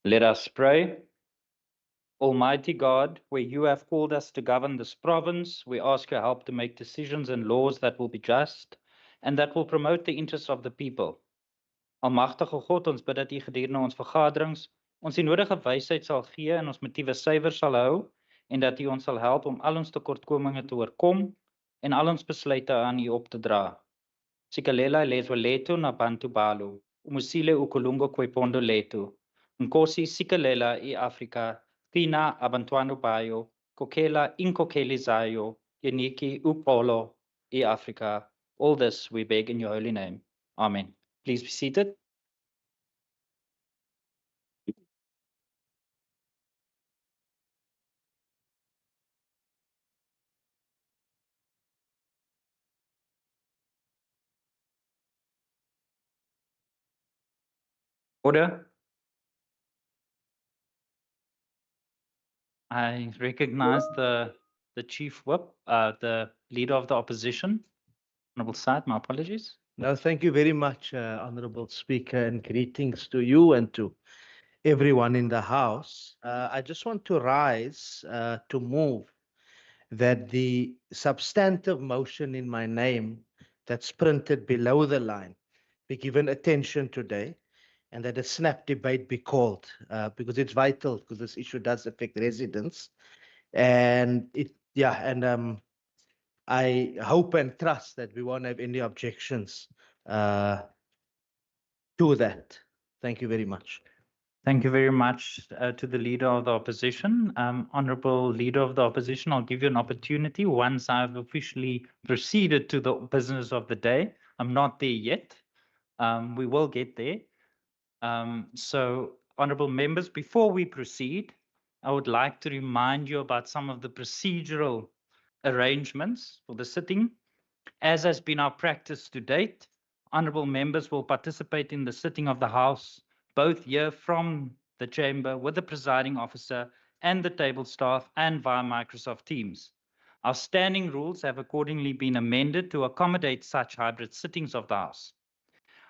Let us pray. Almighty God, where you have called us to govern this province, we ask your help to make decisions and laws that will be just and that will promote the interests of the people. Almagtige God, ons bid dat u gedurende ons vergaderings ons die nodige wysheid sal gee en ons motiewe suiwer sal hou en dat u ons sal help om al ons tekortkominge te oorkom en al ons besluite aan u op te dra. Sikalela lezo letu na bantu balo, umusile ukulungo kwepondo letu. Nkosi sikalela i Afrika, tina abantwano bayo, kokela inkokeli zayo, yeniki upolo i Afrika. All this we beg in your holy name. Amen. Please be seated. Order. I recognize the chief whip, the leader of the opposition. Honorable Saad, my apologies. No, thank you very much, Honorable Speaker, and greetings to you and to everyone in the House. I just want to rise to move that the substantive motion in my name that's printed below the line be given attention today, and that a snap debate be called because it's vital, because this issue does affect residents. And I hope and trust that we won't have any objections to that. Thank you very much. Thank you very much to the Leader of the Opposition. Honorable Leader of the Opposition, I'll give you an opportunity once I've officially proceeded to the business of the day. I'm not there yet. We will get there. So, honorable members, before we proceed, I would like to remind you about some of the procedural arrangements for the sitting. As has been our practice to date, honorable members will participate in the sitting of the House, both here from the chamber with the presiding officer and the table staff and via Microsoft Teams. Our standing rules have accordingly been amended to accommodate such hybrid sittings of the House.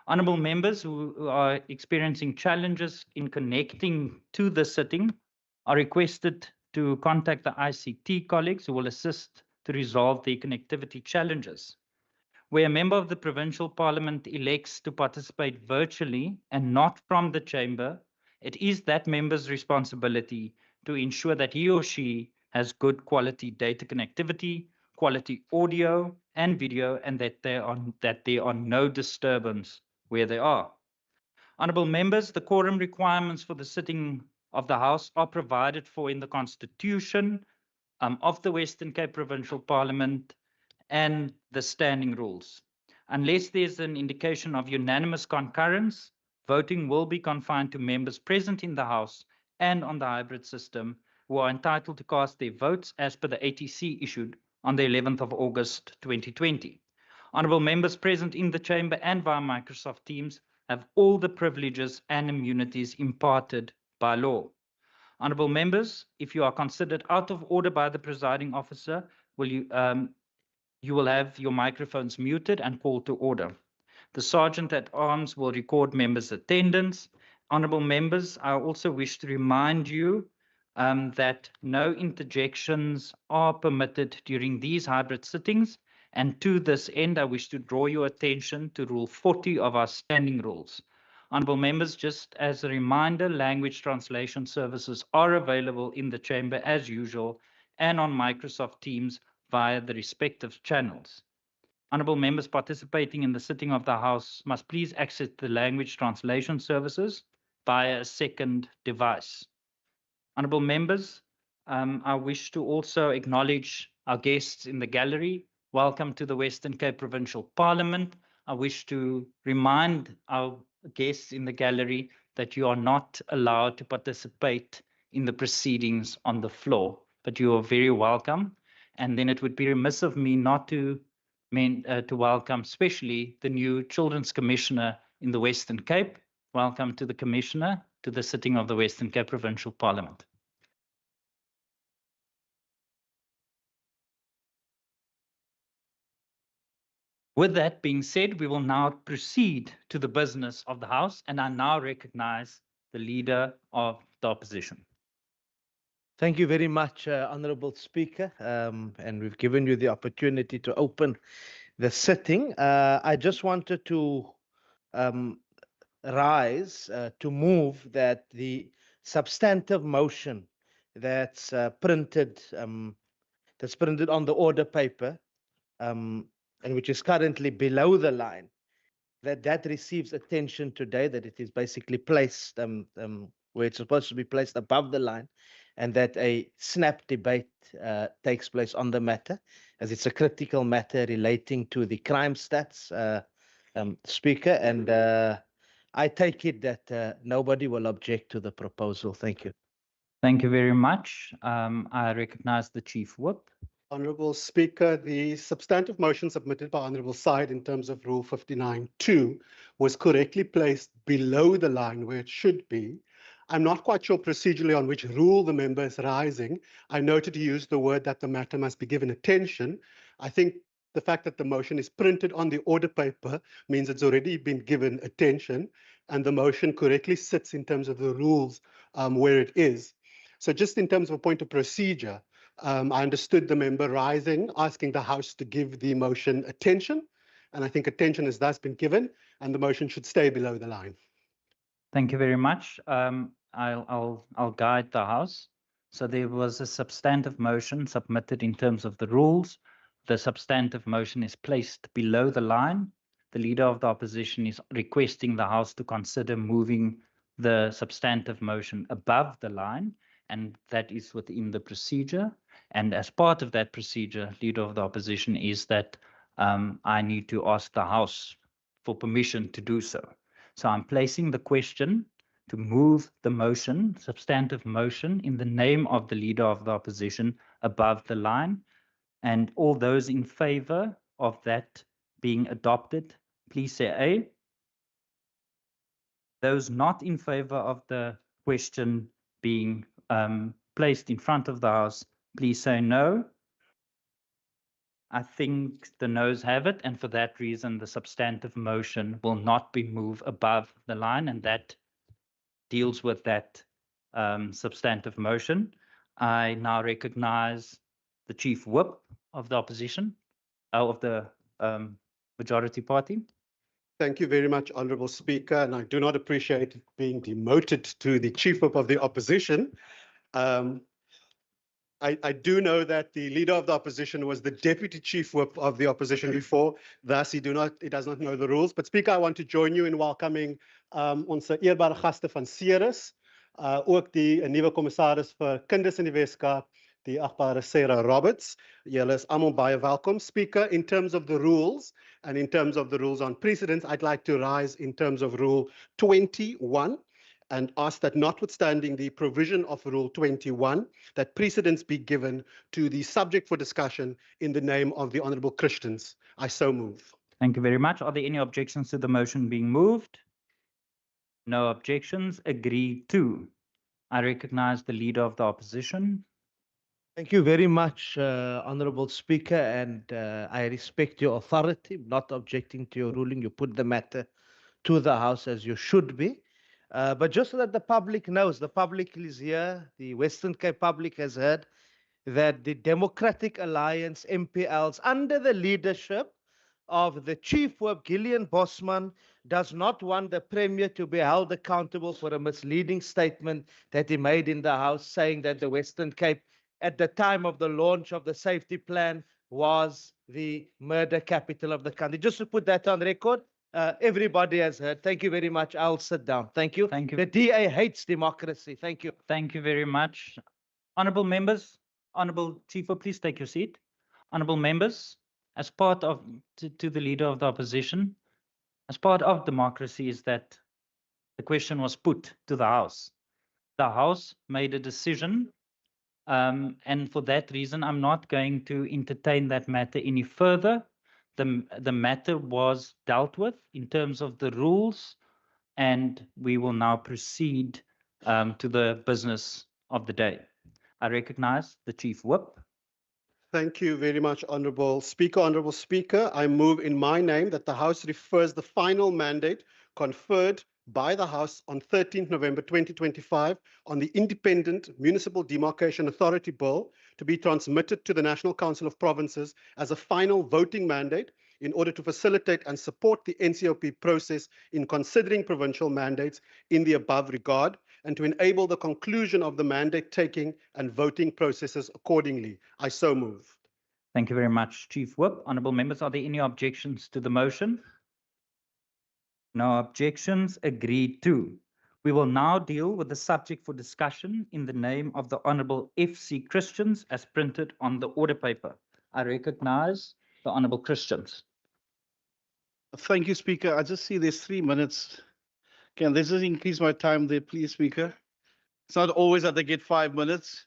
Honorable members who are experiencing challenges in connecting to the sitting are requested to contact the ICT colleagues who will assist to resolve the connectivity challenges. Where a member of the Provincial Parliament elects to participate virtually and not from the chamber, it is that member's responsibility to ensure that he or she has good quality data connectivity, quality audio and video, and that there are no disturbance where they are. Honourable members, the quorum requirements for the sitting of the House are provided for in the Constitution of the Western Cape Provincial Parliament and the standing rules. Unless there's an indication of unanimous concurrence, voting will be confined to members present in the House and on the hybrid system who are entitled to cast their votes as per the ATC issued on the 11th of August 2020. Honourable members present in the chamber and via Microsoft Teams have all the privileges and immunities imparted by law. Honourable members, if you are considered out of order by the presiding officer, you will have your microphones muted and called to order. The Sergeant at Arms will record members' attendance. Honourable members, I also wish to remind you that no interjections are permitted during these hybrid sittings. And to this end, I wish to draw your attention to Rule 40 of our standing rules. Honourable members, just as a reminder, language translation services are available in the chamber as usual and on Microsoft Teams via the respective channels. Honourable members participating in the sitting of the House must please access the language translation services via a second device. Honourable members, I wish to also acknowledge our guests in the gallery. Welcome to the Western Cape Provincial Parliament. I wish to remind our guests in the gallery that you are not allowed to participate in the proceedings on the floor, but you are very welcome. And then it would be remiss of me not to welcome especially the new Children's Commissioner in the Western Cape. Welcome to the Commissioner to the sitting of the Western Cape Provincial Parliament. With that being said, we will now proceed to the business of the House, and I now recognize the Leader of the Opposition. Thank you very much, Honorable Speaker. And we've given you the opportunity to open the sitting. I just wanted to um, rise to move that the substantive motion that's printed on the order paper, and which is currently below the line, that receives attention today, that it is basically placed where it's supposed to be placed above the line, and that a snap debate takes place on the matter, as it's a critical matter relating to the crime stats, Speaker. And I take it that nobody will object to the proposal. Thank you. Thank you very much. I recognize the Chief Whip. Honourable Speaker, the substantive motion submitted by Honourable Syed in terms of Rule 59.2 was correctly placed below the line where it should be. I'm not quite sure procedurally on which rule the member is rising. I noted he used the word that the matter must be given attention. I think the fact that the motion is printed on the order paper means it's already been given attention, and the motion correctly sits in terms of the rules where it is. So just in terms of a point of procedure, I understood the member rising, asking the House to give the motion attention, and I think attention has thus been given, and the motion should stay below the line. Thank you very much. I'll guide the House. So there was a substantive motion submitted in terms of the rules. The substantive motion is placed below the line. The Leader of the Opposition is requesting the House to consider moving the substantive motion above the line, and that is within the procedure. And as part of that procedure, Leader of the Opposition, is that I need to ask the House for permission to do so. So I'm placing the question to move the motion, substantive motion, in the name of the Leader of the Opposition above the line. And all those in favor of that being adopted, please say aye. Those not in favor of the question being placed in front of the House, please say no. I think the noes have it, and for that reason, the substantive motion will not be moved above the line, and that deals with that substantive motion. I now recognize the Chief Whip of the opposition, of the majority party. Thank you very much, Honourable Speaker, and I do not appreciate being demoted to the Chief Whip of the Opposition. I do know that the Leader of the Opposition was the Deputy Chief Whip of the Opposition before, thus he does not know the rules. But Speaker, I want to join you in welcoming ons eerbare gaste van Ceres, ook die nuwe commissaris vir kinders in die Weskaap, die agbare Sarah Roberts. Julle is almal baie welkom. Speaker, in terms of the rules and in terms of the rules on precedence, I'd like to rise in terms of Rule 21. And ask that, notwithstanding the provision of Rule 21, that precedence be given to the subject for discussion in the name of the Honourable Christians. I so move. Thank you very much. Are there any objections to the motion being moved? No objections. Agreed to. I recognize the Leader of the Opposition. Thank you very much, Honourable Speaker, and I respect your authority, not objecting to your ruling. You put the matter to the House as you should be. But just so that the public knows, the public is here, the Western Cape public has heard that the Democratic Alliance MPLs, under the leadership of the Chief Whip, Gillian Bosman, does not want the Premier to be held accountable for a misleading statement that he made in the House, saying that the Western Cape, at the time of the launch of the safety plan, was the murder capital of the country. Just to put that on record, everybody has heard. Thank you very much. I'll sit down. Thank you. Thank you. The DA hates democracy. Thank you. Thank you very much. Honourable members, Honourable Chief Whip, please take your seat. Honourable members, as part of, to the Leader of the Opposition, as part of democracy is that the question was put to the House. The House made a decision, and for that reason, I'm not going to entertain that matter any further. The matter was dealt with in terms of the rules, and we will now proceed to the business of the day. I recognize the Chief Whip. Thank you very much, Honourable Speaker. Honourable Speaker, I move in my name that the House refers the final mandate conferred by the House on 13th November 2025 on the Independent Municipal Demarcation Authority Bill to be transmitted to the National Council of Provinces as a final voting mandate in order to facilitate and support the NCOP process in considering provincial mandates in the above regard, and to enable the conclusion of the mandate taking and voting processes accordingly. I so move. Thank you very much, Chief Whip. Honourable members, are there any objections to the motion? No objections. Agreed to. We will now deal with the subject for discussion in the name of the Honourable F.C. Christians as printed on the order paper. I recognise the Honourable Christians. Thank you, Speaker. I just see there's 3 minutes. Can this just increase my time there, please, Speaker? It's not always that I get 5 minutes.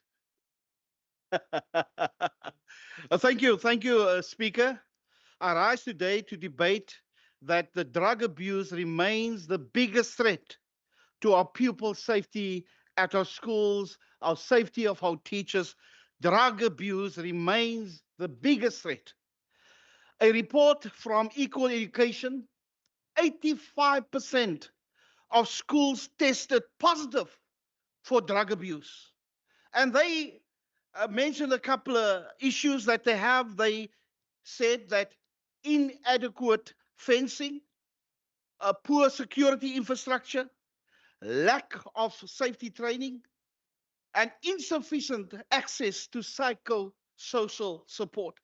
Thank you, Speaker. I rise today to debate that the drug abuse remains the biggest threat to our pupils' safety at our schools, our safety of our teachers. Drug abuse remains the biggest threat. A report from Equal Education, 85% of schools tested positive for drug abuse. And they mentioned a couple of issues that they have. They said that inadequate fencing, poor security infrastructure, lack of safety training, and insufficient access to psychosocial support.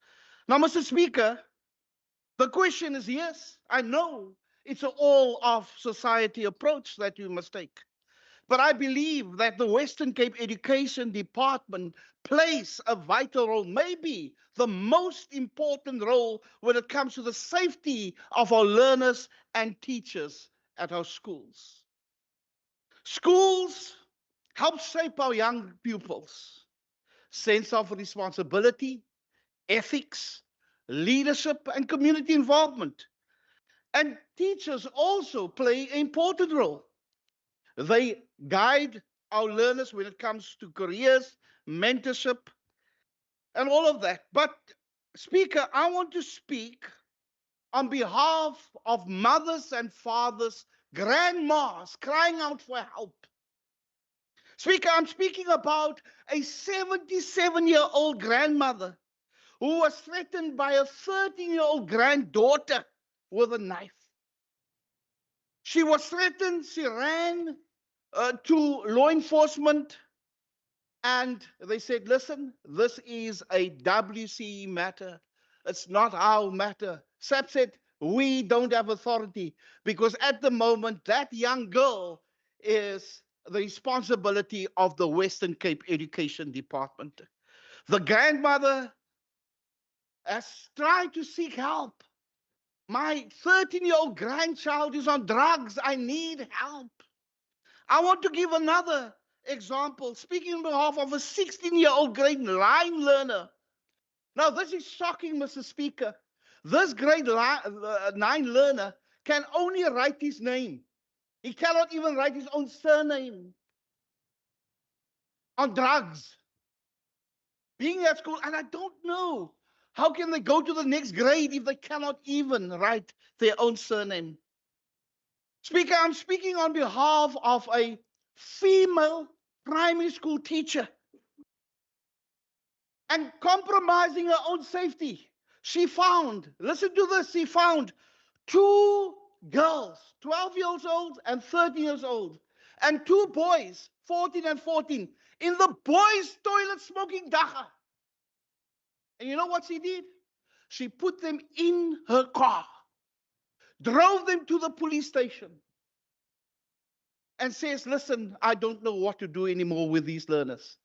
Now, Mr. Speaker, the question is, yes, I know it's an all-of-society approach that you must take. But I believe that the Western Cape Education Department plays a vital role, maybe the most important role when it comes to the safety of our learners and teachers at our schools. Schools help shape our young pupils' sense of responsibility, ethics, leadership, and community involvement. And teachers also play an important role. They guide our learners when it comes to careers, mentorship, and all of that. But, Speaker, I want to speak on behalf of mothers and fathers, grandmas crying out for help. Speaker, I'm speaking about a 77-year-old grandmother who was threatened by a 13-year-old granddaughter with a knife. She was threatened, she ran to law enforcement, and they said, listen, this is a WCE matter. It's not our matter. SAP said, we don't have authority because at the moment, that young girl is the responsibility of the Western Cape Education Department. The grandmother has tried to seek help. My 13-year-old grandchild is on drugs. I need help. I want to give another example, speaking on behalf of a 16-year-old grade 9 learner. Now, this is shocking, Mr. Speaker. This grade 9 learner can only write his name. He cannot even write his own surname. On drugs. Being at school, and I don't know, how can they go to the next grade if they cannot even write their own surname? Speaker, I'm speaking on behalf of a female primary school teacher and compromising her own safety. She found, listen to this, she found 2 girls, 12 years old and 13 years old, and 2 boys, 14 and 14, in the boys' toilet smoking dagga. And you know what she did? She put them in her car, drove them to the police station, and says, listen, I don't know what to do anymore with these learners.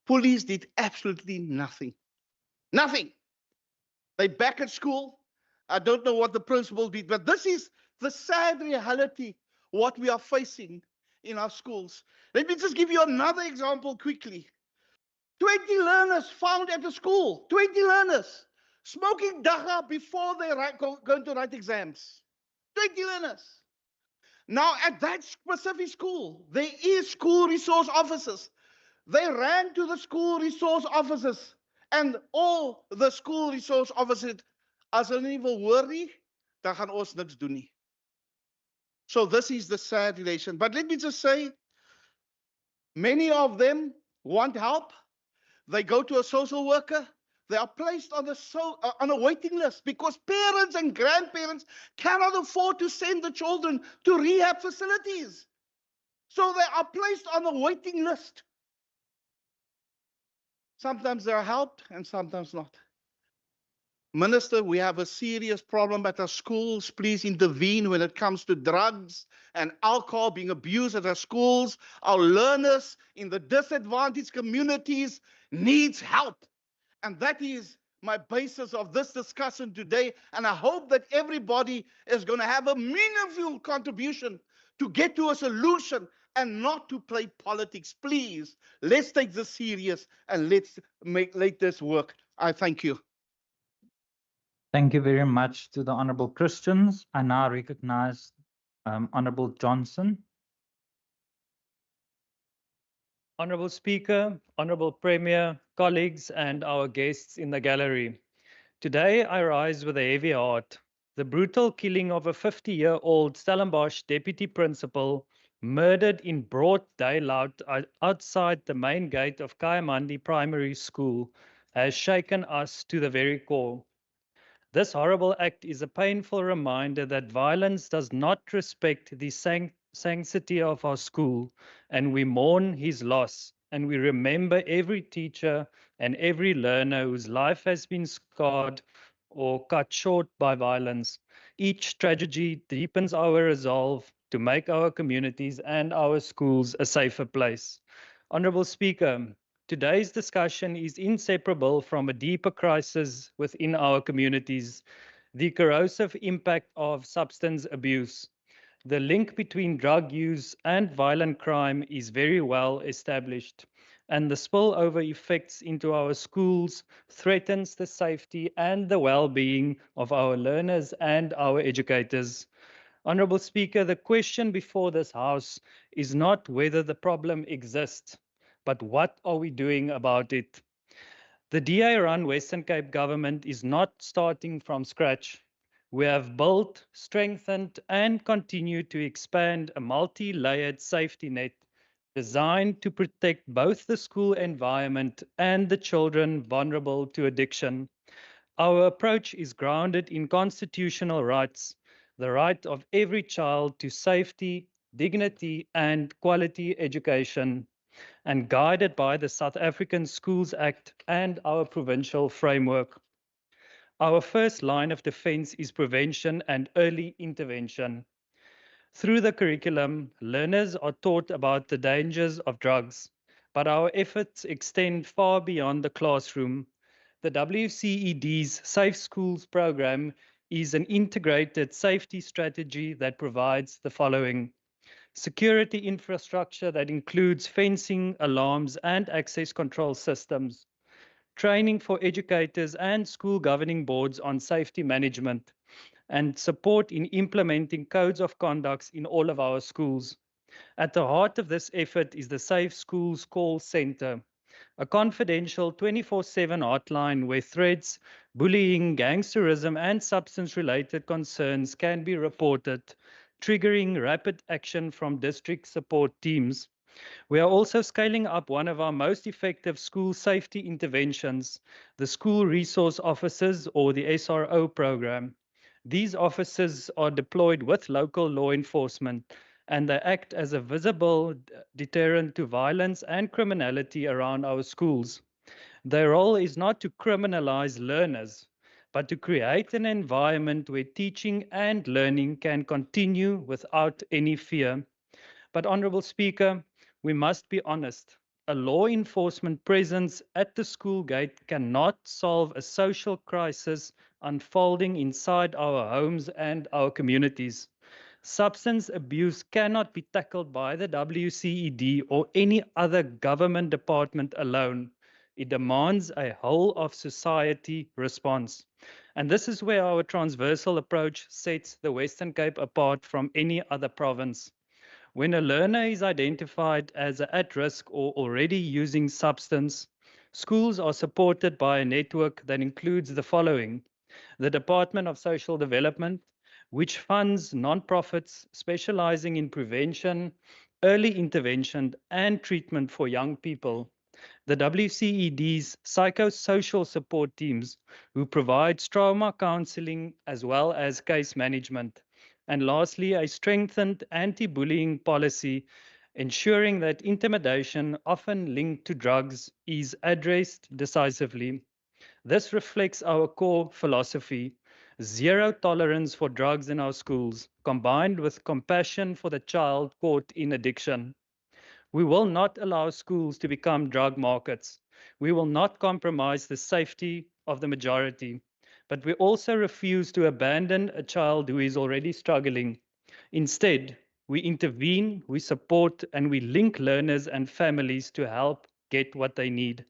Police did absolutely nothing. Nothing. They back at school. I don't know what the principal did, but this is the sad reality, what we are facing in our schools. Let me just give you another example quickly. 20 learners found at the school, 20 learners smoking dagga before they going to write exams. 20 learners. Now, at that specific school, there is school resource officers. They ran to the school resource officers, and all the school resource officers, as hulle nie wil hoor nie, dan gaan ons niks doen nie. So this is the sad relation. But let me just say, many of them want help. They go to a social worker. They are placed on a waiting list because parents and grandparents cannot afford to send the children to rehab facilities. So they are placed on a waiting list. Sometimes they are helped and sometimes not. Minister, we have a serious problem at our schools. Please intervene when it comes to drugs and alcohol being abused at our schools. Our learners in the disadvantaged communities needs help. And that is my basis of this discussion today. And I hope that everybody is going to have a meaningful contribution to get to a solution and not to play politics. Please, let's take this serious and let's make this work. I thank you. Thank you very much to the Honourable Christians. I now recognize Honourable Johnson. Honourable Speaker, Honourable Premier, colleagues and our guests in the gallery. Today I rise with a heavy heart. The brutal killing of a 50-year-old Stellenbosch deputy principal murdered in broad daylight outside the main gate of Kayamandi Primary School has shaken us to the very core. This horrible act is a painful reminder that violence does not respect the sanctity of our school, and we mourn his loss, and we remember every teacher and every learner whose life has been scarred or cut short by violence. Each tragedy deepens our resolve to make our communities and our schools a safer place. Honourable Speaker, today's discussion is inseparable from a deeper crisis within our communities, the corrosive impact of substance abuse. The link between drug use and violent crime is very well established, and the spillover effects into our schools threatens the safety and the well-being of our learners and our educators. Honourable Speaker, the question before this House is not whether the problem exists, but what are we doing about it? The DA-run Western Cape government is not starting from scratch. We have built, strengthened, and continue to expand a multi-layered safety net designed to protect both the school environment and the children vulnerable to addiction. Our approach is grounded in constitutional rights, the right of every child to safety, dignity, and quality education, and guided by the South African Schools Act and our provincial framework. Our first line of defense is prevention and early intervention. Through the curriculum, learners are taught about the dangers of drugs, but our efforts extend far beyond the classroom. The WCED's Safe Schools program is an integrated safety strategy that provides the following: security infrastructure that includes fencing, alarms, and access control systems, training for educators and school governing boards on safety management, and support in implementing codes of conduct in all of our schools. At the heart of this effort is the Safe Schools Call Center, a confidential 24/7 hotline where threats, bullying, gangsterism, and substance-related concerns can be reported, triggering rapid action from district support teams. We are also scaling up one of our most effective school safety interventions, the School Resource Officers, or the SRO program. These officers are deployed with local law enforcement, and they act as a visible deterrent to violence and criminality around our schools. Their role is not to criminalize learners, but to create an environment where teaching and learning can continue without any fear. But, Honourable Speaker, we must be honest. A law enforcement presence at the school gate cannot solve a social crisis unfolding inside our homes and our communities. Substance abuse cannot be tackled by the WCED or any other government department alone. It demands a whole of society response. And this is where our transversal approach sets the Western Cape apart from any other province. When a learner is identified as at risk or already using substance, schools are supported by a network that includes the following: the Department of Social Development, which funds nonprofits specializing in prevention, early intervention, and treatment for young people. The WCED's psychosocial support teams, who provides trauma counseling as well as case management. And lastly, a strengthened anti bullying policy, ensuring that intimidation, often linked to drugs, is addressed decisively. This reflects our core philosophy: zero tolerance for drugs in our schools, combined with compassion for the child caught in addiction. We will not allow schools to become drug markets. We will not compromise the safety of the majority. But we also refuse to abandon a child who is already struggling. Instead, we intervene, we support, and we link learners and families to help get what they need.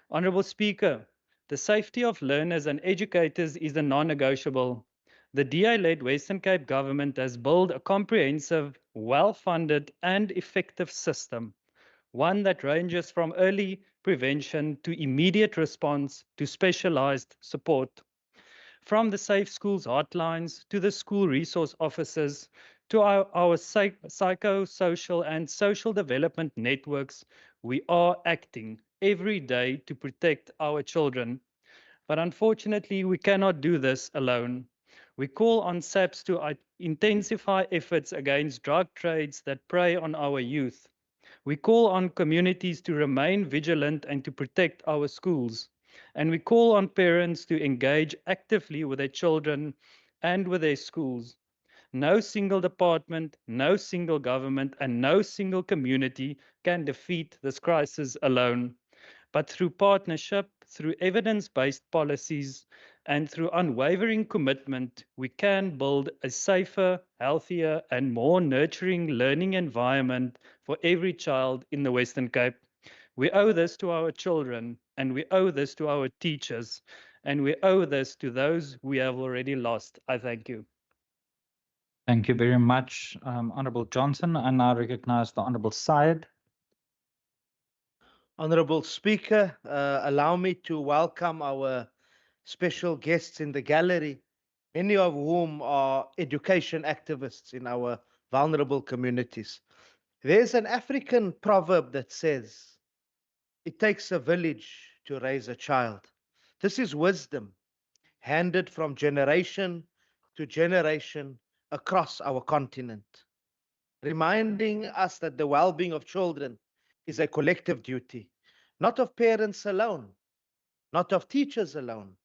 Honorable Speaker, the safety of learners and educators is a non-negotiable. The DA-led Western Cape government has built a comprehensive, well-funded and effective system, one that ranges from early prevention to immediate response to specialized support. From the Safe Schools hotlines to the school resource officers to our psychosocial and social development networks, we are acting every day to protect our children. But unfortunately, we cannot do this alone. We call on SAPS to intensify efforts against drug trades that prey on our youth. We call on communities to remain vigilant and to protect our schools. And we call on parents to engage actively with their children and with their schools. No single department, no single government, and no single community can defeat this crisis alone. But through partnership, through evidence-based policies, and through unwavering commitment, we can build a safer, healthier, and more nurturing learning environment for every child in the Western Cape. We owe this to our children, and we owe this to our teachers, and we owe this to those we have already lost. I thank you. Thank you very much, Honorable Johnson. I now recognize the Honorable Syed. Honorable Speaker, allow me to welcome our special guests in the gallery, many of whom are education activists in our vulnerable communities. There's an African proverb that says, "It takes a village to raise a child." This is wisdom handed from generation to generation across our continent, reminding us that the well being of children is a collective duty, not of parents alone, not of teachers alone,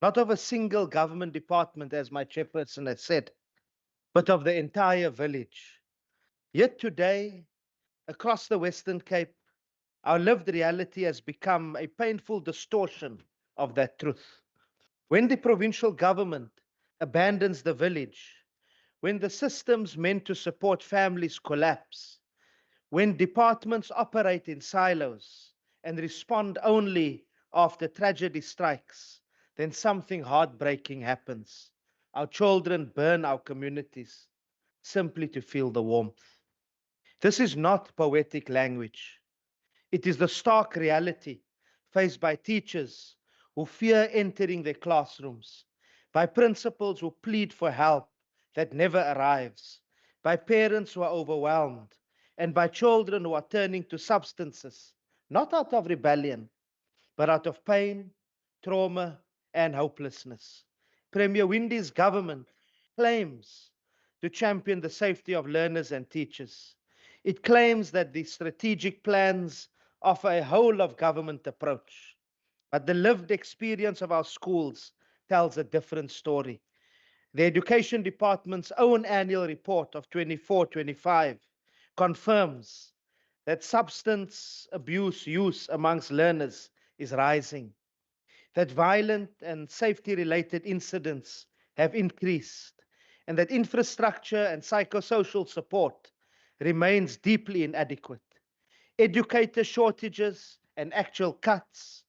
not of a single government department, as my chairperson has said, but of the entire village. Yet today, across the Western Cape, our lived reality has become a painful distortion of that truth. When the provincial government abandons the village, when the systems meant to support families collapse, when departments operate in silos and respond only after tragedy strikes, then something heartbreaking happens. Our children burn our communities simply to feel the warmth. This is not poetic language. It is the stark reality faced by teachers who fear entering their classrooms, by principals who plead for help that never arrives, by parents who are overwhelmed, and by children who are turning to substances, not out of rebellion, but out of pain, trauma, and hopelessness. Premier Windy's government claims to champion the safety of learners and teachers. It claims that the strategic plans offer a whole of government approach. But the lived experience of our schools tells a different story. The Education Department's own annual report of 24-25 confirms that substance abuse use amongst learners is rising, that violent and safety related incidents have increased, and that infrastructure and psychosocial support remains deeply inadequate. Educator shortages and actual cuts,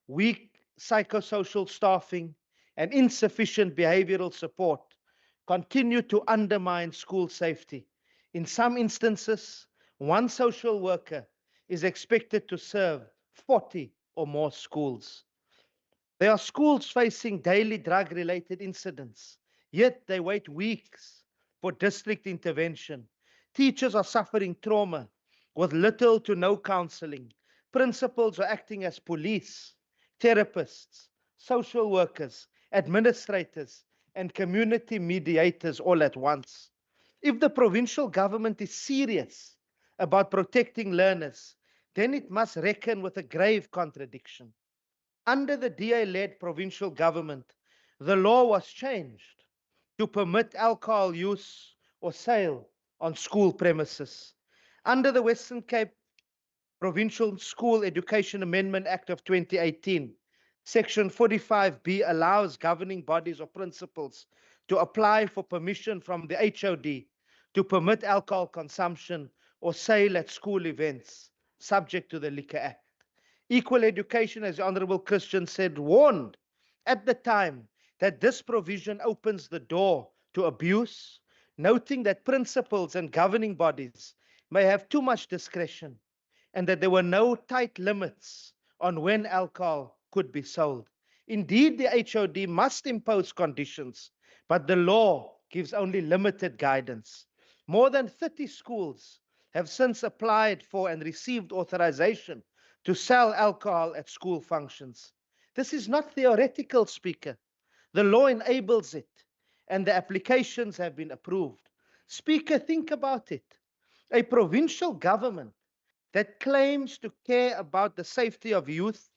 weak psychosocial staffing, and insufficient behavioral support continue to undermine school safety. In some instances, one social worker is expected to serve 40 or more schools. There are schools facing daily drug related incidents, Yet they wait weeks for district intervention. Teachers are suffering trauma with little to no counseling. Principals are acting as police, therapists, social workers, administrators, and community mediators all at once. If the provincial government is serious about protecting learners, then it must reckon with a grave contradiction. Under the DA-led provincial government, the law was changed to permit alcohol use or sale on school premises. Under the Western Cape Provincial School Education Amendment Act of 2018, Section 45B allows governing bodies or principals to apply for permission from the HOD to permit alcohol consumption or sale at school events, subject to the Liquor Act. Equal Education, as the Honorable Christian said, warned at the time that this provision opens the door to abuse, noting that principals and governing bodies may have too much discretion and that there were no tight limits on when alcohol could be sold. Indeed, the HOD must impose conditions, but the law gives only limited guidance. More than 30 schools have since applied for and received authorization to sell alcohol at school functions. This is not theoretical, Speaker. The law enables it, and the applications have been approved. Speaker, think about it. A provincial government that claims to care about the safety of youth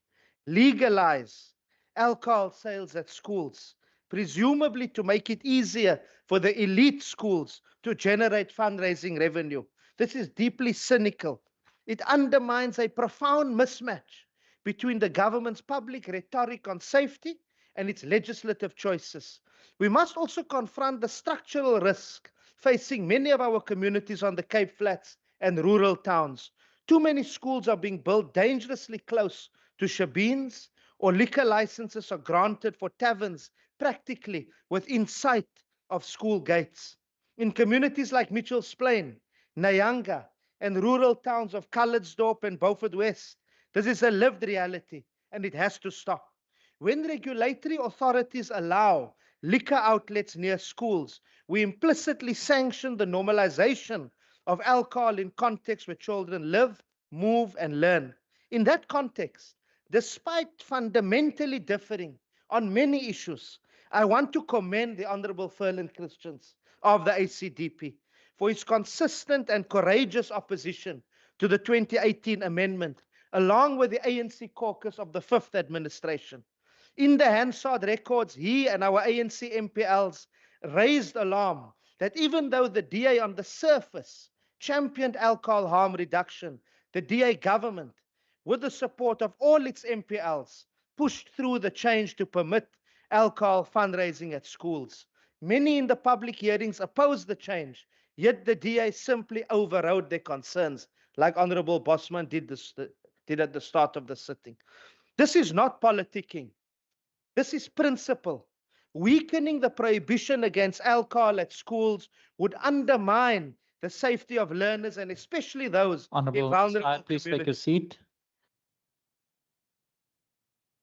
legalize alcohol sales at schools, presumably to make it easier for the elite schools to generate fundraising revenue. This is deeply cynical. It undermines a profound mismatch between the government's public rhetoric on safety and its legislative choices. We must also confront the structural risk facing many of our communities on the Cape Flats and rural towns. Too many schools are being built dangerously close to shebeens, or liquor licenses are granted for taverns practically within sight of school gates. In communities like Mitchell's Plain, Nyanga, and rural towns of Calitzdorp and Beaufort West, this is a lived reality and it has to stop. When regulatory authorities allow liquor outlets near schools, we implicitly sanction the normalization of alcohol in contexts where children live, move, and learn. In that context, despite fundamentally differing on many issues, I want to commend the Honorable Ferland Christians of the ACDP for his consistent and courageous opposition to the 2018 amendment, along with the ANC caucus of the 5th administration. In the Hansard records, he and our ANC MPLs raised alarm that even though the DA on the surface championed alcohol harm reduction, the DA government, with the support of all its MPLs, pushed through the change to permit alcohol fundraising at schools. Many in the public hearings opposed the change, yet the DA simply overrode their concerns, like Honorable Bosman did at the start of the sitting. This is not politicking. This is principle. Weakening the prohibition against alcohol at schools would undermine the safety of learners and especially those in Honorable vulnerable Side, please take a communities. seat.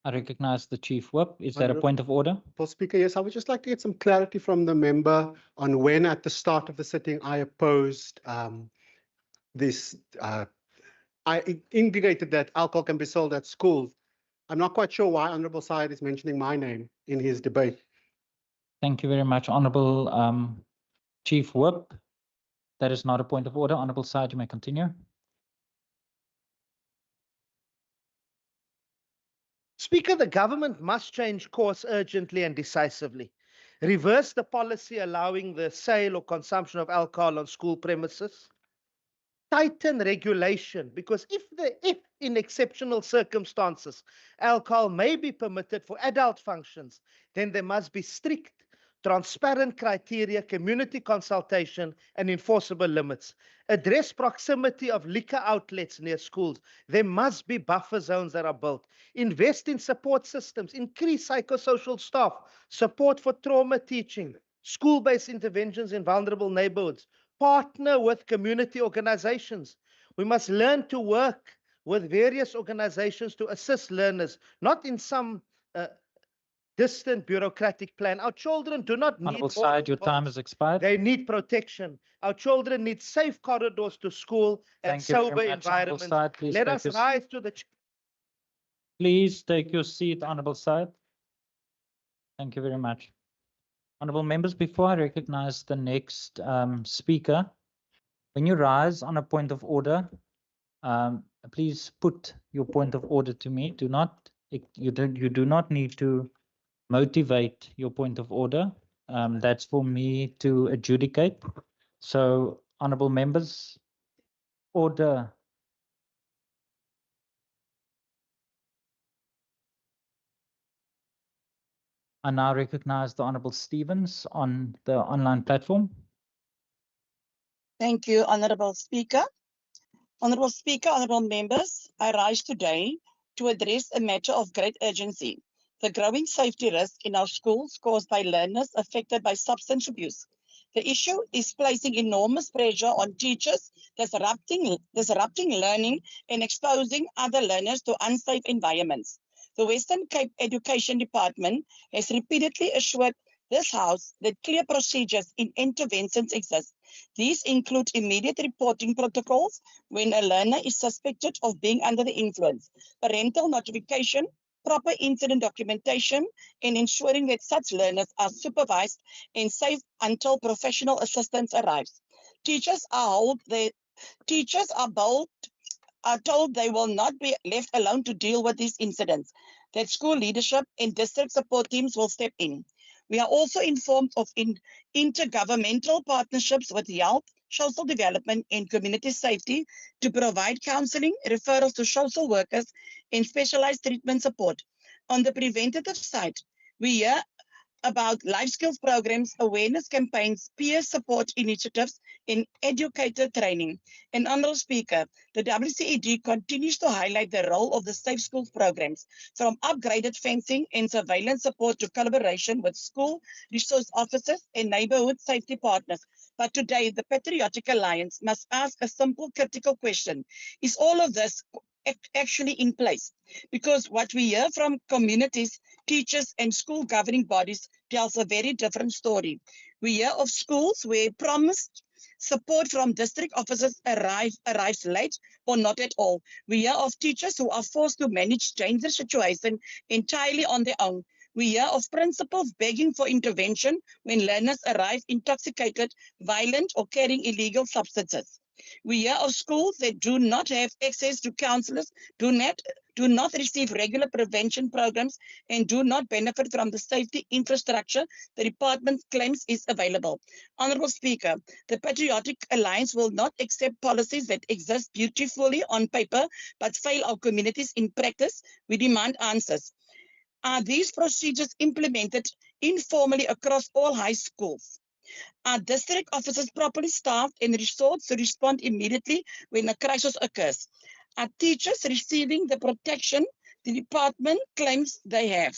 I recognize the Chief Whip. Is that a Honourable- point of order? Well, Speaker, yes, I would just like to get some clarity from the member on when at the start of the sitting I opposed this. I indicated that alcohol can be sold at schools. I'm not quite sure why Honourable Syed is mentioning my name in his debate. Thank you very much, Honorable Chief Whip. That is not a point of order. Honorable Side, you may continue. Speaker, the government must change course urgently and decisively. Reverse the policy allowing the sale or consumption of alcohol on school premises. Tighten regulation, because if in exceptional circumstances alcohol may be permitted for adult functions, then there must be strict, transparent criteria, community consultation, and enforceable limits. Address proximity of liquor outlets near schools. There must be buffer zones that are built. Invest in support systems, increase psychosocial staff, support for trauma teaching, school-based interventions in vulnerable neighborhoods. Partner with community organizations. We must learn to work with various organizations to assist learners, not in some distant bureaucratic plan. Our children do not need Honorable more Side, your time laws. has expired. They need protection. Our children need safe corridors to school and Thank you very sober much, Honorable environments. Side. Please Let take us your rise to the Please take your seat, Honorable Side. Thank you very much. Honorable members, before I recognize the next speaker, when you rise on a point of order, please put your point of order to me. You do not need to motivate your point of order. That's for me to adjudicate. So, honorable members, order. I now recognize the Honorable Stevens on the online platform. Thank you, Honorable Speaker. Honorable Speaker, honorable members, I rise today to address a matter of great urgency: the growing safety risk in our schools caused by learners affected by substance abuse. The issue is placing enormous pressure on teachers, disrupting learning and exposing other learners to unsafe environments. The Western Cape Education Department has repeatedly assured this House that clear procedures in interventions exist. These include immediate reporting protocols when a learner is suspected of being under the influence, parental notification, proper incident documentation, and ensuring that such learners are supervised and safe until professional assistance arrives. Teachers are told they will not be left alone to deal with these incidents, that school leadership and district support teams will step in. We are also informed of intergovernmental partnerships with health, social development, and community safety to provide counseling, referrals to social workers, and specialized treatment support. On the preventative side, we hear about life skills programs, awareness campaigns, peer support initiatives, and educator training. And Honorable Speaker, the WCED continues to highlight the role of the Safe Schools programs, from upgraded fencing and surveillance support to collaboration with school resource officers and neighborhood safety partners. But today, the Patriotic Alliance must ask a simple critical question: is all of this actually in place? Because what we hear from communities, teachers, and school governing bodies tells a very different story. We hear of schools where promised support from district officers arrives late or not at all. We hear of teachers who are forced to manage dangerous situations entirely on their own. We hear of principals begging for intervention when learners arrive intoxicated, violent, or carrying illegal substances. We hear of schools that do not have access to counselors, do not receive regular prevention programs, and do not benefit from the safety infrastructure the department claims is available. Honorable Speaker, the Patriotic Alliance will not accept policies that exist beautifully on paper but fail our communities in practice. We demand answers. Are these procedures implemented informally across all high schools? Are district officers properly staffed and resourced to respond immediately when a crisis occurs? Are teachers receiving the protection the department claims they have?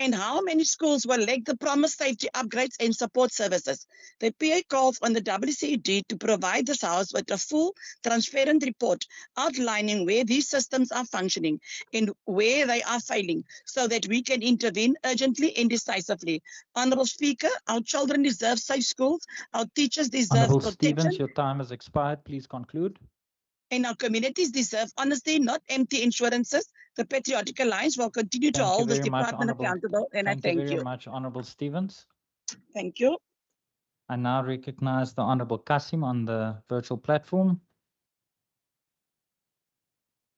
And how many schools will lack the promised safety upgrades and support services? The PA calls on the WCED to provide this House with a full, transparent report outlining where these systems are functioning and where they are failing, so that we can intervene urgently and decisively. Honorable Speaker, our children deserve safe schools, our teachers deserve Honorable protection, Stevens, your time has expired. Please conclude. and our communities deserve honesty, not empty insurances. The Patriotic Alliance will continue to Thank you hold this very much, department Honorable. accountable, and I Thank you thank very you. much, Honorable Stevens. Thank you. I now recognize the Honorable Kasim on the virtual platform.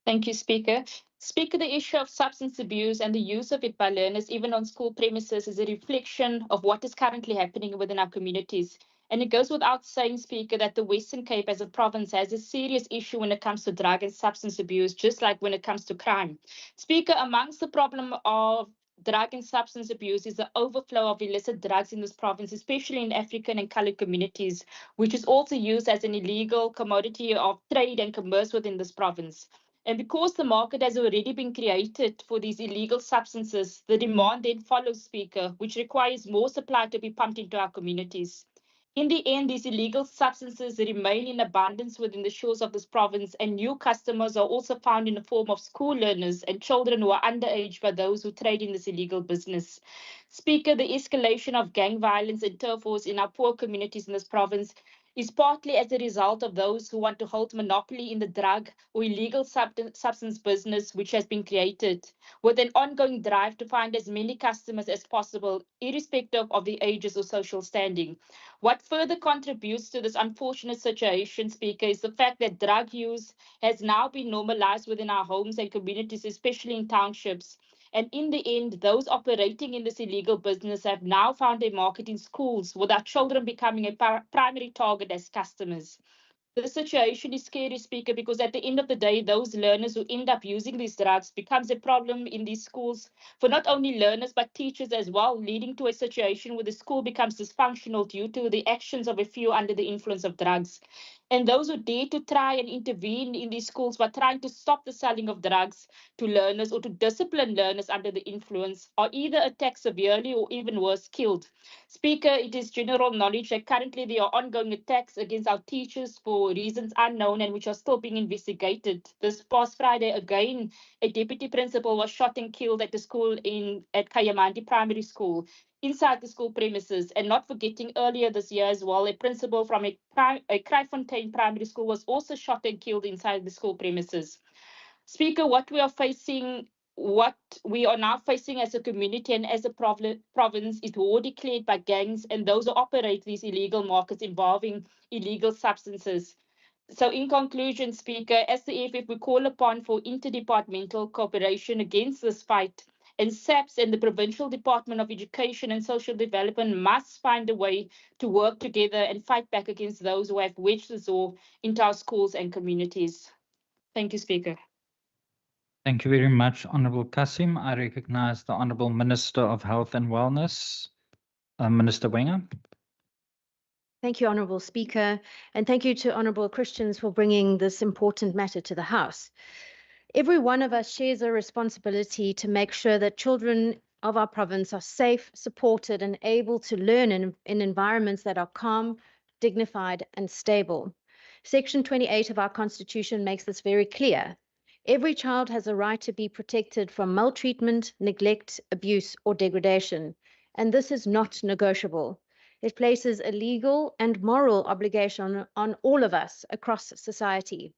Thank you, Speaker. Speaker, the issue of substance abuse and the use of it by learners, even on school premises, is a reflection of what is currently happening within our communities. And it goes without saying, Speaker, that the Western Cape as a province has a serious issue when it comes to drug and substance abuse, just like when it comes to crime. Speaker, amongst the problem of drug and substance abuse is the overflow of illicit drugs in this province, especially in African and colored communities, which is also used as an illegal commodity of trade and commerce within this province. And because the market has already been created for these illegal substances, the demand then follows, Speaker, which requires more supply to be pumped into our communities. In the end, these illegal substances remain in abundance within the shores of this province, and new customers are also found in the form of school learners and children who are underage by those who trade in this illegal business. Speaker, the escalation of gang violence and turf wars in our poor communities in this province is partly as a result of those who want to hold monopoly in the drug or illegal substance business which has been created, with an ongoing drive to find as many customers as possible, irrespective of their ages or social standing. What further contributes to this unfortunate situation, Speaker, is the fact that drug use has now been normalized within our homes and communities, especially in townships. And in the end, those operating in this illegal business have now found a market in schools, with our children becoming a primary target as customers. The situation is scary, Speaker, because at the end of the day, those learners who end up using these drugs becomes a problem in these schools for not only learners but teachers as well, leading to a situation where the school becomes dysfunctional due to the actions of a few under the influence of drugs. And those who dare to try and intervene in these schools by trying to stop the selling of drugs to learners or to discipline learners under the influence are either attacked severely or even worse, killed. Speaker, it is general knowledge that currently there are ongoing attacks against our teachers for reasons unknown and which are still being investigated. This past Friday, again, a deputy principal was shot and killed at the school at Kayamandi Primary School, inside the school premises. And not forgetting earlier this year as well, a principal from a Kraaifontein Primary School was also shot and killed inside the school premises. Speaker, what we are now facing as a community and as a province is war declared by gangs and those who operate these illegal markets involving illegal substances. So in conclusion, Speaker, as the EFF, we call upon for interdepartmental cooperation against this fight, and SAPS and the Provincial Department of Education and Social Development must find a way to work together and fight back against those who have wedged the door into our schools and communities. Thank you, Speaker. Thank you very much, Honorable Kasim. I recognize the Honorable Minister of Health and Wellness, Minister Wenger. Thank you, Honourable Speaker, and thank you to Honourable Christians for bringing this important matter to the House. Every one of us shares a responsibility to make sure that children of our province are safe, supported, and able to learn in environments that are calm, dignified, and stable. Section 28 of our Constitution makes this very clear. Every child has a right to be protected from maltreatment, neglect, abuse, or degradation, and this is not negotiable. It places a legal and moral obligation on all of us across society.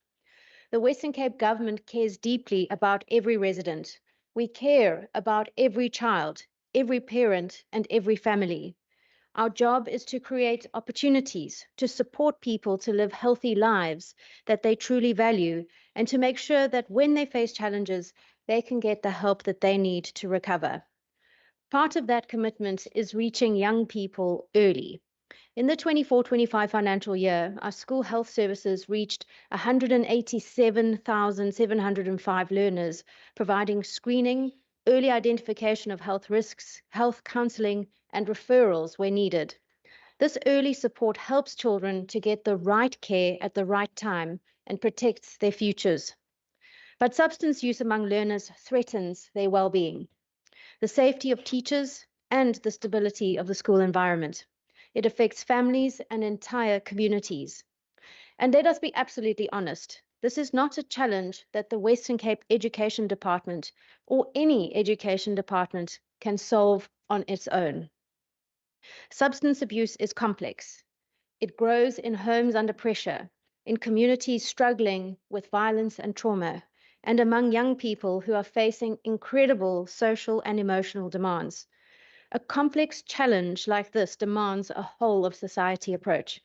The Western Cape government cares deeply about every resident. We care about every child, every parent, and every family. Our job is to create opportunities to support people to live healthy lives that they truly value and to make sure that when they face challenges, they can get the help that they need to recover. Part of that commitment is reaching young people early. In the 24-25 financial year, our school health services reached 187,705 learners, providing screening, early identification of health risks, health counseling, and referrals where needed. This early support helps children to get the right care at the right time and protects their futures. But substance use among learners threatens their well-being, the safety of teachers, and the stability of the school environment. It affects families and entire communities. And let us be absolutely honest, this is not a challenge that the Western Cape Education Department or any education department can solve on its own. Substance abuse is complex. It grows in homes under pressure, in communities struggling with violence and trauma, and among young people who are facing incredible social and emotional demands. A complex challenge like this demands a whole of society approach.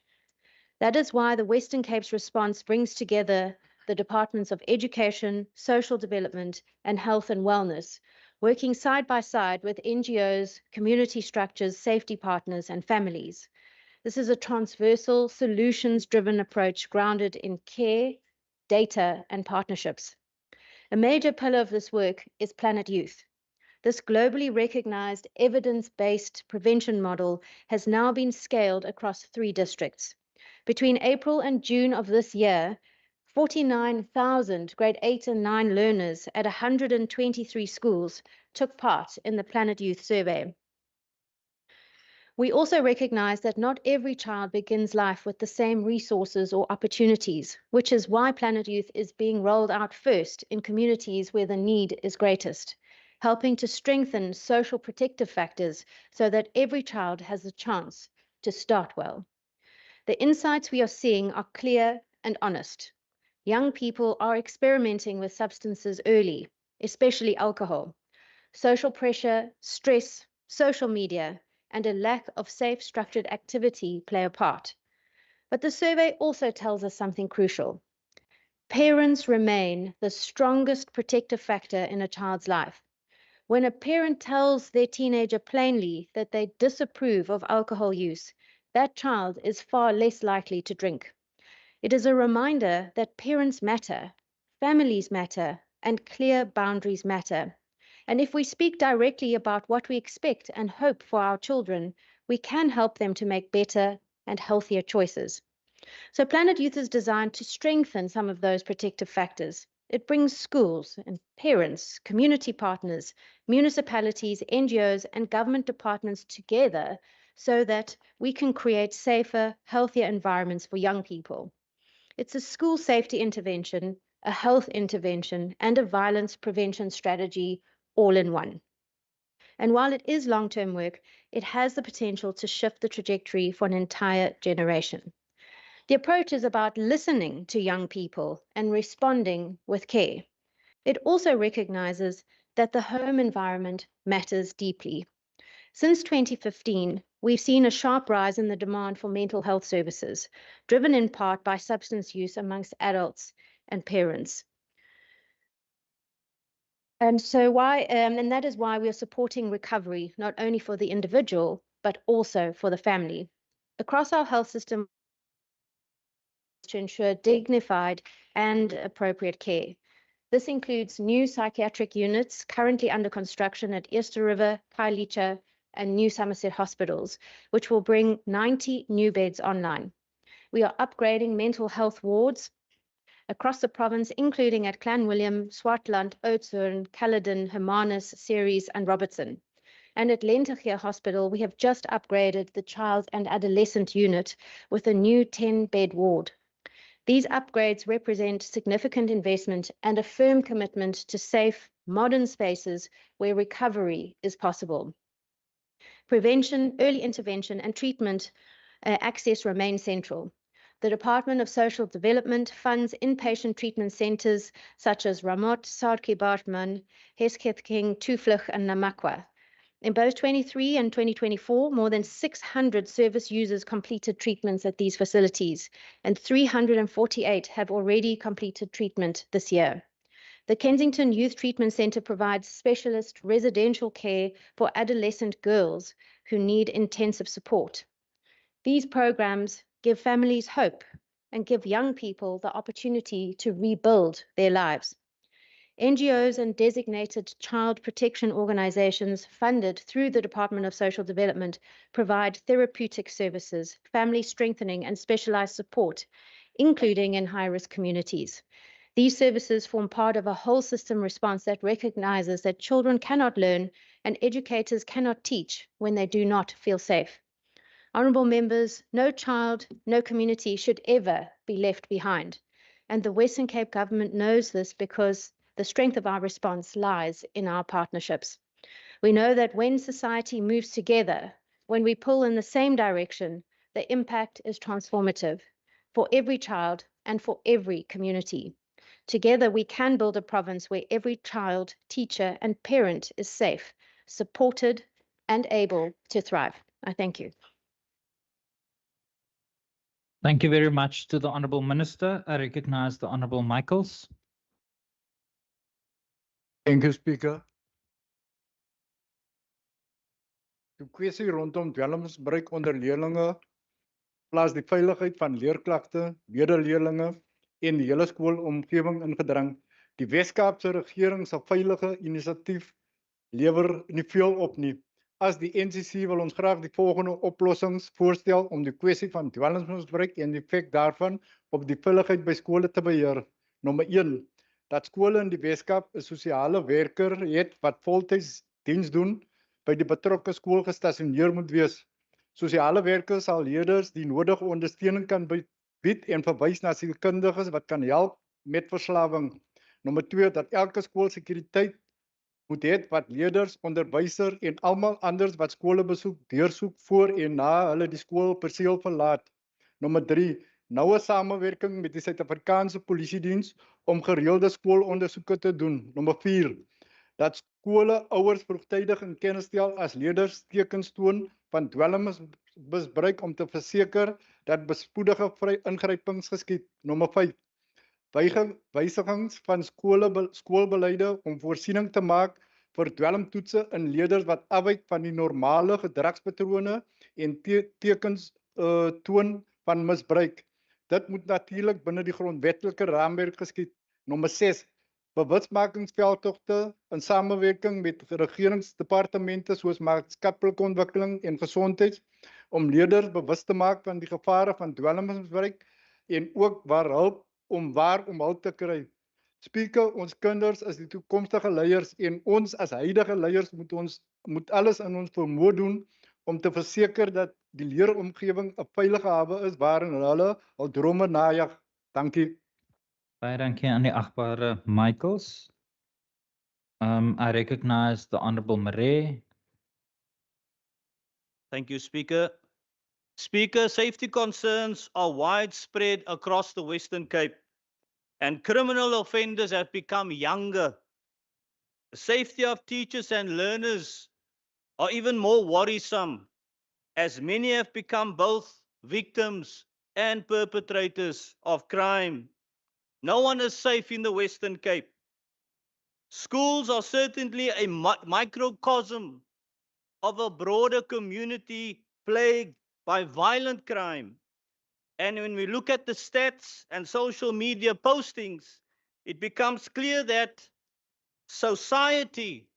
That is why the Western Cape's response brings together the Departments of Education, Social Development, and Health and Wellness, working side by side with NGOs, community structures, safety partners, and families. This is a transversal, solutions-driven approach grounded in care, data, and partnerships. A major pillar of this work is Planet Youth. This globally recognized evidence-based prevention model has now been scaled across 3 districts. Between April and June of this year, 49,000 grade 8 and 9 learners at 123 schools took part in the Planet Youth survey. We also recognize that not every child begins life with the same resources or opportunities, which is why Planet Youth is being rolled out first in communities where the need is greatest, helping to strengthen social protective factors so that every child has a chance to start well. The insights we are seeing are clear and honest. Young people are experimenting with substances early, especially alcohol. Social pressure, stress, social media, and a lack of safe, structured activity play a part. But the survey also tells us something crucial. Parents remain the strongest protective factor in a child's life. When a parent tells their teenager plainly that they disapprove of alcohol use, that child is far less likely to drink. It is a reminder that parents matter, families matter, and clear boundaries matter. And if we speak directly about what we expect and hope for our children, we can help them to make better and healthier choices. So Planet Youth is designed to strengthen some of those protective factors. It brings schools and parents, community partners, municipalities, NGOs, and government departments together so that we can create safer, healthier environments for young people. It's a school safety intervention, a health intervention, and a violence prevention strategy all in one. And while it is long-term work, it has the potential to shift the trajectory for an entire generation. The approach is about listening to young people and responding with care. It also recognizes that the home environment matters deeply. Since 2015, we've seen a sharp rise in the demand for mental health services, driven in part by substance use amongst adults and parents. And that is why we are supporting recovery, not only for the individual, but also for the family. Across our health system, to ensure dignified and appropriate care. This includes new psychiatric units currently under construction at Easter River, Khayelitsha, and New Somerset hospitals, which will bring 90 new beds online. We are upgrading mental health wards across the province, including at Clanwilliam, Swartland, Oudtshoorn, Caledon, Hermanus, Ceres, and Robertson. And at Lentegeur Hospital, we have just upgraded the child and adolescent unit with a new 10-bed ward. These upgrades represent significant investment and a firm commitment to safe, modern spaces where recovery is possible. Prevention, early intervention, and treatment access remain central. The Department of Social Development funds inpatient treatment centers such as Ramot, Saartjie Baartman, Hesketh King, Tuvlug, and Namakwa. In both 23 and 2024, more than 600 service users completed treatments at these facilities, and 348 have already completed treatment this year. The Kensington Youth Treatment Centre provides specialist residential care for adolescent girls who need intensive support. These programs give families hope and give young people the opportunity to rebuild their lives. NGOs and designated child protection organizations funded through the Department of Social Development provide therapeutic services, family strengthening, and specialized support, including in high-risk communities. These services form part of a whole system response that recognizes that children cannot learn and educators cannot teach when they do not feel safe. Honourable members, no child, no community should ever be left behind. And the Western Cape government knows this because the strength of our response lies in our partnerships. We know that when society moves together, when we pull in the same direction, the impact is transformative for every child and for every community. Together, we can build a province where every child, teacher, and parent is safe, supported, and able to thrive. I thank you. Thank you very much to the Honourable Minister. I recognize the Honourable Michaels. Thank you, Speaker. Die kwessie rondom dwelmsbruik onder leerlinge plaas die veiligheid van leerklagte, medeleerlinge en die hele skoolomgewing ingedring. Die Wes-Kaapse regering se veilige inisiatief lewer nie veel op nie. As die NCC wil ons graag die volgende oplossings voorstel om die kwessie van dwelmsbruik en die effek daarvan op die veiligheid by skole te beheer. Nommer 1, dat skole in die Wes-Kaap 'n sosiale werker het wat voltyds diens doen by die betrokke skool gestasioneer moet wees. Sosiale werkers sal leerders die nodige ondersteuning kan bied en verwys na sielkundiges wat kan help met verslawing. Nommer 2, dat elke skool sekuriteit moet hê wat leerders, onderwysers en almal anders wat skole besoek, deursoek voor en na hulle die skoolperseel verlaat. Nommer 3, noue samewerking met die Suid-Afrikaanse Polisiediens om gereelde skoolondersoeke te doen. Nommer 4, dat skole ouers vroegtydig in kennis stel as leerders tekens toon van dwelmmisbruik om te verseker dat bespoedige ingrypings geskied. Nommer 5, wysigings van skoolbeleide om voorsiening te maak vir dwelmtoetse in leerders wat afwyk van die normale gedragspatrone en tekens toon van misbruik. Dit moet natuurlik binne die grondwetlike raamwerk geskied. Nommer 6, bewusmakingsveldtogte in samewerking met regeringsdepartemente soos maatskaplike ontwikkeling en gesondheid om leerders bewus te maak van die gevare van dwelmmisbruik en ook waar om hulp te kry. Speaker, ons kinders is die toekomstige leiers en ons as huidige leiers moet alles in ons vermoë doen om te verseker dat die leeromgewing 'n veilige hawe is waarin hulle hul drome najag. Dankie. Baie dankie aan die agbare Michaels. I recognize the Honorable Marais. Thank you, Speaker. Speaker, safety concerns are widespread across the Western Cape, and criminal offenders have become younger. The safety of teachers and learners are even more worrisome, as many have become both victims and perpetrators of crime. No one is safe in the Western Cape. Schools are certainly a microcosm of a broader community plagued by violent crime. And when we look at the stats and social media postings, it becomes clear that society,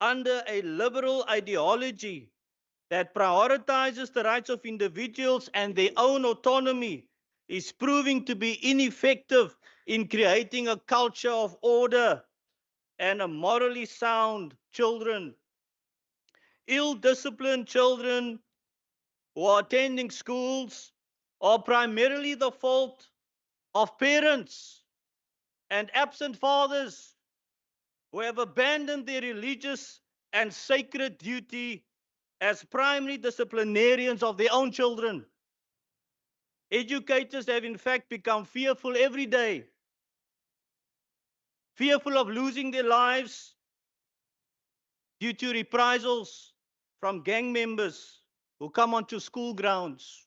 under a liberal ideology that prioritizes the rights of individuals and their own autonomy, is proving to be ineffective in creating a culture of order and a morally sound children. Ill-disciplined children who are attending schools are primarily the fault of parents and absent fathers who have abandoned their religious and sacred duty as primary disciplinarians of their own children. Educators have in fact become fearful every day, fearful of losing their lives due to reprisals from gang members who come onto school grounds.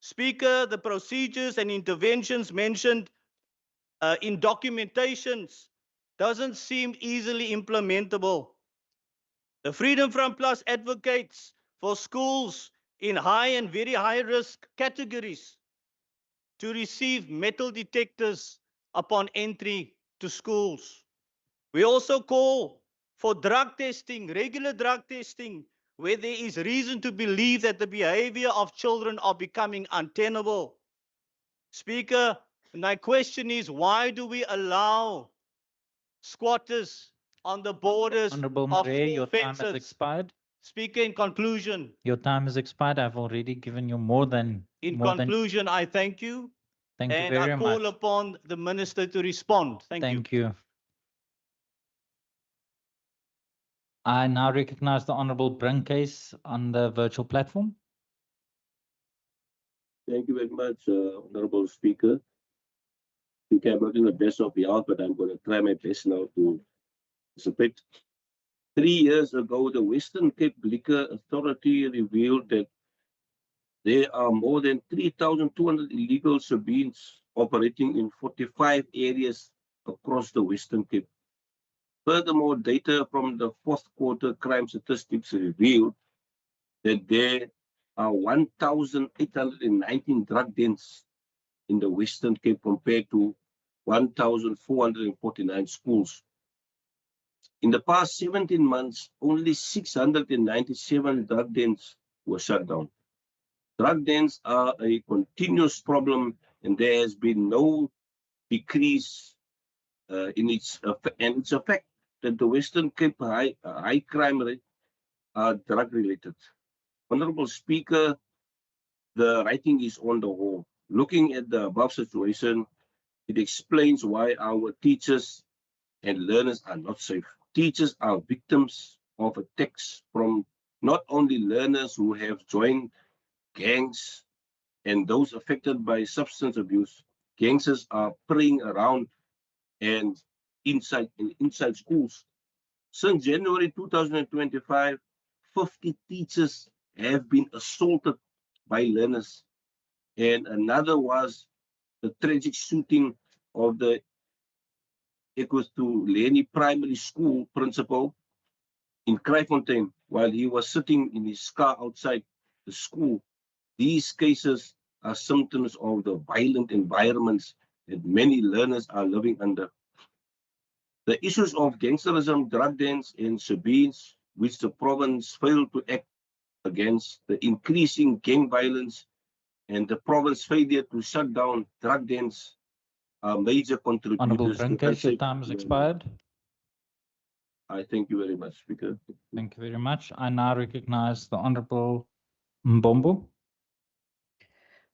Speaker, the procedures and interventions mentioned in documentations doesn't seem easily implementable. The Freedom Front Plus advocates for schools in high and very high risk categories to receive metal detectors upon entry to schools. We also call for drug testing, regular drug testing, where there is reason to believe that the behavior of children are becoming untenable. Speaker, my question is, why do we allow squatters on the borders Honorable of Marais, your school time has fences? expired. Speaker, in conclusion, Your time has expired. I've already given you more than. I thank you. Thank you And very I call much. upon the minister to respond. Thank you. Thank you. I now recognize the Honorable Brinkcase on the virtual platform. Thank you very much, Honorable Speaker. I think I'm not in the best of health, but I'm going to try my best now to participate. 3 years ago, the Western Cape Liquor Authority revealed that there are more than 3,200 illegal beans operating in 45 areas across the Western Cape. Furthermore, data from the fourth quarter crime statistics revealed that there are 1,819 drug dens in the Western Cape compared to 1,449 schools. In the past 17 months, only 697 drug dens were shut down. Drug dens are a continuous problem, and there has been no decrease in its and it's a fact that the Western Cape high crime rate are drug related. Honorable Speaker, the writing is on the wall. Looking at the above situation, it explains why our teachers and learners are not safe. Teachers are victims of attacks from not only learners who have joined gangs and those affected by substance abuse. Gangsters are preying around and inside schools. Since January 2025, 50 teachers have been assaulted by learners, and another was the tragic shooting of the Equestrian Primary School principal in Kraaifontein while he was sitting in his car outside the school. These cases are symptoms of the violent environments that many learners are living under. The issues of gangsterism, drug dens, and surveillance, which the province failed to act against, the increasing gang violence, and the province failure to shut down drug dens are major Honorable contributors to Brinkers, your unsafe time has learning. expired. I thank you very much, Speaker. Thank you very much. I now recognize the Honorable Mbombo.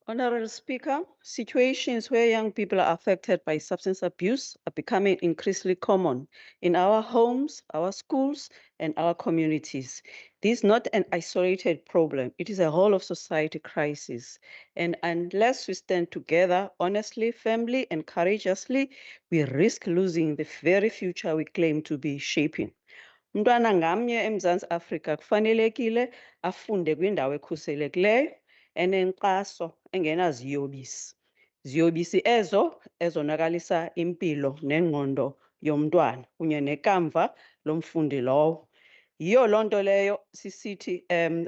Honorable Speaker, situations where young people are affected by substance abuse are becoming increasingly common in our homes, our schools, and our communities. This is not an isolated problem. It is a whole of society crisis. And unless we stand together honestly, firmly, and courageously, we risk losing the very future we claim to be shaping. Umntwana ngamnye eMzantsi Afrika kufanelekile afunde kwindawo ekhuselekileyo enenkxaso engenaziyobisi. Ziyobisi ezo ezonakalisa impilo nengqondo yomntwana kunye nekamva lomfundi lowo. Yiyo loo nto leyo sisithi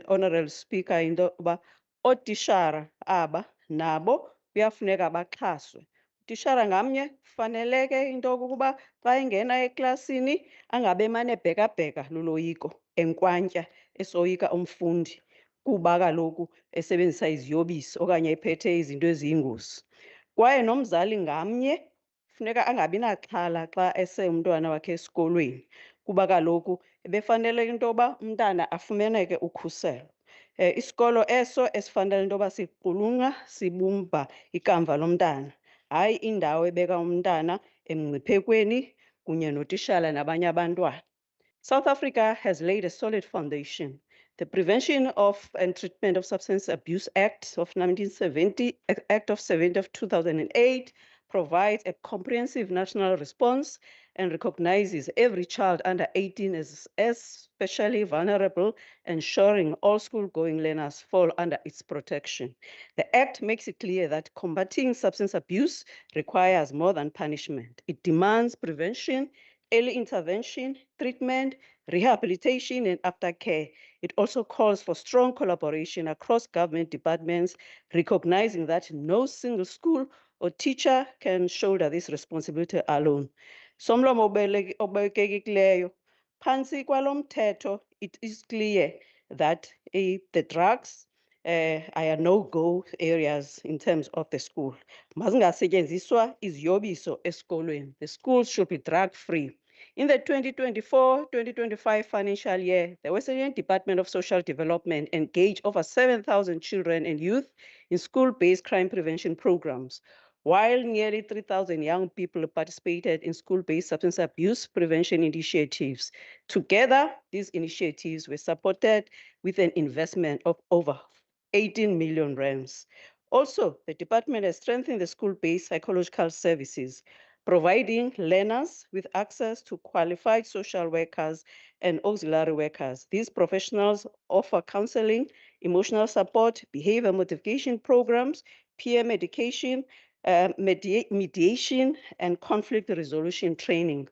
Honorable Speaker into yokuba ootishara aba nabo kuyafuneka baxhaswe. Utishara ngamnye kufaneleke into yokokuba xa engena eklasini angabe emane ebhekabheka luloyiko enkwantya esoyika umfundi kuba kaloku esebenzisa iziyobisi okanye ephethe izinto eziyingozi. Kwaye nomzali ngamnye funeka angabi naxhala xa umntwana wakhe esikolweni kuba kaloku ebefanele into yoba umntana afumeneke ukhuselo. Isikolo eso esifanele into yoba siqulunqa sibumba ikamva lomntana, hayi indawo ebeka umntana emngciphekweni kunye notishala nabanye abantwana. South Africa has laid a solid foundation. The Prevention of and Treatment of Substance Abuse Act of 1970, Act of 70 of 2008, provides a comprehensive national response and recognizes every child under 18 as especially vulnerable, ensuring all school-going learners fall under its protection. The Act makes it clear that combating substance abuse requires more than punishment. It demands prevention, early intervention, treatment, rehabilitation, and aftercare. It also calls for strong collaboration across government departments, recognizing that no single school or teacher can shoulder this responsibility alone. Somlomo obekekileyo, phansi kwalo mthetho, it is clear that the drugs are no-go areas in terms of the school. Mazingasetyenziswa iziyobiso esikolweni. The schools should be drug-free. In the 2024-2025 financial year, the Western Union Department of Social Development engaged over 7,000 children and youth in school-based crime prevention programs, while nearly 3,000 young people participated in school-based substance abuse prevention initiatives. Together, these initiatives were supported with an investment of over 18 million rands. Also, the department has strengthened the school-based psychological services, providing learners with access to qualified social workers and auxiliary workers. These professionals offer counseling, emotional support, behavior modification programs, peer medication, mediation, and conflict resolution training.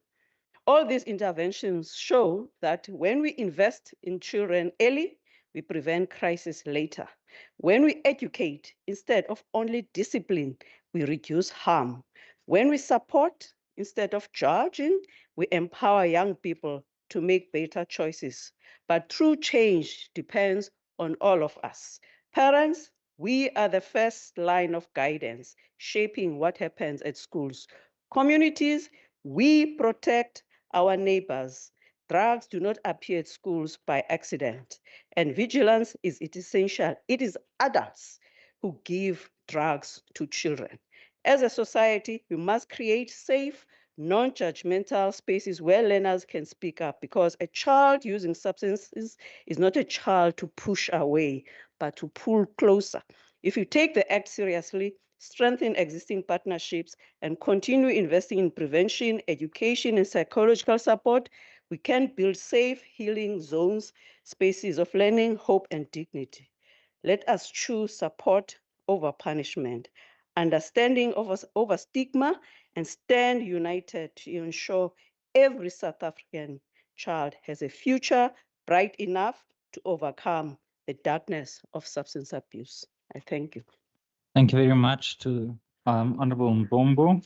All these interventions show that when we invest in children early, we prevent crisis later. When we educate instead of only discipline, we reduce harm. When we support instead of judging, we empower young people to make better choices. But true change depends on all of us. Parents, we are the first line of guidance, shaping what happens at schools. Communities, we protect our neighbors. Drugs do not appear at schools by accident, and vigilance is essential. It is adults who give drugs to children. As a society, we must create safe, non-judgmental spaces where learners can speak up, because a child using substances is not a child to push away, but to pull closer. If you take the act seriously, strengthen existing partnerships, and continue investing in prevention, education, and psychological support, we can build safe, healing zones, spaces of learning, hope, and dignity. Let us choose support over punishment, understanding over stigma, and stand united to ensure every South African child has a future bright enough to overcome the darkness of substance abuse. I thank you. Thank you very much to Honorable Mbombo.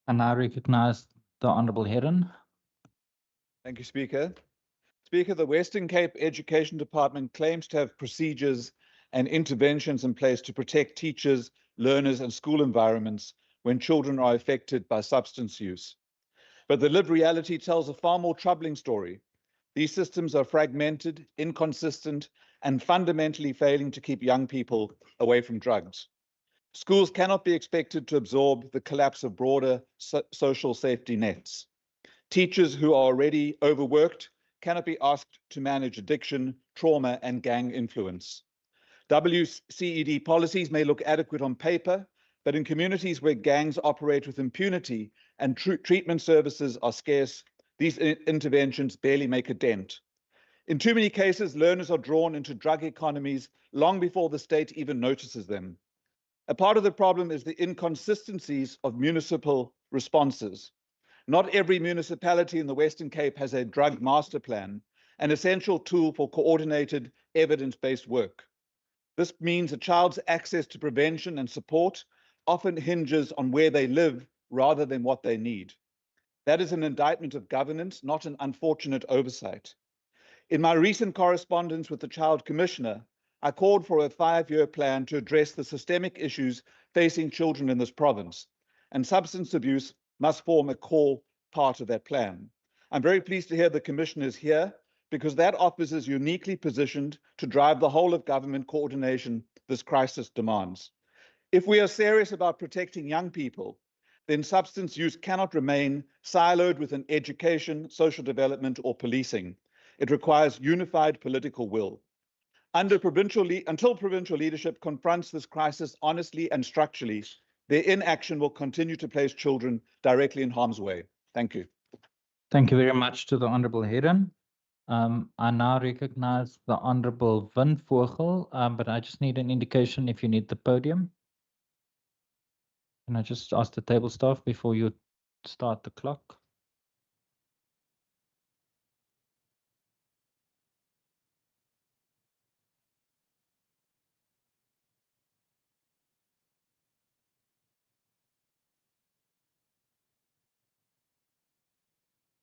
And I recognize the Honorable Heron. Thank you, Speaker. Speaker, the Western Cape Education Department claims to have procedures and interventions in place to protect teachers, learners, and school environments when children are affected by substance use. But the lived reality tells a far more troubling story. These systems are fragmented, inconsistent, and fundamentally failing to keep young people away from drugs. Schools cannot be expected to absorb the collapse of broader social safety nets. Teachers who are already overworked cannot be asked to manage addiction, trauma, and gang influence. WCED policies may look adequate on paper, but in communities where gangs operate with impunity and treatment services are scarce, these interventions barely make a dent. In too many cases, learners are drawn into drug economies long before the state even notices them. A part of the problem is the inconsistencies of municipal responses. Not every municipality in the Western Cape has a drug master plan, an essential tool for coordinated, evidence-based work. This means a child's access to prevention and support often hinges on where they live rather than what they need. That is an indictment of governance, not an unfortunate oversight. In my recent correspondence with the Child Commissioner, I called for a 5-year plan to address the systemic issues facing children in this province, and substance abuse must form a core part of that plan. I'm very pleased to hear the Commissioner is here, because that office is uniquely positioned to drive the whole of government coordination this crisis demands. If we are serious about protecting young people, then substance use cannot remain siloed within education, social development, or policing. It requires unified political will. Until provincial leadership confronts this crisis honestly and structurally, their inaction will continue to place children directly in harm's way. Thank you. Thank you very much to the Honorable Heron. I now recognize the Honorable Vin Vogel, but I just need an indication if you need the podium. Can I just ask the table staff before you start the clock?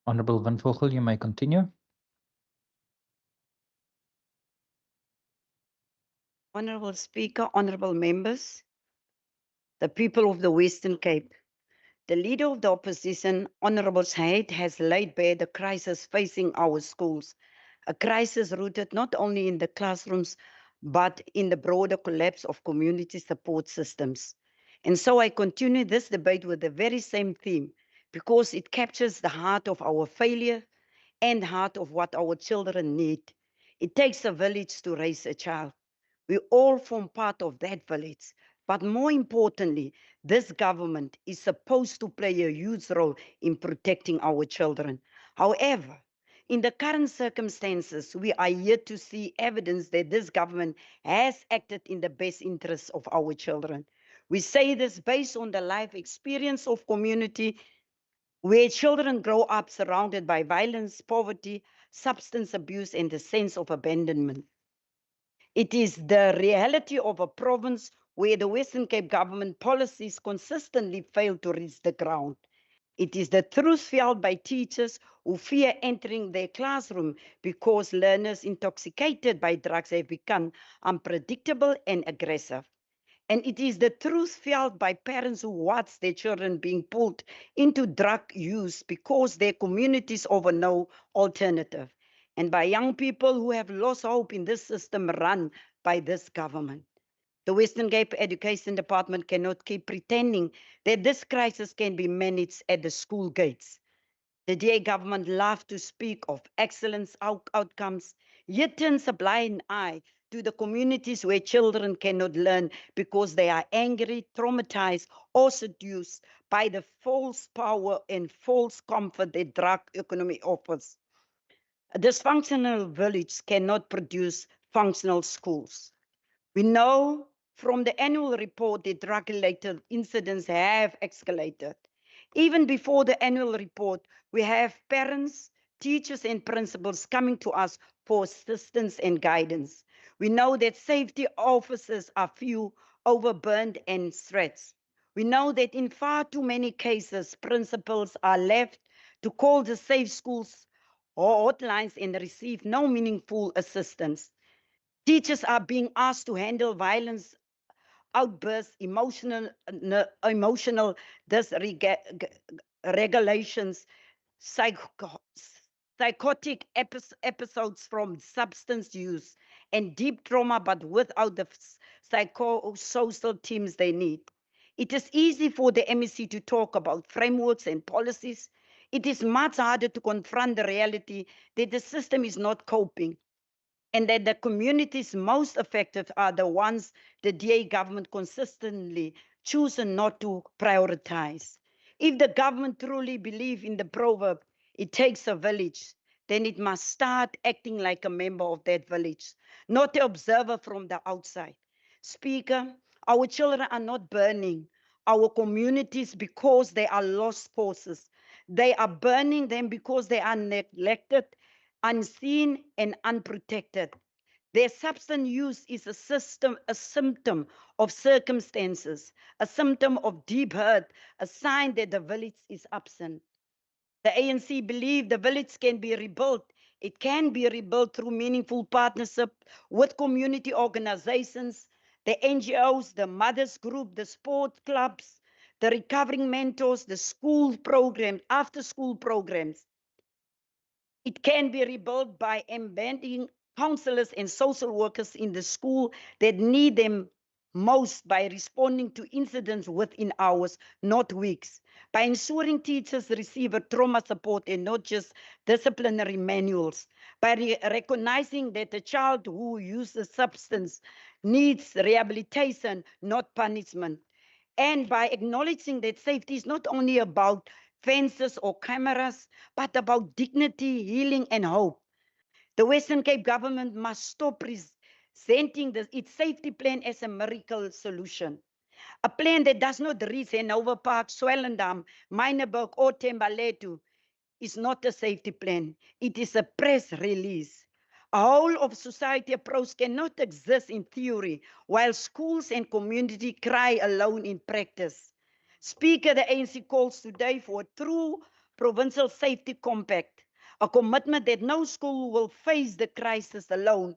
Honorable Vin Vogel, you may continue. Honorable Speaker, honorable members, the people of the Western Cape, the Leader of the Opposition, Honorable Said, has laid bare the crisis facing our schools, a crisis rooted not only in the classrooms, but in the broader collapse of community support systems. And so I continue this debate with the very same theme, because it captures the heart of our failure and heart of what our children need. It takes a village to raise a child. We all form part of that village. But more importantly, this government is supposed to play a huge role in protecting our children. However, in the current circumstances, we are yet to see evidence that this government has acted in the best interests of our children. We say this based on the life experience of community where children grow up surrounded by violence, poverty, substance abuse, and a sense of abandonment. It is the reality of a province where the Western Cape government policies consistently fail to reach the ground. It is the truth felt by teachers who fear entering their classroom because learners intoxicated by drugs have become unpredictable and aggressive. And it is the truth felt by parents who watch their children being pulled into drug use because their communities offer no alternative, and by young people who have lost hope in this system run by this government. The Western Cape Education Department cannot keep pretending that this crisis can be managed at the school gates. The DA government loves to speak of excellence outcomes, yet turns a blind eye to the communities where children cannot learn because they are angry, traumatized, or seduced by the false power and false comfort that drug economy offers. A dysfunctional village cannot produce functional schools. We know from the annual report that drug-related incidents have escalated. Even before the annual report, we have parents, teachers, and principals coming to us for assistance and guidance. We know that safety officers are few, overburdened, and stressed. We know that in far too many cases, principals are left to call the safe schools or hotlines and receive no meaningful assistance. Teachers are being asked to handle violence outbursts, emotional dysregulations, psychotic episodes from substance use, and deep trauma, but without the psychosocial teams they need. It is easy for the MEC to talk about frameworks and policies. It is much harder to confront the reality that the system is not coping, and that the communities most affected are the ones the DA government consistently chosen not to prioritize. If the government truly believes in the proverb, it takes a village, then it must start acting like a member of that village, not an observer from the outside. Speaker, our children are not burning our communities because they are lost causes. They are burning them because they are neglected, unseen, and unprotected. Their substance use is a symptom of circumstances, a symptom of deep hurt, a sign that the village is absent. The ANC believes the village can be rebuilt. It can be rebuilt through meaningful partnership with community organizations, the NGOs, the mothers group, the sport clubs, the recovering mentors, the school programs, after school programs. It can be rebuilt by embedding counselors and social workers in the school that need them most, by responding to incidents within hours, not weeks, by ensuring teachers receive a trauma support and not just disciplinary manuals, by recognizing that a child who uses substance needs rehabilitation, not punishment, and by acknowledging that safety is not only about fences or cameras, but about dignity, healing, and hope. The Western Cape government must stop presenting its safety plan as a miracle solution. A plan that does not reach Hanover Park, Swellendam, Mineburg, or Thembaletu is not a safety plan. It is a press release. A whole of society approach cannot exist in theory while schools and community cry alone in practice. Speaker, the ANC calls today for a true provincial safety compact, a commitment that no school will face the crisis alone,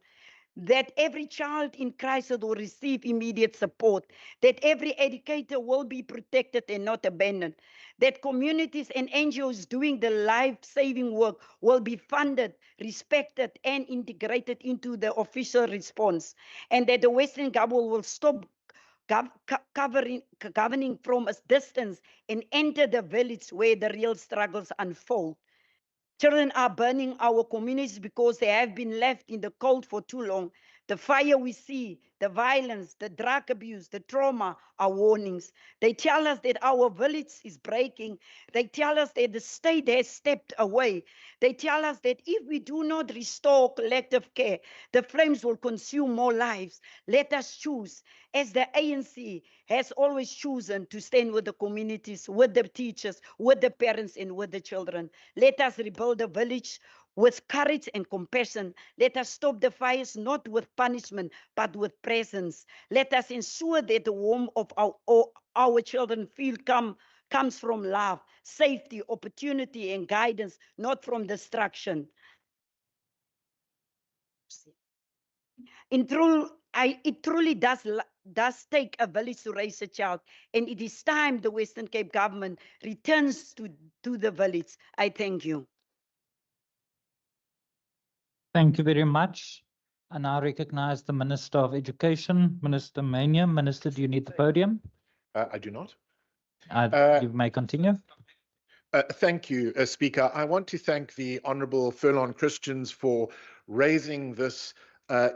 that every child in crisis will receive immediate support, that every educator will be protected and not abandoned, that communities and NGOs doing the life-saving work will be funded, respected, and integrated into the official response, and that the Western government will stop governing from a distance and enter the village where the real struggles unfold. Children are burning our communities because they have been left in the cold for too long. The fire we see, the violence, the drug abuse, the trauma are warnings. They tell us that our village is breaking. They tell us that the state has stepped away. They tell us that if we do not restore collective care, the flames will consume more lives. Let us choose, as the ANC has always chosen, to stand with the communities, with the teachers, with the parents, and with the children. Let us rebuild the village with courage and compassion. Let us stop the fires not with punishment, but with presence. Let us ensure that the warmth of our children feel comes from love, safety, opportunity, and guidance, not from destruction. In true It truly does take a village to raise a child, and it is time the Western Cape government returns to the village. I thank you. Thank you very much. I now recognize the Minister of Education, Minister Mania. Minister, do you need the podium? I do not. You may continue. Thank you, Speaker. I want to thank the Honourable Furlong Christians for raising this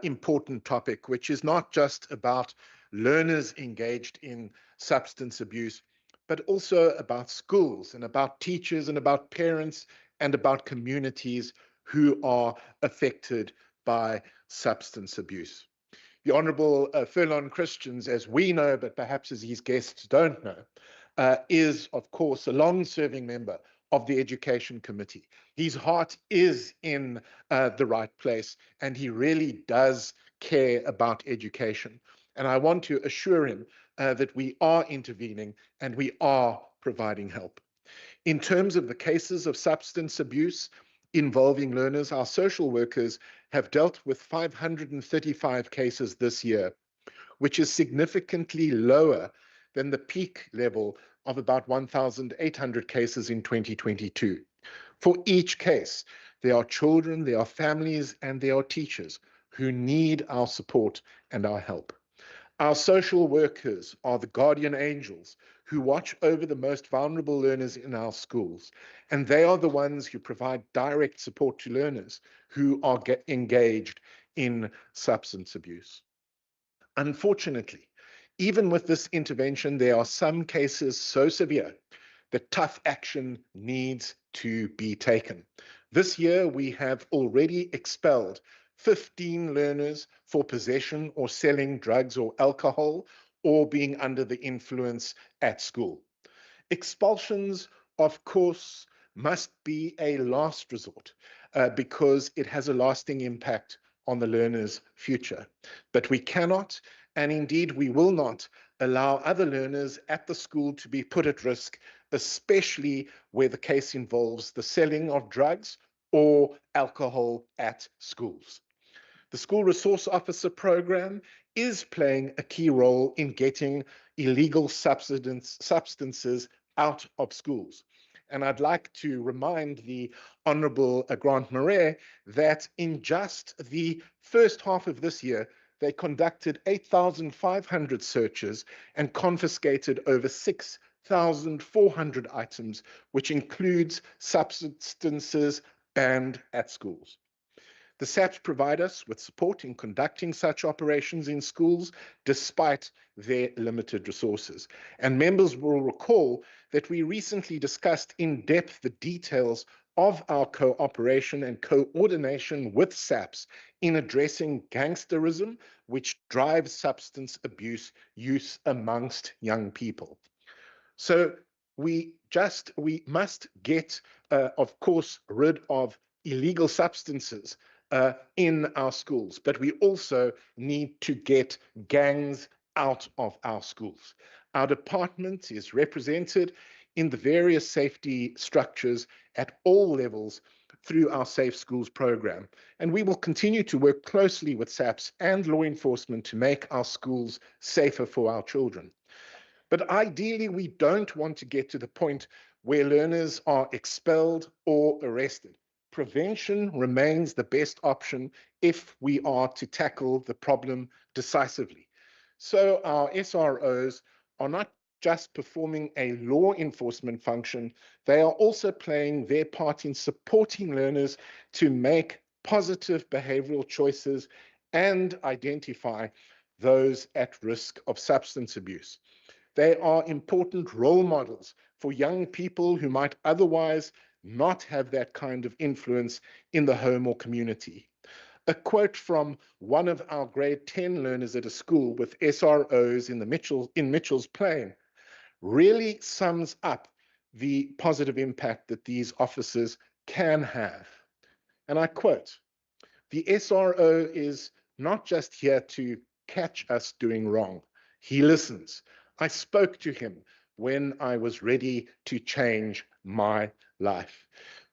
important topic, which is not just about learners engaged in substance abuse, but also about schools and about teachers and about parents and about communities who are affected by substance abuse. The Honourable Furlong Christians, as we know, but perhaps as his guests don't know, is, of course, a long-serving member of the Education Committee. His heart is in the right place, and he really does care about education. And I want to assure him that we are intervening and we are providing help. In terms of the cases of substance abuse involving learners, our social workers have dealt with 535 cases this year, which is significantly lower than the peak level of about 1,800 cases in 2022. For each case, there are children, there are families, and there are teachers who need our support and our help. Our social workers are the guardian angels who watch over the most vulnerable learners in our schools, and they are the ones who provide direct support to learners who are engaged in substance abuse. Unfortunately, even with this intervention, there are some cases so severe that tough action needs to be taken. This year, we have already expelled 15 learners for possession or selling drugs or alcohol or being under the influence at school. Expulsions, of course, must be a last resort because it has a lasting impact on the learner's future. But we cannot, and indeed we will not, allow other learners at the school to be put at risk, especially where the case involves the selling of drugs or alcohol at schools. The School Resource Officer program is playing a key role in getting illegal substances out of schools. And I'd like to remind the Honourable Grant Marais that in just the first half of this year, they conducted 8,500 searches and confiscated over 6,400 items, which includes substances banned at schools. The SAPs provide us with support in conducting such operations in schools despite their limited resources. And members will recall that we recently discussed in depth the details of our cooperation and coordination with SAPs in addressing gangsterism, which drives substance abuse use amongst young people. So we must get, of course, rid of illegal substances in our schools, but we also need to get gangs out of our schools. Our department is represented in the various safety structures at all levels through our Safe Schools program. And we will continue to work closely with SAPS and law enforcement to make our schools safer for our children. But ideally, we don't want to get to the point where learners are expelled or arrested. Prevention remains the best option if we are to tackle the problem decisively. So our SROs are not just performing a law enforcement function, they are also playing their part in supporting learners to make positive behavioral choices and identify those at risk of substance abuse. They are important role models for young people who might otherwise not have that kind of influence in the home or community. A quote from one of our grade 10 learners at a school with SROs in Mitchell's Plain really sums up the positive impact that these officers can have. And I quote, "The SRO is not just here to catch us doing wrong. He listens. I spoke to him when I was ready to change my life."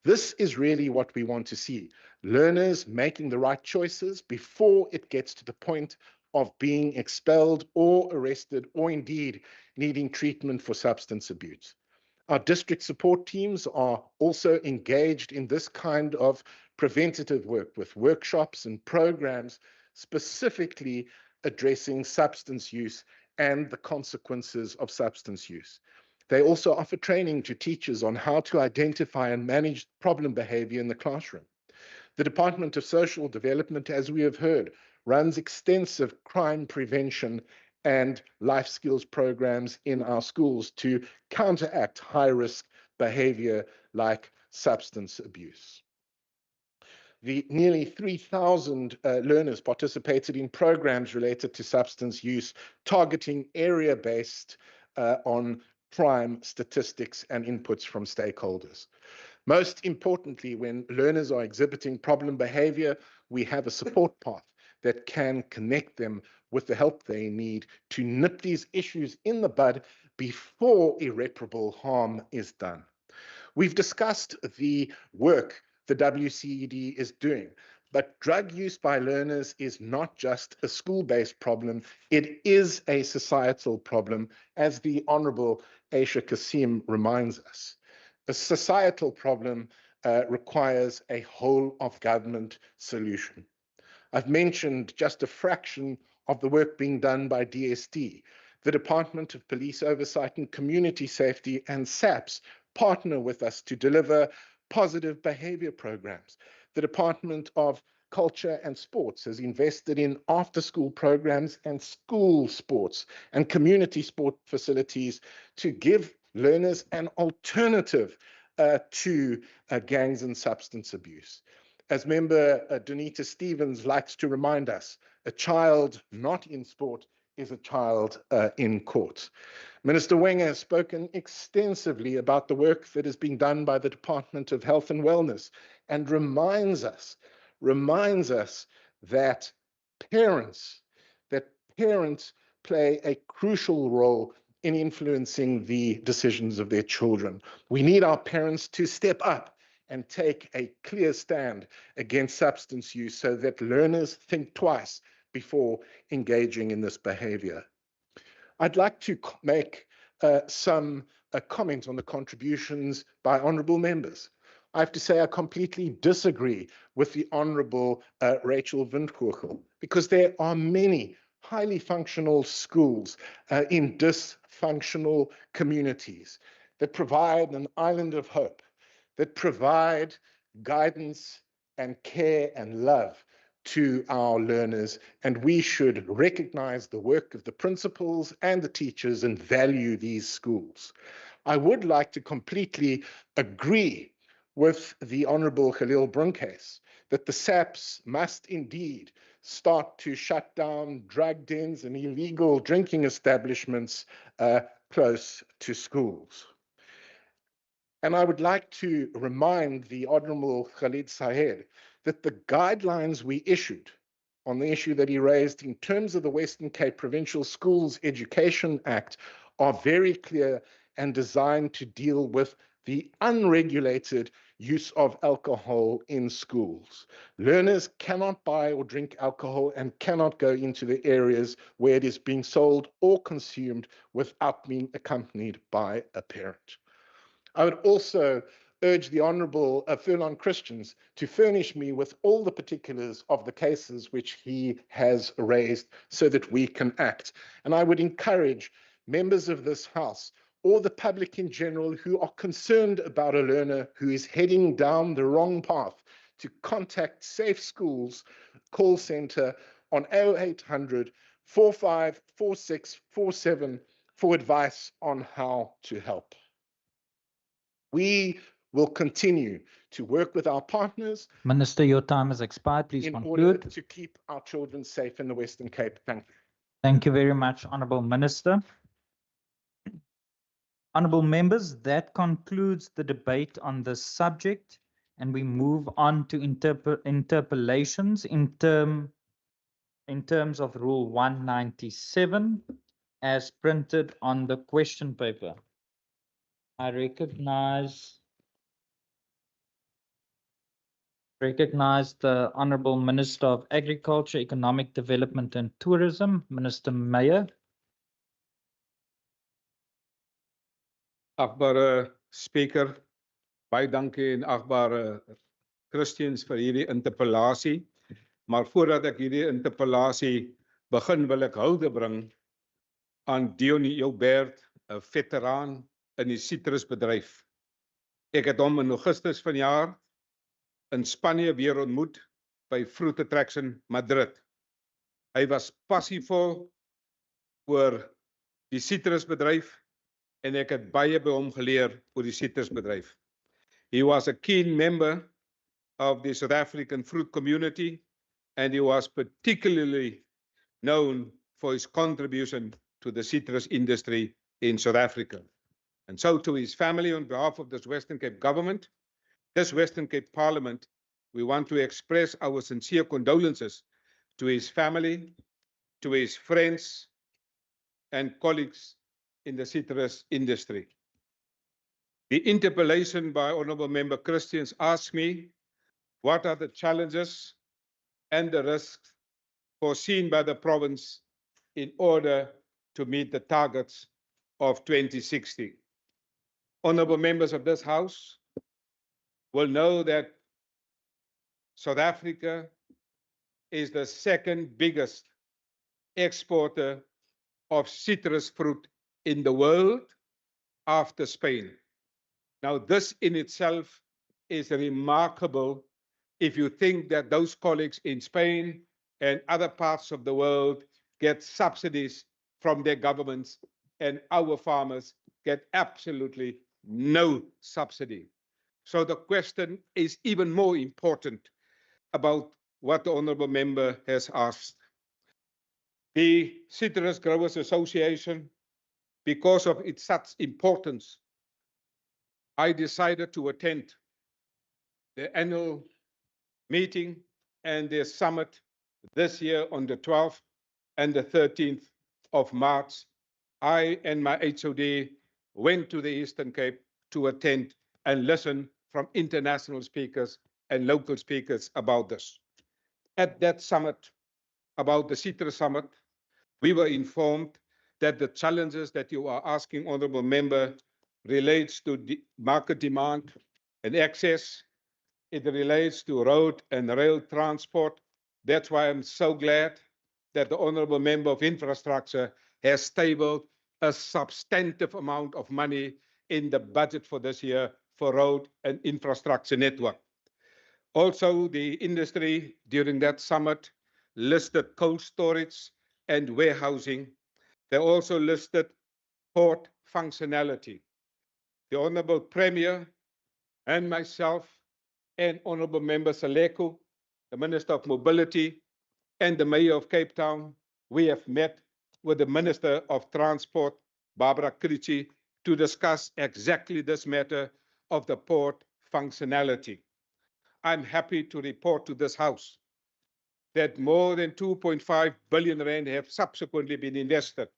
This is really what we want to see. Learners making the right choices before it gets to the point of being expelled or arrested or indeed needing treatment for substance abuse. Our district support teams are also engaged in this kind of preventative work with workshops and programs specifically addressing substance use and the consequences of substance use. They also offer training to teachers on how to identify and manage problem behavior in the classroom. The Department of Social Development, as we have heard, runs extensive crime prevention and life skills programs in our schools to counteract high-risk behavior like substance abuse. The nearly 3,000 learners participated in programs related to substance use, targeting area-based on crime statistics and inputs from stakeholders. Most importantly, when learners are exhibiting problem behavior, we have a support path that can connect them with the help they need to nip these issues in the bud before irreparable harm is done. We've discussed the work the WCED is doing, but drug use by learners is not just a school-based problem, it is a societal problem, as the Honourable Aisha Kasim reminds us. A societal problem requires a whole of government solution. I've mentioned just a fraction of the work being done by DSD. The Department of Police Oversight and Community Safety and SAPS partner with us to deliver positive behavior programs. The Department of Culture and Sports has invested in after-school programs and school sports and community sport facilities to give learners an alternative to gangs and substance abuse. As member Donita Stevens likes to remind us, a child not in sport is a child in court. Minister Wenger has spoken extensively about the work that is being done by the Department of Health and Wellness and reminds us that parents play a crucial role in influencing the decisions of their children. We need our parents to step up and take a clear stand against substance use so that learners think twice before engaging in this behavior. I'd like to make some comments on the contributions by honourable members. I have to say I completely disagree with the Honourable Rachel Windhoek, because there are many highly functional schools in dysfunctional communities that provide an island of hope, that provide guidance and care and love to our learners, and we should recognize the work of the principals and the teachers and value these schools. I would like to completely agree with the Honourable Khalil Brunkes that the SAPS must indeed start to shut down drug dens and illegal drinking establishments close to schools. And I would like to remind the Honourable Khalid Sahed that the guidelines we issued on the issue that he raised in terms of the Western Cape Provincial Schools Education Act are very clear and designed to deal with the unregulated use of alcohol in schools. Learners cannot buy or drink alcohol and cannot go into the areas where it is being sold or consumed without being accompanied by a parent. I would also urge the Honourable Furlong Christians to furnish me with all the particulars of the cases which he has raised so that we can act. And I would encourage members of this House or the public in general who are concerned about a learner who is heading down the wrong path to contact Safe Schools call centre on 0800 454647 for advice on how to help. We will continue to work with our partners. Minister, your time has expired. Please in order conclude. to keep our children safe in the Western Cape. Thank you. Thank you very much, Honourable Minister. Honourable members, that concludes the debate on this subject, and we move on to interpellations in terms of Rule 197 as printed on the question paper. I recognize Recognize the Honorable Minister of Agriculture, Economic Development and Tourism, Minister Meyer. Agbare Speaker, baie dankie en agbare Christians vir hierdie interpellasie. Maar voordat ek hierdie interpellasie begin, wil ek hulde bring aan Dionie Joubert, 'n veteraan in die sitrusbedryf. Ek het hom in Augustus vanjaar in Spanje weer ontmoet by Fruit Attraction Madrid. Hy was passievol oor die sitrusbedryf en ek het baie by hom geleer oor die sitrusbedryf. He was a keen member of the South African fruit community and he was particularly known for his contribution to the citrus industry in South Africa. And so to his family, on behalf of this Western Cape government, this Western Cape Parliament, we want to express our sincere condolences to his family, to his friends and colleagues in the citrus industry. The interpellation by Honourable Member Christians asked me, what are the challenges and the risks foreseen by the province in order to meet the targets of 2060? Honourable members of this House will know that South Africa is the second biggest exporter of citrus fruit in the world after Spain. Now, this in itself is remarkable if you think that those colleagues in Spain and other parts of the world get subsidies from their governments and our farmers get absolutely no subsidy. So the question is even more important about what the Honourable Member has asked. The Citrus Growers Association, because of its such importance, I decided to attend the annual meeting and their summit this year on the 12th and the 13th of March. I and my HOD went to the Eastern Cape to attend and listen from international speakers and local speakers about this. At that summit, about the Citrus Summit, we were informed that the challenges that you are asking, Honourable Member, relates to market demand and access. It relates to road and rail transport. That's why I'm so glad that the Honourable Member of Infrastructure has tabled a substantive amount of money in the budget for this year for road and infrastructure network. Also, the industry during that summit listed cold storage and warehousing. They also listed port functionality. The Honourable Premier and myself and Honourable Member Saleko, the Minister of Mobility, and the Mayor of Cape Town, we have met with the Minister of Transport, Barbara Kritschi, to discuss exactly this matter of the port functionality. I'm happy to report to this House that more than 2.5 billion rand have subsequently been invested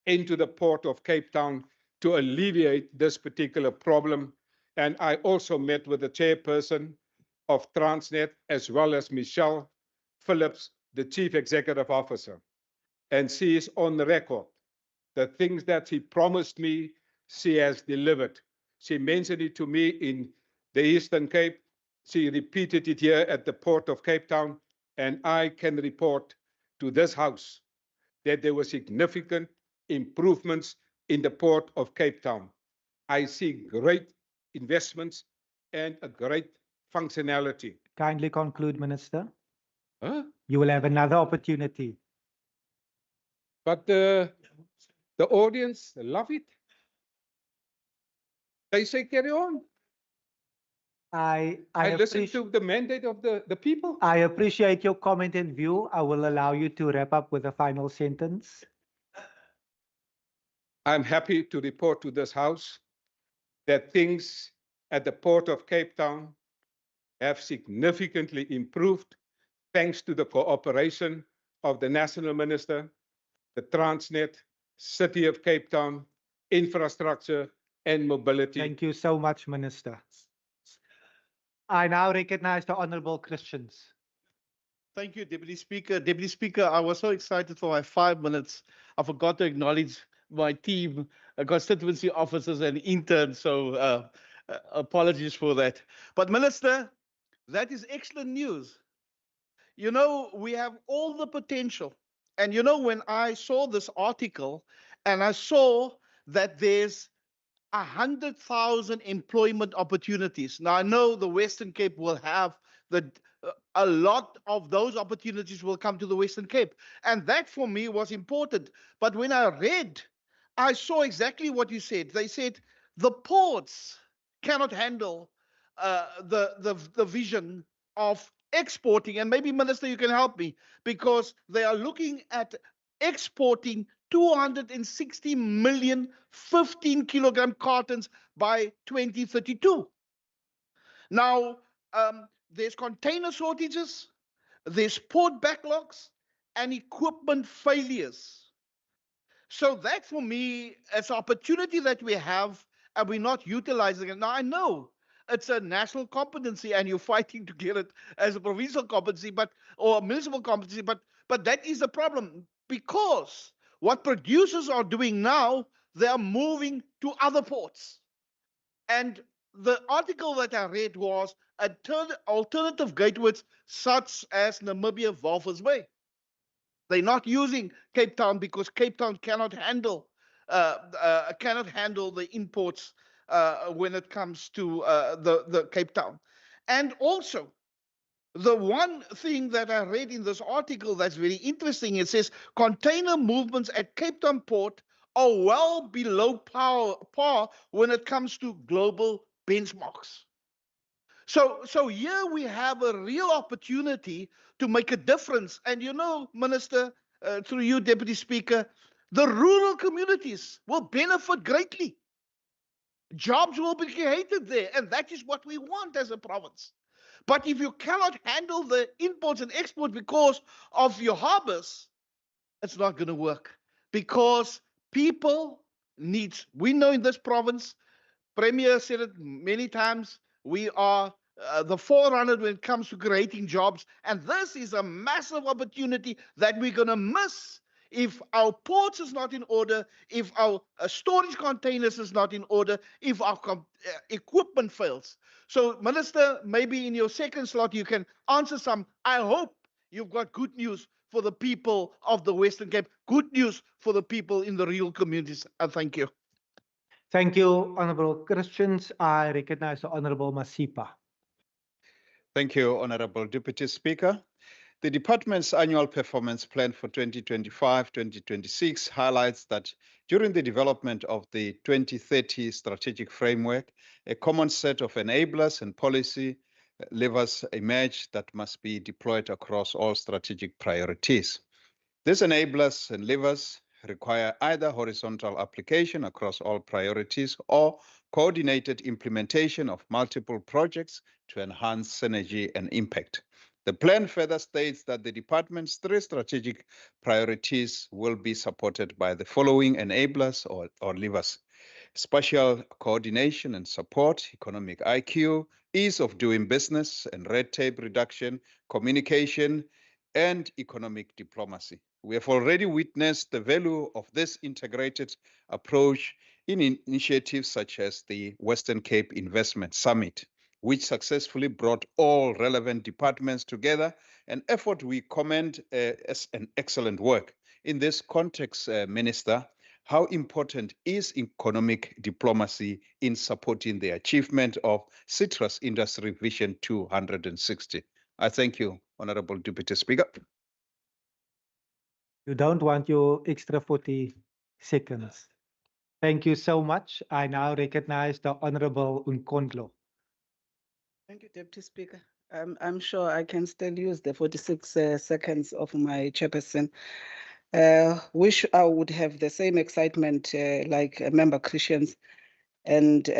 into the port of Cape Town to alleviate this particular problem. And I also met with the chairperson of Transnet, as well as Michelle Phillips, the chief executive officer. And she is on the record. The things that she promised me, she has delivered. She mentioned it to me in the Eastern Cape. She repeated it here at the port of Cape Town. And I can report to this House that there were significant improvements in the port of Cape Town. I see great investments and a great functionality. Kindly conclude, Minister. Huh? You will have another opportunity. But the audience love it. They say carry on. I listen to the mandate of the people. I appreciate your comment and view. I will allow you to wrap up with a final sentence. I'm happy to report to this House that things at the Port of Cape Town have significantly improved thanks to the cooperation of the National Minister, the Transnet, City of Cape Town, Infrastructure and Mobility. Thank you so much, Minister. I now recognize the Honorable Christians. Thank you, Deputy Speaker. Deputy Speaker, I was so excited for my 5 minutes. I forgot to acknowledge my team, constituency officers and interns. So apologies for that. But Minister, that is excellent news. You know, we have all the potential. And you know, when I saw this article and I saw that there's 100,000 employment opportunities. Now, I know the Western Cape will have a lot of those opportunities will come to the Western Cape. And that for me was important. But when I read, I saw exactly what you said. They said the ports cannot handle the vision of exporting. And maybe, Minister, you can help me, because they are looking at exporting 260 million 15-kilogram cartons by 2032. Now, there's container shortages, there's port backlogs, and equipment failures. So that for me is an opportunity that we have and we're not utilizing it. Now, I know it's a national competency and you're fighting to get it as a provincial competency, or a municipal competency, but that is the problem, because what producers are doing now, they are moving to other ports. And the article that I read was alternative gateways such as Namibia Walvis Bay. They're not using Cape Town because Cape Town cannot handle the imports when it comes to the Cape Town. And also, the one thing that I read in this article that's very interesting, it says container movements at Cape Town port are well below par when it comes to global benchmarks. So here we have a real opportunity to make a difference. And you know, Minister, through you, Deputy Speaker, the rural communities will benefit greatly. Jobs will be created there, and that is what we want as a province. But if you cannot handle the imports and exports because of your harbors, it's not going to work. Because people needs, we know in this province, Premier said it many times, we are the forerunner when it comes to creating jobs. And this is a massive opportunity that we're going to miss if our ports is not in order, if our storage containers is not in order, if our equipment fails. So, Minister, maybe in your second slot, you can answer some. I hope you've got good news for the people of the Western Cape, good news for the people in the rural communities. And thank you. Thank you, Honorable Christians. I recognize the Honorable Masipa. Thank you, Honorable Deputy Speaker. The department's annual performance plan for 2025-2026 highlights that during the development of the 2030 strategic framework, a common set of enablers and policy levers emerge that must be deployed across all strategic priorities. These enablers and levers require either horizontal application across all priorities or coordinated implementation of multiple projects to enhance synergy and impact. The plan further states that the department's 3 strategic priorities will be supported by the following enablers or levers: spatial coordination and support, economic IQ, ease of doing business and red tape reduction, communication, and economic diplomacy. We have already witnessed the value of this integrated approach in initiatives such as the Western Cape Investment Summit, which successfully brought all relevant departments together, an effort we commend as an excellent work. In this context, Minister, how important is economic diplomacy in supporting the achievement of Citrus Industry Vision 260? I thank you, Honorable Deputy Speaker. You don't want your extra 40 seconds. Thank you so much. I now recognize the Honorable Nkondlo. Thank you, Deputy Speaker. I'm sure I can still use the 46 seconds of my chairperson. Wish I would have the same excitement like Member Christians. And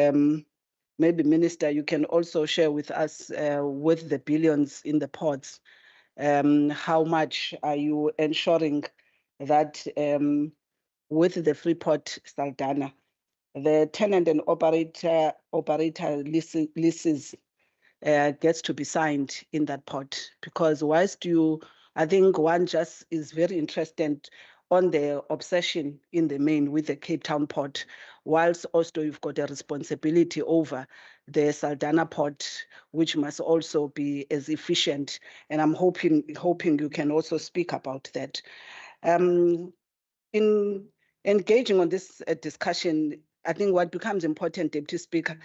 maybe, Minister, you can also share with us with the billions in the ports, how much are you ensuring that with the Freeport Saldanha, the tenant and operator leases gets to be signed in that pot. Because whilst I think one just is very interested on the obsession in the main with the Cape Town port, whilst also you've got a responsibility over the Saldanha port, which must also be as efficient. And I'm hoping you can also speak about that. In engaging on this discussion, I think what becomes important, Deputy Speaker,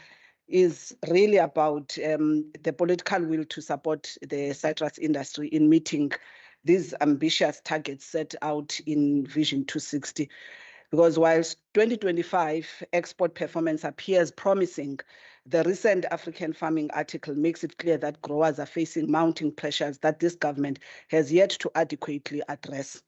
is really about the political will to support the citrus industry in meeting these ambitious targets set out in Vision 260. Because whilst 2025 export performance appears promising, the recent African farming article makes it clear that growers are facing mounting pressures that this government has yet to adequately address.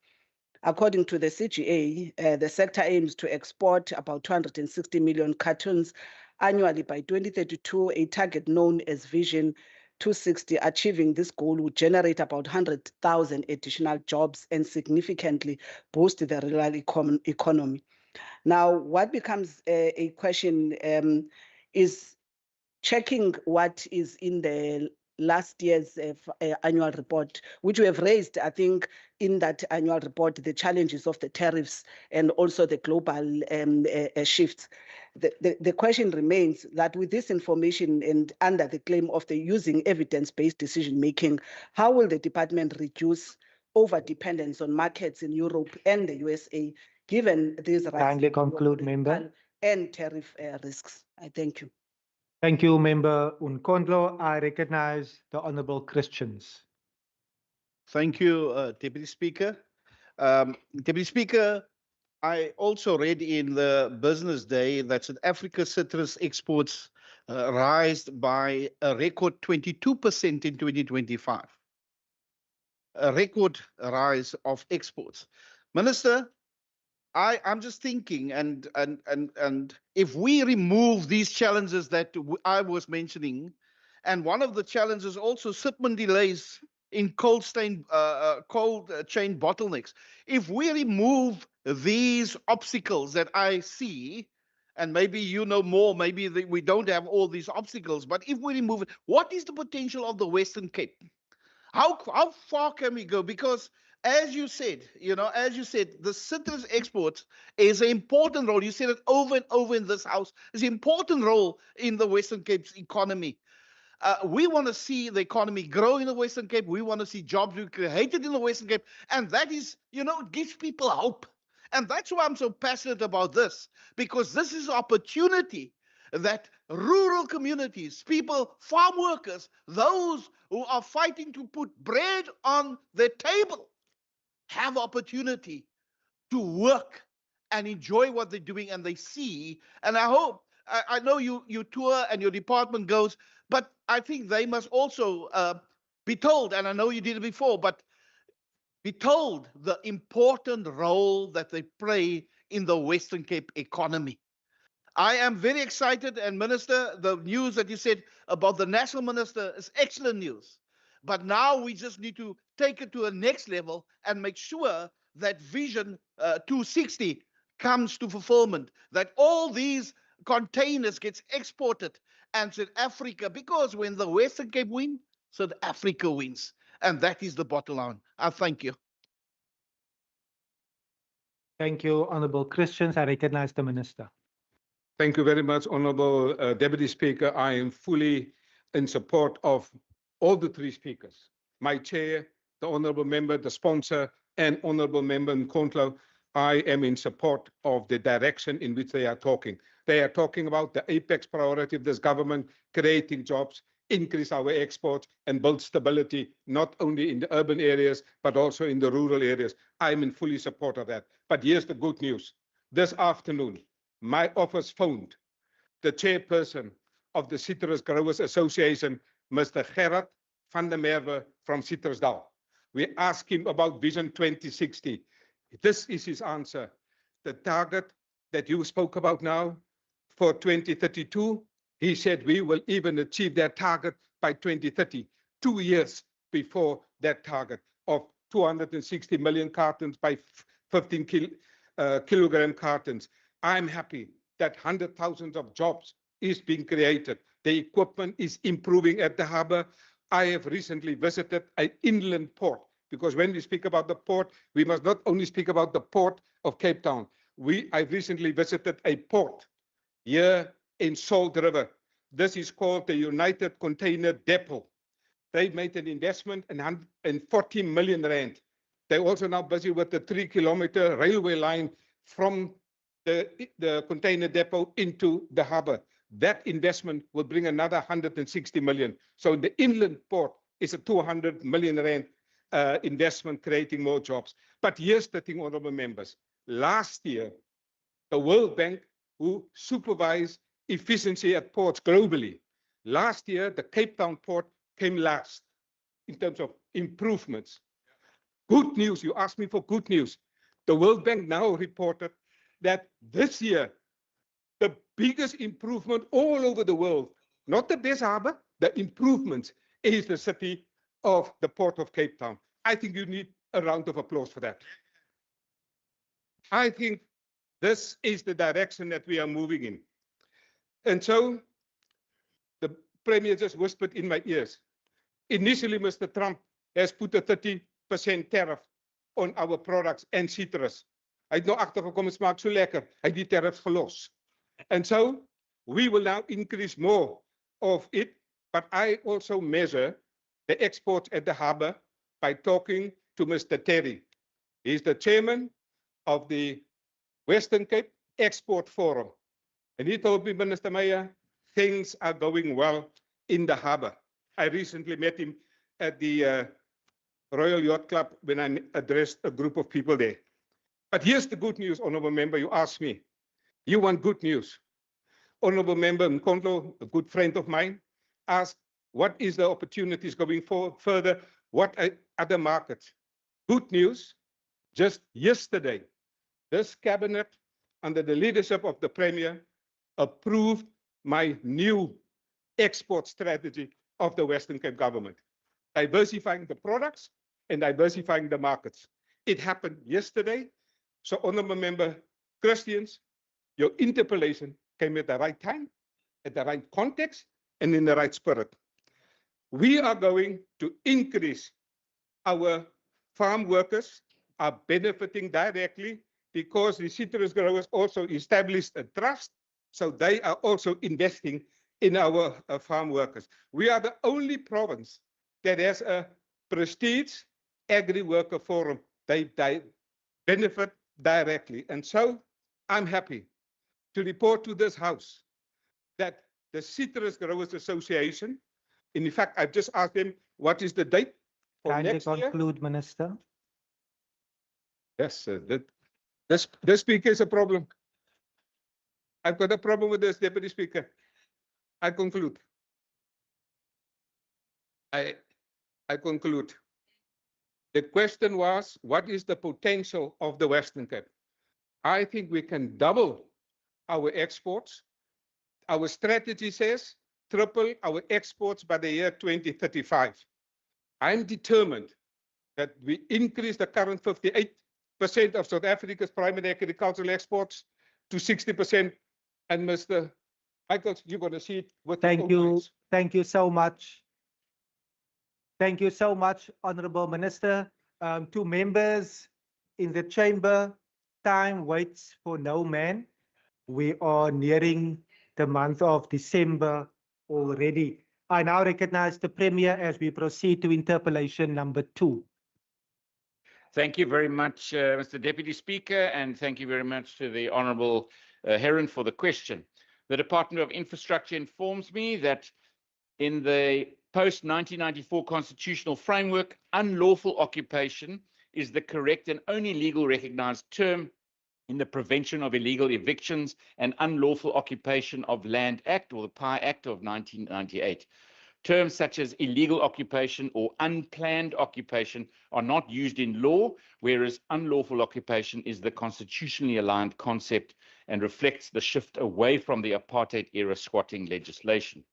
According to the CGA, the sector aims to export about 260 million cartons annually by 2032, a target known as Vision 260. Achieving this goal would generate about 100,000 additional jobs and significantly boost the rural economy. Now, what becomes a question is checking what is in the last year's annual report, which we have raised, I think, in that annual report, the challenges of the tariffs and also the global shifts. The question remains that with this information and under the claim of the using evidence-based decision-making, how will the department reduce over-dependence on markets in Europe and the USA, given these Kindly conclude, member. And tariff risks? I thank you. Thank you, Member Unkondlo. I recognize the Honorable Christians. Thank you, Deputy Speaker. Deputy Speaker, I also read in the Business Day that South Africa citrus exports rise by a record 22% in 2025. A record rise of exports. Minister, I'm just thinking, and if we remove these challenges that I was mentioning, and one of the challenges also shipment delays in cold chain bottlenecks. If we remove these obstacles that I see, and maybe you know more, maybe we don't have all these obstacles, but if we remove it, what is the potential of the Western Cape? How far can we go? Because as you said, the citrus exports is an important role. You said it over and over in this house. It's an important role in the Western Cape's economy. We want to see the economy grow in the Western Cape. We want to see jobs be created in the Western Cape. And that is, it gives people hope. And that's why I'm so passionate about this, because this is an opportunity that rural communities, people, farm workers, those who are fighting to put bread on their table, have opportunity to work and enjoy what they're doing, and they see. And I hope, I know you tour and your department goes, but I think they must also be told, and I know you did it before, but be told the important role that they play in the Western Cape economy. I am very excited, and Minister, the news that you said about the National Minister is excellent news. But now we just need to take it to a next level and make sure that Vision 260 comes to fulfillment, that all these containers gets exported and South Africa, because when the Western Cape win, South Africa wins. And that is the bottom line. I thank you. Thank you, Honorable Christians. I recognize the Minister. Thank you very much, Honorable Deputy Speaker. I am fully in support of all the three speakers. My chair, the Honorable Member, the sponsor, and Honorable Member Nkondlo. I am in support of the direction in which they are talking. They are talking about the apex priority of this government, creating jobs, increase our exports, and build stability, not only in the urban areas, but also in the rural areas. I'm in fully support of that. But here's the good news. This afternoon, my office phoned the chairperson of the Citrus Growers Association, Mr. Gerard van der Merwe from Citrusdal. We asked him about Vision 2060. This is his answer. The target that you spoke about now for 2032, he said we will even achieve that target by 2030, 2 years before that target of 260 million cartons by 15 kilogram cartons. I'm happy that 100,000 of jobs is being created. The equipment is improving at the harbor. I have recently visited an inland port, because when we speak about the port, we must not only speak about the port of Cape Town. I've recently visited a port here in Salt River. This is called the United Container Depot. They made an investment in 140 million rand. They're also now busy with the 3-kilometer railway line from the container depot into the harbor. That investment will bring another 160 million. So the inland port is a 200 million rand investment, creating more jobs. But here's the thing, honorable members. Last year, the World Bank, who supervise efficiency at ports globally, last year, the Cape Town port came last in terms of improvements. Good news, you asked me for good news. The World Bank now reported that this year, the biggest improvement all over the world, not the best harbor, the improvements is the city of the Port of Cape Town. I think you need a round of applause for that. I think this is the direction that we are moving in. And so the Premier just whispered in my ears. Initially, Mr. Trump has put a 30% tariff on our products and citrus. Hy het nou agtergekom, het smaak so lekker. Hy het die tariffs gelos. And so we will now increase more of it, but I also measure the exports at the harbor by talking to Mr. Terry. He's the chairman of the Western Cape Export Forum. And he told me, Minister Meyer, things are going well in the harbor. I recently met him at the Royal Yacht Club when I addressed a group of people there. But here's the good news, honorable member, you asked me. You want good news. Honorable member Mkondlo, a good friend of mine, asked, what is the opportunities going further? What are other markets? Good news, just yesterday, this cabinet, under the leadership of the Premier, approved my new export strategy of the Western Cape government, diversifying the products and diversifying the markets. It happened yesterday. So, honorable member Christians, your interpellation came at the right time, at the right context, and in the right spirit. We are going to increase our farm workers are benefiting directly because the citrus growers also established a trust, so they are also investing in our farm workers. We are the only province that has a prestige agri-worker forum. They benefit directly. And so I'm happy to report to this House that the Citrus Growers Association, in fact, I've just asked them, what is the date for Kindly next year? conclude, Minister. Yes, this speaker is a problem. I've got a problem with this, Deputy Speaker. I conclude. I conclude. The question was, what is the potential of the Western Cape? I think we can double our exports. Our strategy says triple our exports by the year 2035. I'm determined that we increase the current 58% of South Africa's primary agricultural exports to 60%. And Mr. Michaels, you're going to see it with your own eyes. Thank you so much. Thank you so much, Honorable Minister. To members in the chamber, time waits for no man. We are nearing the month of December already. I now recognize the Premier as we proceed to interpellation number 2. Thank you very much, Mr. Deputy Speaker, and thank you very much to the Honourable Heron for the question. The Department of Infrastructure informs me that in the post-1994 constitutional framework, unlawful occupation is the correct and only legal recognised term in the Prevention of Illegal Evictions and Unlawful Occupation of Land Act, or the PI Act of 1998. Terms such as illegal occupation or unplanned occupation are not used in law, whereas unlawful occupation is the constitutionally aligned concept and reflects the shift away from the apartheid-era squatting legislation.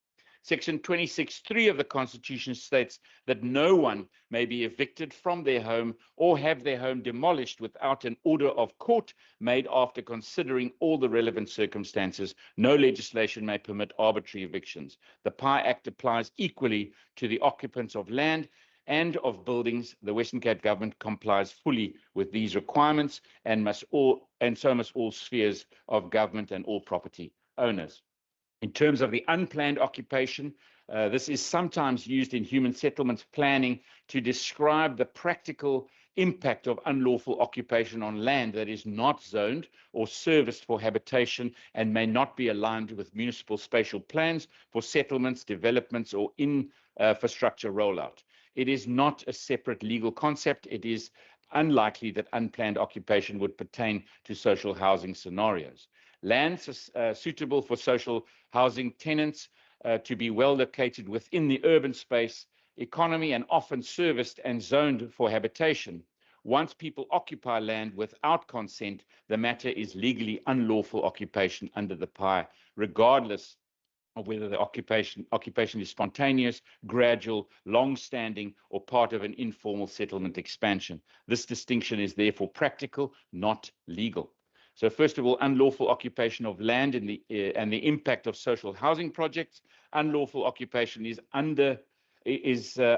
Section 26(3) of the Constitution states that no one may be evicted from their home or have their home demolished without an order of court made after considering all the relevant circumstances. No legislation may permit arbitrary evictions. The PI Act applies equally to the occupants of land and of buildings. The Western Cape government complies fully with these requirements and so must all spheres of government and all property owners. In terms of the unplanned occupation, this is sometimes used in human settlements planning to describe the practical impact of unlawful occupation on land that is not zoned or serviced for habitation and may not be aligned with municipal spatial plans for settlements, developments, or infrastructure rollout. It is not a separate legal concept. It is unlikely that unplanned occupation would pertain to social housing scenarios. Lands suitable for social housing tenants to be well located within the urban space economy and often serviced and zoned for habitation. Once people occupy land without consent, the matter is legally unlawful occupation under the PI, regardless of whether the occupation is spontaneous, gradual, long-standing, or part of an informal settlement expansion. This distinction is therefore practical, not legal. So first of all, unlawful occupation of land and the impact of social housing projects. Unlawful occupation is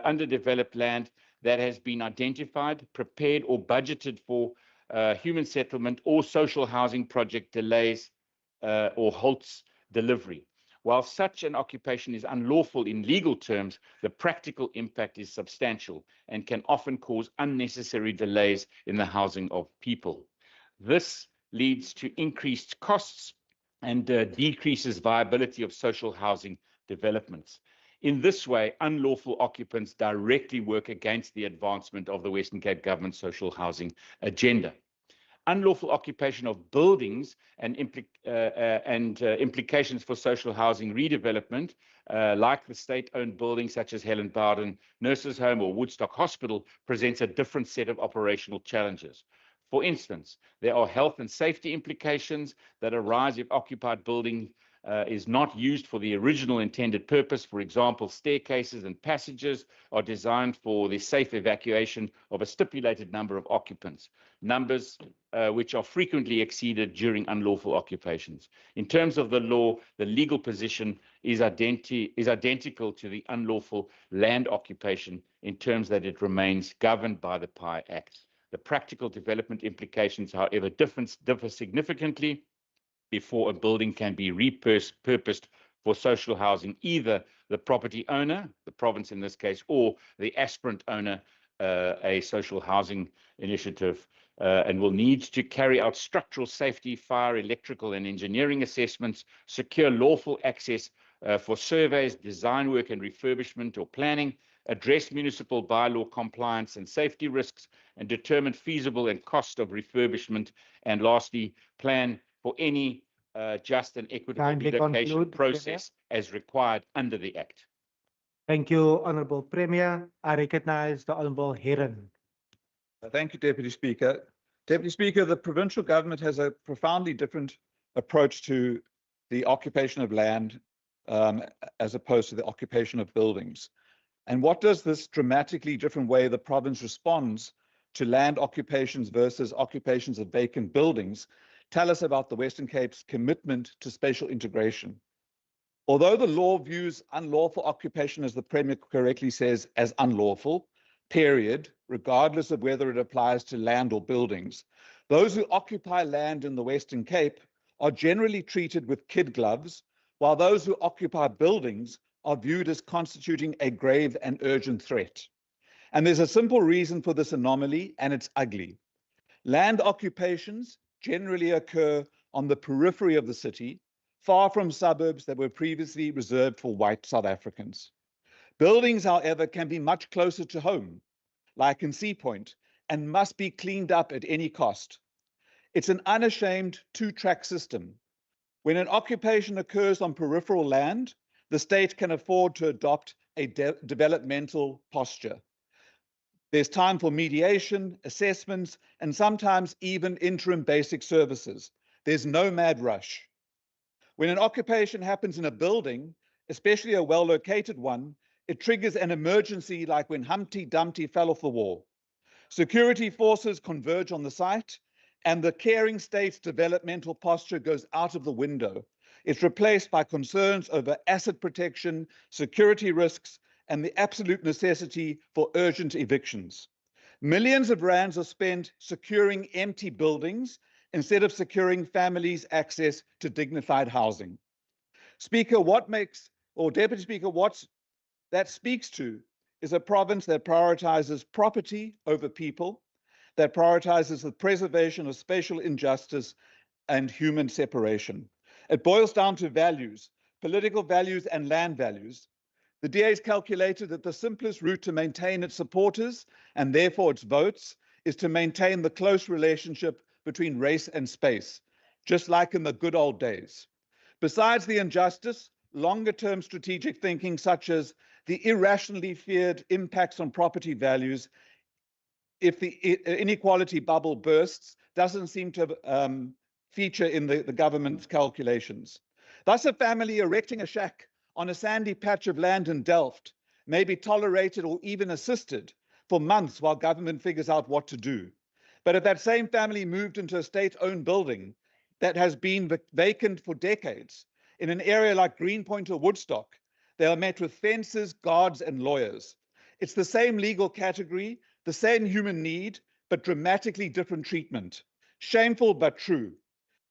underdeveloped land that has been identified, prepared, or budgeted for human settlement or social housing project delays or halts delivery. While such an occupation is unlawful in legal terms, the practical impact is substantial and can often cause unnecessary delays in the housing of people. This leads to increased costs and decreases viability of social housing developments. In this way, unlawful occupants directly work against the advancement of the Western Cape government social housing agenda. Unlawful occupation of buildings and implications for social housing redevelopment, like the state-owned buildings such as Helen Bowden Nurses Home or Woodstock Hospital, presents a different set of operational challenges. For instance, there are health and safety implications that arise if occupied building is not used for the original intended purpose. For example, staircases and passages are designed for the safe evacuation of a stipulated number of occupants, numbers which are frequently exceeded during unlawful occupations. In terms of the law, the legal position is identical to the unlawful land occupation in terms that it remains governed by the PI Act. The practical development implications, however, differ significantly before a building can be repurposed for social housing. Either the property owner, the province in this case, or the aspirant owner, a social housing initiative, and will need to carry out structural safety, fire, electrical, and engineering assessments, secure lawful access for surveys, design work and refurbishment or planning, address municipal bylaw compliance and safety risks, and determine feasible and cost of refurbishment, and lastly, plan for any just and equitable Kindly relocation conclude, process as required under the Act. Thank you, Honourable Premier. I recognize the Honourable Heron. Thank you, Deputy Speaker. Deputy Speaker, the provincial government has a profoundly different approach to the occupation of land as opposed to the occupation of buildings. And what does this dramatically different way the province responds to land occupations versus occupations of vacant buildings tell us about the Western Cape's commitment to spatial integration? Although the law views unlawful occupation, as the Premier correctly says, as unlawful, period, regardless of whether it applies to land or buildings, those who occupy land in the Western Cape are generally treated with kid gloves, while those who occupy buildings are viewed as constituting a grave and urgent threat. And there's a simple reason for this anomaly, and it's ugly. Land occupations generally occur on the periphery of the city, far from suburbs that were previously reserved for white South Africans. Buildings, however, can be much closer to home, like in Sea Point, and must be cleaned up at any cost. It's an unashamed two-track system. When an occupation occurs on peripheral land, the state can afford to adopt a developmental posture. There's time for mediation, assessments, and sometimes even interim basic services. There's no mad rush. When an occupation happens in a building, especially a well-located one, it triggers an emergency like when Humpty Dumpty fell off the wall. Security forces converge on the site, and the caring state's developmental posture goes out of the window. It's replaced by concerns over asset protection, security risks, and the absolute necessity for urgent evictions. Millions of rands are spent securing empty buildings instead of securing families' access to dignified housing. Speaker, Deputy Speaker, what that speaks to is a province that prioritizes property over people, that prioritizes the preservation of spatial injustice and human separation. It boils down to values, political values and land values. The DA has calculated that the simplest route to maintain its supporters and therefore its votes is to maintain the close relationship between race and space, just like in the good old days. Besides the injustice, longer-term strategic thinking such as the irrationally feared impacts on property values if the inequality bubble bursts doesn't seem to feature in the government's calculations. Thus, a family erecting a shack on a sandy patch of land in Delft may be tolerated or even assisted for months while government figures out what to do. But if that same family moved into a state-owned building that has been vacant for decades in an area like Greenpoint or Woodstock, they are met with fences, guards, and lawyers. It's the same legal category, the same human need, but dramatically different treatment. Shameful but true.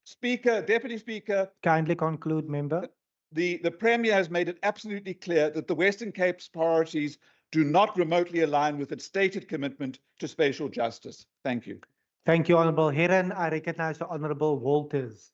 Speaker, Deputy Speaker. Kindly conclude, member. The Premier has made it absolutely clear that the Western Cape's priorities do not remotely align with its stated commitment to spatial justice. Thank you. Thank you, Honourable Heron. I recognize the Honourable Walters.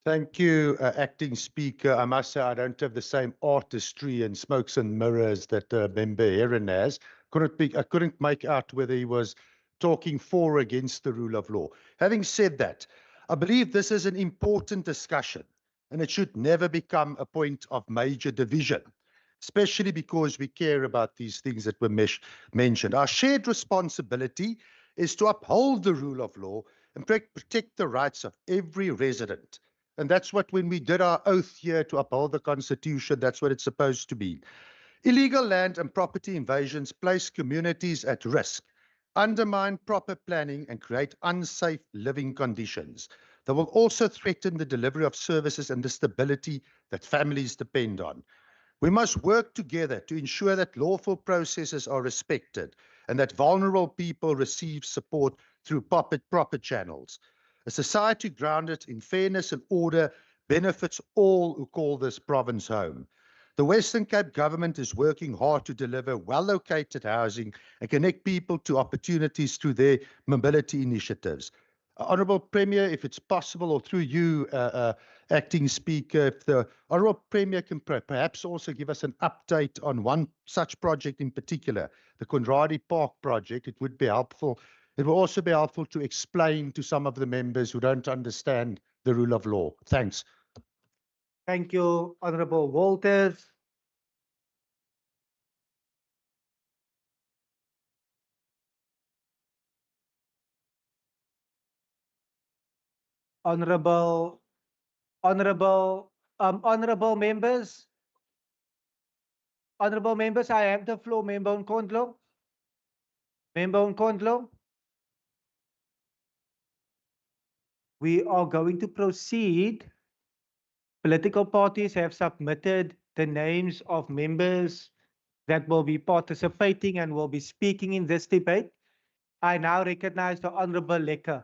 Thank you, Acting Speaker. I must say I don't have the same artistry and smokes and mirrors that Member Heron has. I couldn't make out whether he was talking for or against the rule of law. Having said that, I believe this is an important discussion and it should never become a point of major division, especially because we care about these things that were mentioned. Our shared responsibility is to uphold the rule of law and protect the rights of every resident. And that's what, when we did our oath here to uphold the Constitution, that's what it's supposed to be. Illegal land and property invasions place communities at risk, undermine proper planning, and create unsafe living conditions. They will also threaten the delivery of services and the stability that families depend on. We must work together to ensure that lawful processes are respected and that vulnerable people receive support through proper channels. A society grounded in fairness and order benefits all who call this province home. The Western Cape government is working hard to deliver well-located housing and connect people to opportunities through their mobility initiatives. Honourable Premier, if it's possible, or through you, Acting Speaker, if the Honourable Premier can perhaps also give us an update on one such project in particular, the Conradi Park project, it would be helpful. It will also be helpful to explain to some of the members who don't understand the rule of law. Thanks. Thank you, Honourable Walters. Honourable members. Honourable members, I have the floor. Member Nkondlo. Member Nkondlo. We are going to proceed. Political parties have submitted the names of members that will be participating and will be speaking in this debate. I now recognize the Honourable Lecker.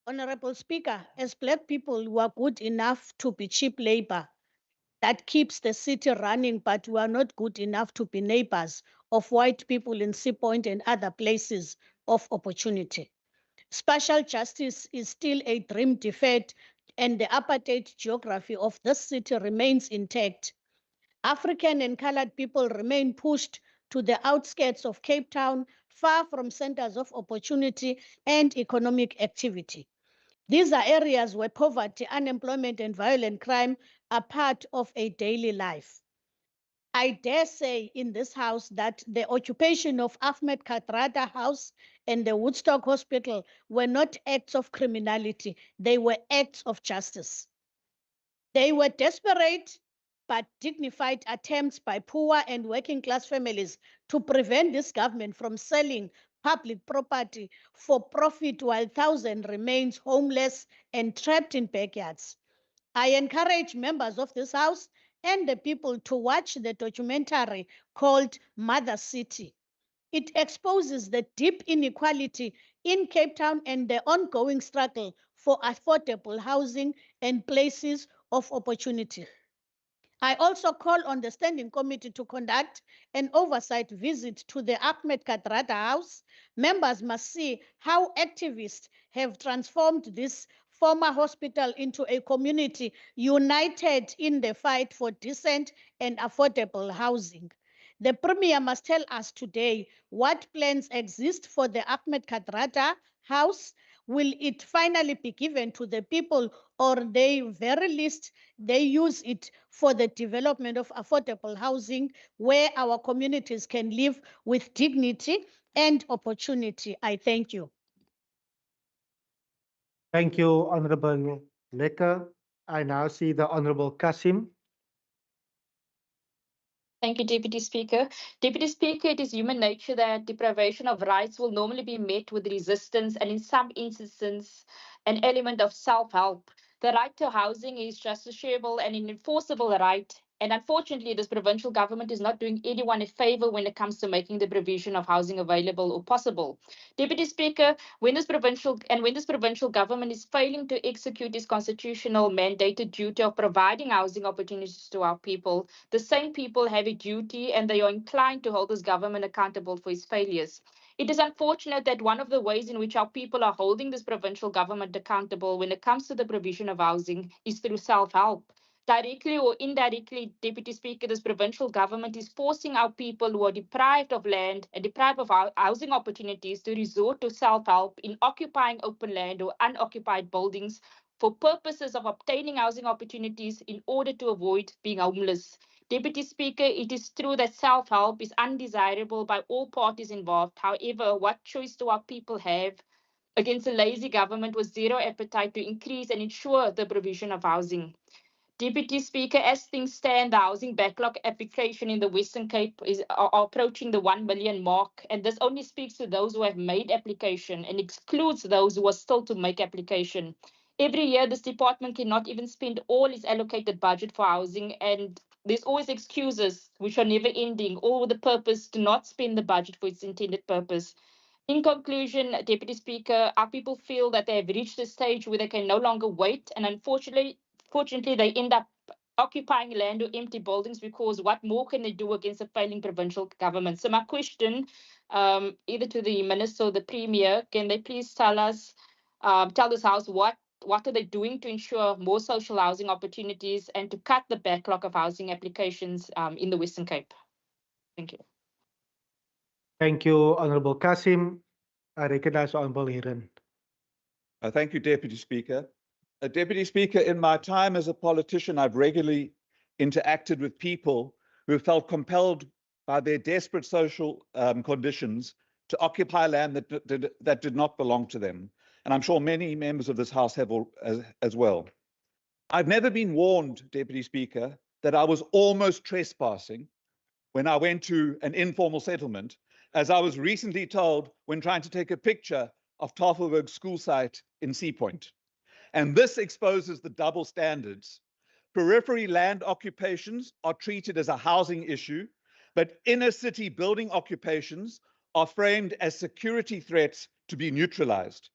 Honorable Speaker, as Black people, we are good enough to be cheap labor that keeps the city running, but we are not good enough to be neighbors of white people in Sea Point and other places of opportunity. Spatial justice is still a dream deferred, and the apartheid geography of this city remains intact. African and colored people remain pushed to the outskirts of Cape Town, far from centers of opportunity and economic activity. These are areas where poverty, unemployment, and violent crime are part of a daily life. I dare say in this house that the occupation of Ahmed Kathrada House and the Woodstock Hospital were not acts of criminality, they were acts of justice. They were desperate but dignified attempts by poor and working class families to prevent this government from selling public property for profit while thousands remains homeless and trapped in backyards. I encourage members of this house and the people to watch the documentary called Mother City. It exposes the deep inequality in Cape Town and the ongoing struggle for affordable housing and places of opportunity. I also call on the Standing Committee to conduct an oversight visit to the Ahmed Kathrada House. Members must see how activists have transformed this former hospital into a community united in the fight for decent and affordable housing. The Premier must tell us today what plans exist for the Ahmed Kathrada House. Will it finally be given to the people, or they very least they use it for the development of affordable housing where our communities can live with dignity and opportunity? I thank you. Thank you, Honorable Lekker. I now see the Honorable Kasim. Thank you, Deputy Speaker. Deputy Speaker, it is human nature that deprivation of rights will normally be met with resistance and in some instances, an element of self-help. The right to housing is justiciable and an enforceable right. And unfortunately, this provincial government is not doing anyone a favor when it comes to making the provision of housing available or possible. Deputy Speaker, when this provincial government is failing to execute its constitutional mandated duty of providing housing opportunities to our people, the same people have a duty and they are inclined to hold this government accountable for its failures. It is unfortunate that one of the ways in which our people are holding this provincial government accountable when it comes to the provision of housing is through self-help. Directly or indirectly, Deputy Speaker, this provincial government is forcing our people who are deprived of land and deprived of housing opportunities to resort to self-help in occupying open land or unoccupied buildings for purposes of obtaining housing opportunities in order to avoid being homeless. Deputy Speaker, it is true that self-help is undesirable by all parties involved. However, what choice do our people have against a lazy government with zero appetite to increase and ensure the provision of housing? Deputy Speaker, as things stand, the housing backlog application in the Western Cape are approaching the 1 million mark, and this only speaks to those who have made application and excludes those who are still to make application. Every year, this department cannot even spend all its allocated budget for housing, and there's always excuses which are never ending, all with the purpose to not spend the budget for its intended purpose. In conclusion, Deputy Speaker, our people feel that they have reached a stage where they can no longer wait, and fortunately, they end up occupying land or empty buildings because what more can they do against a failing provincial government? So my question, either to the Minister or the Premier, can they please tell us, tell this House what are they doing to ensure more social housing opportunities and to cut the backlog of housing applications in the Western Cape? Thank you. Thank you, Honorable Kasim. I recognize Honorable Hiren. Thank you, Deputy Speaker. Deputy Speaker, in my time as a politician, I've regularly interacted with people who have felt compelled by their desperate social conditions to occupy land that did not belong to them. And I'm sure many members of this House have as well. I've never been warned, Deputy Speaker, that I was almost trespassing when I went to an informal settlement, as I was recently told when trying to take a picture of Tafelberg school site in Sea Point. And this exposes the double standards. Periphery land occupations are treated as a housing issue, but inner city building occupations are framed as security threats to be neutralized.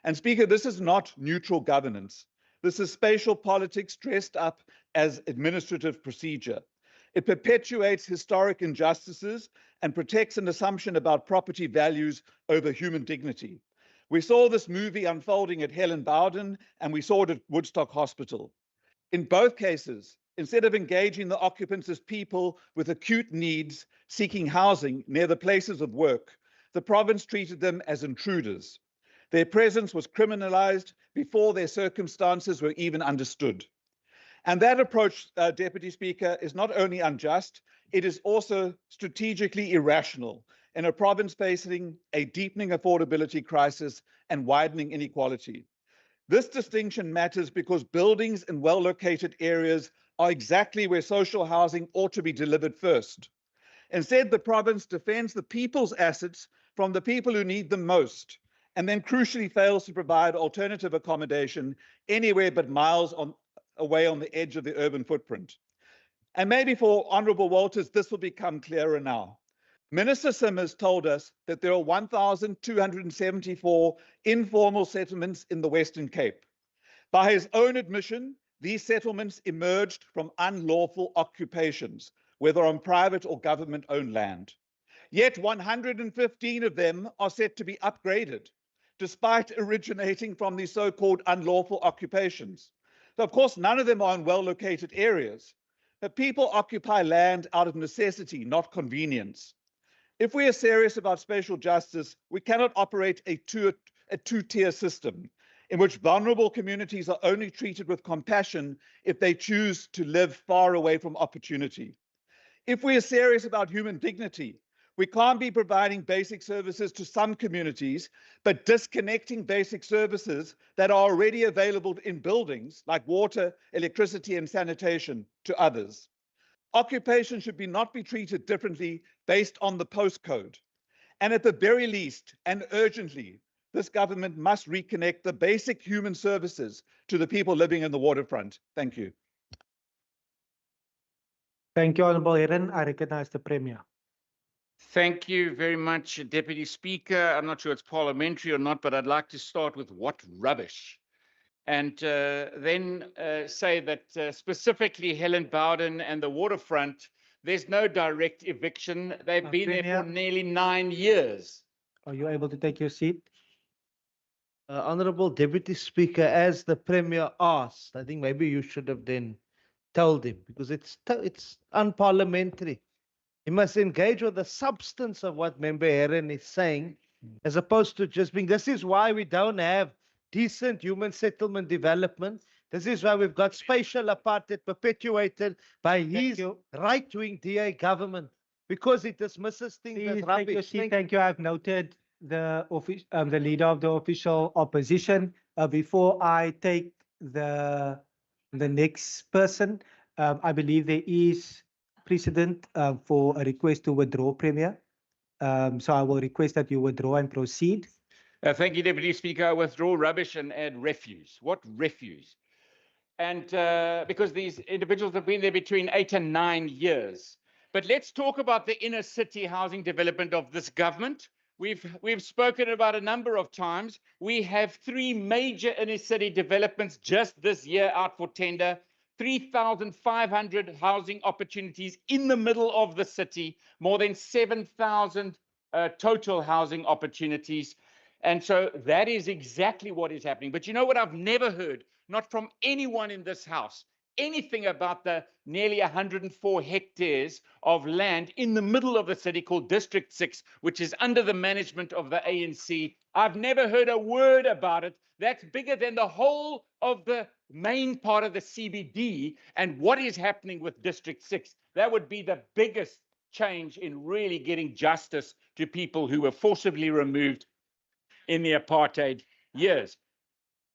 And Speaker, this is not neutral governance. This is spatial politics dressed up as administrative procedure. It perpetuates historic injustices and protects an assumption about property values over human dignity. We saw this movie unfolding at Helen Bowden, and we saw it at Woodstock Hospital. In both cases, instead of engaging the occupants as people with acute needs seeking housing near the places of work, the province treated them as intruders. Their presence was criminalized before their circumstances were even understood. And that approach, Deputy Speaker, is not only unjust, it is also strategically irrational in a province facing a deepening affordability crisis and widening inequality. This distinction matters because buildings in well-located areas are exactly where social housing ought to be delivered first. Instead, the province defends the people's assets from the people who need them most, and then crucially fails to provide alternative accommodation anywhere but miles away on the edge of the urban footprint. And maybe for Honourable Walters, this will become clearer now. Minister Simmers told us that there are 1,274 informal settlements in the Western Cape. By his own admission, these settlements emerged from unlawful occupations, whether on private or government-owned land. Yet 115 of them are set to be upgraded, despite originating from these so-called unlawful occupations. So of course, none of them are in well-located areas, but people occupy land out of necessity, not convenience. If we are serious about spatial justice, we cannot operate a two-tier system in which vulnerable communities are only treated with compassion if they choose to live far away from opportunity. If we are serious about human dignity, we can't be providing basic services to some communities, but disconnecting basic services that are already available in buildings like water, electricity, and sanitation to others. Occupation should not be treated differently based on the postcode. And at the very least, and urgently, this government must reconnect the basic human services to the people living in the waterfront. Thank you. Thank you, Honourable Heron. I recognize the Premier. Thank you very much, Deputy Speaker. I'm not sure it's parliamentary or not, but I'd like to start with what rubbish. And then say that specifically Helen Bowden and the waterfront, there's no direct eviction. They've been there for nearly 9 years. Are you able to take your seat? Honourable Deputy Speaker, as the Premier asked, I think maybe you should have then told him, because it's unparliamentary. He must engage with the substance of what Member Heron is saying, as opposed to just being, this is why we don't have decent human settlement development. This is why we've got spatial apartheid perpetuated by his right-wing DA government, because he dismisses things as Take your rubbish. seat. Thank you. I've noted the leader of the official opposition. Before I take the next person, I believe there is precedent for a request to withdraw, Premier. So I will request that you withdraw and proceed. Thank you, Deputy Speaker. I withdraw rubbish and add refuse. What refuse? And because these individuals have been there between 8 and 9 years. But let's talk about the inner city housing development of this government. We've spoken about a number of times. We have 3 major inner city developments just this year out for tender. 3,500 housing opportunities in the middle of the city, more than 7,000 total housing opportunities. And so that is exactly what is happening. But you know what I've never heard, not from anyone in this house, anything about the nearly 104 hectares of land in the middle of the city called District 6, which is under the management of the ANC. I've never heard a word about it. That's bigger than the whole of the main part of the CBD. And what is happening with District 6? That would be the biggest change in really getting justice to people who were forcibly removed in the apartheid years.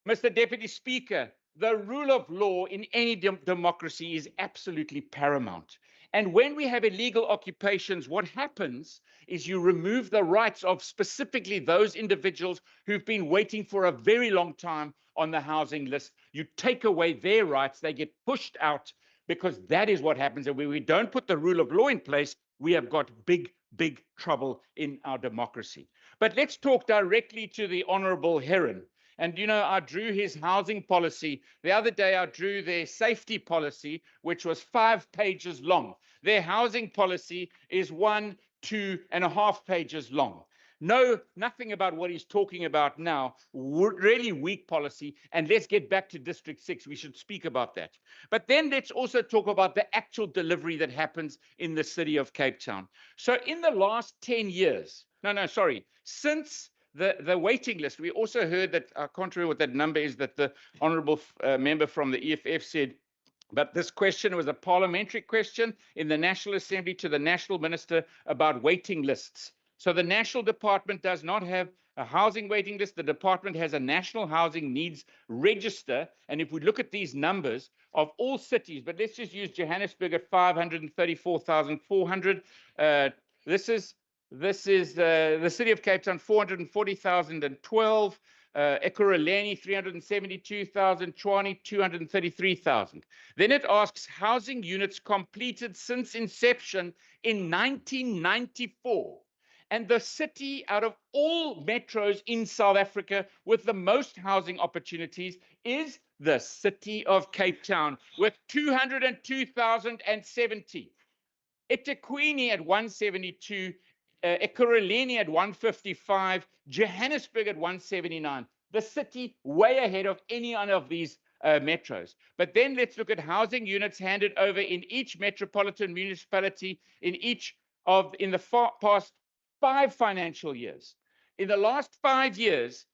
Mr. Deputy Speaker, the rule of law in any democracy is absolutely paramount. And when we have illegal occupations, what happens is you remove the rights of specifically those individuals who've been waiting for a very long time on the housing list. You take away their rights, they get pushed out, because that is what happens. And when we don't put the rule of law in place, we have got big, big trouble in our democracy. But let's talk directly to the Honourable Heron. And, you know, I drew his housing policy. The other day, I drew their safety policy, which was 5 pages long. Their housing policy is 1, 2.5 pages long. No, nothing about what he's talking about now. Really weak policy. And let's get back to District 6. We should speak about that. But then let's also talk about the actual delivery that happens in the city of Cape Town. So in the last 10 years, since the waiting list, we also heard that, contrary to what that number is, that the honourable member from the EFF said, But this question was a parliamentary question in the National Assembly to the National Minister about waiting lists. So the National Department does not have a housing waiting list. The department has a National Housing Needs Register. And if we look at these numbers of all cities, but let's just use Johannesburg at 534,400. This is the city of Cape Town, 440,012. Ekurhuleni, 372,000, Tshwane, 233,000. Then it asks housing units completed since inception in 1994. And the city out of all metros in South Africa with the most housing opportunities is the city of Cape Town with 202,070. eThekwini at 172, Ekurhuleni at 155, Johannesburg at 179. The city way ahead of any one of these metros. But then let's look at housing units handed over in each metropolitan municipality in the past 5 financial years. In the last 5 years,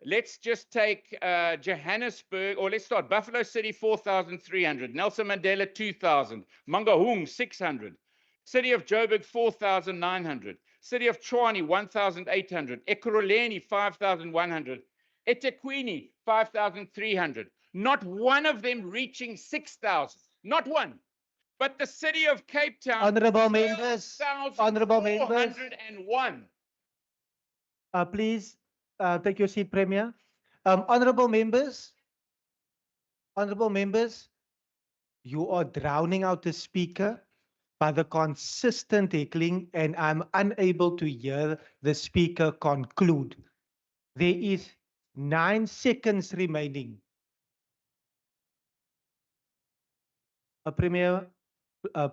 let's just take Johannesburg, or let's start Buffalo City, 4,300, Nelson Mandela, 2,000, Mangaung, 600, City of Joburg, 4,900, City of Tshwane, 1,800, Ekurhuleni, 5,100, eThekwini, 5,300. Not one of them reaching 6,000. Not one. But the city of Cape Town, Honorable members, honorable members, 401. Please take your seat, Premier. Honorable members, you are drowning out the speaker by the consistent heckling, and I'm unable to hear the speaker conclude. There is 9 seconds remaining. Premier,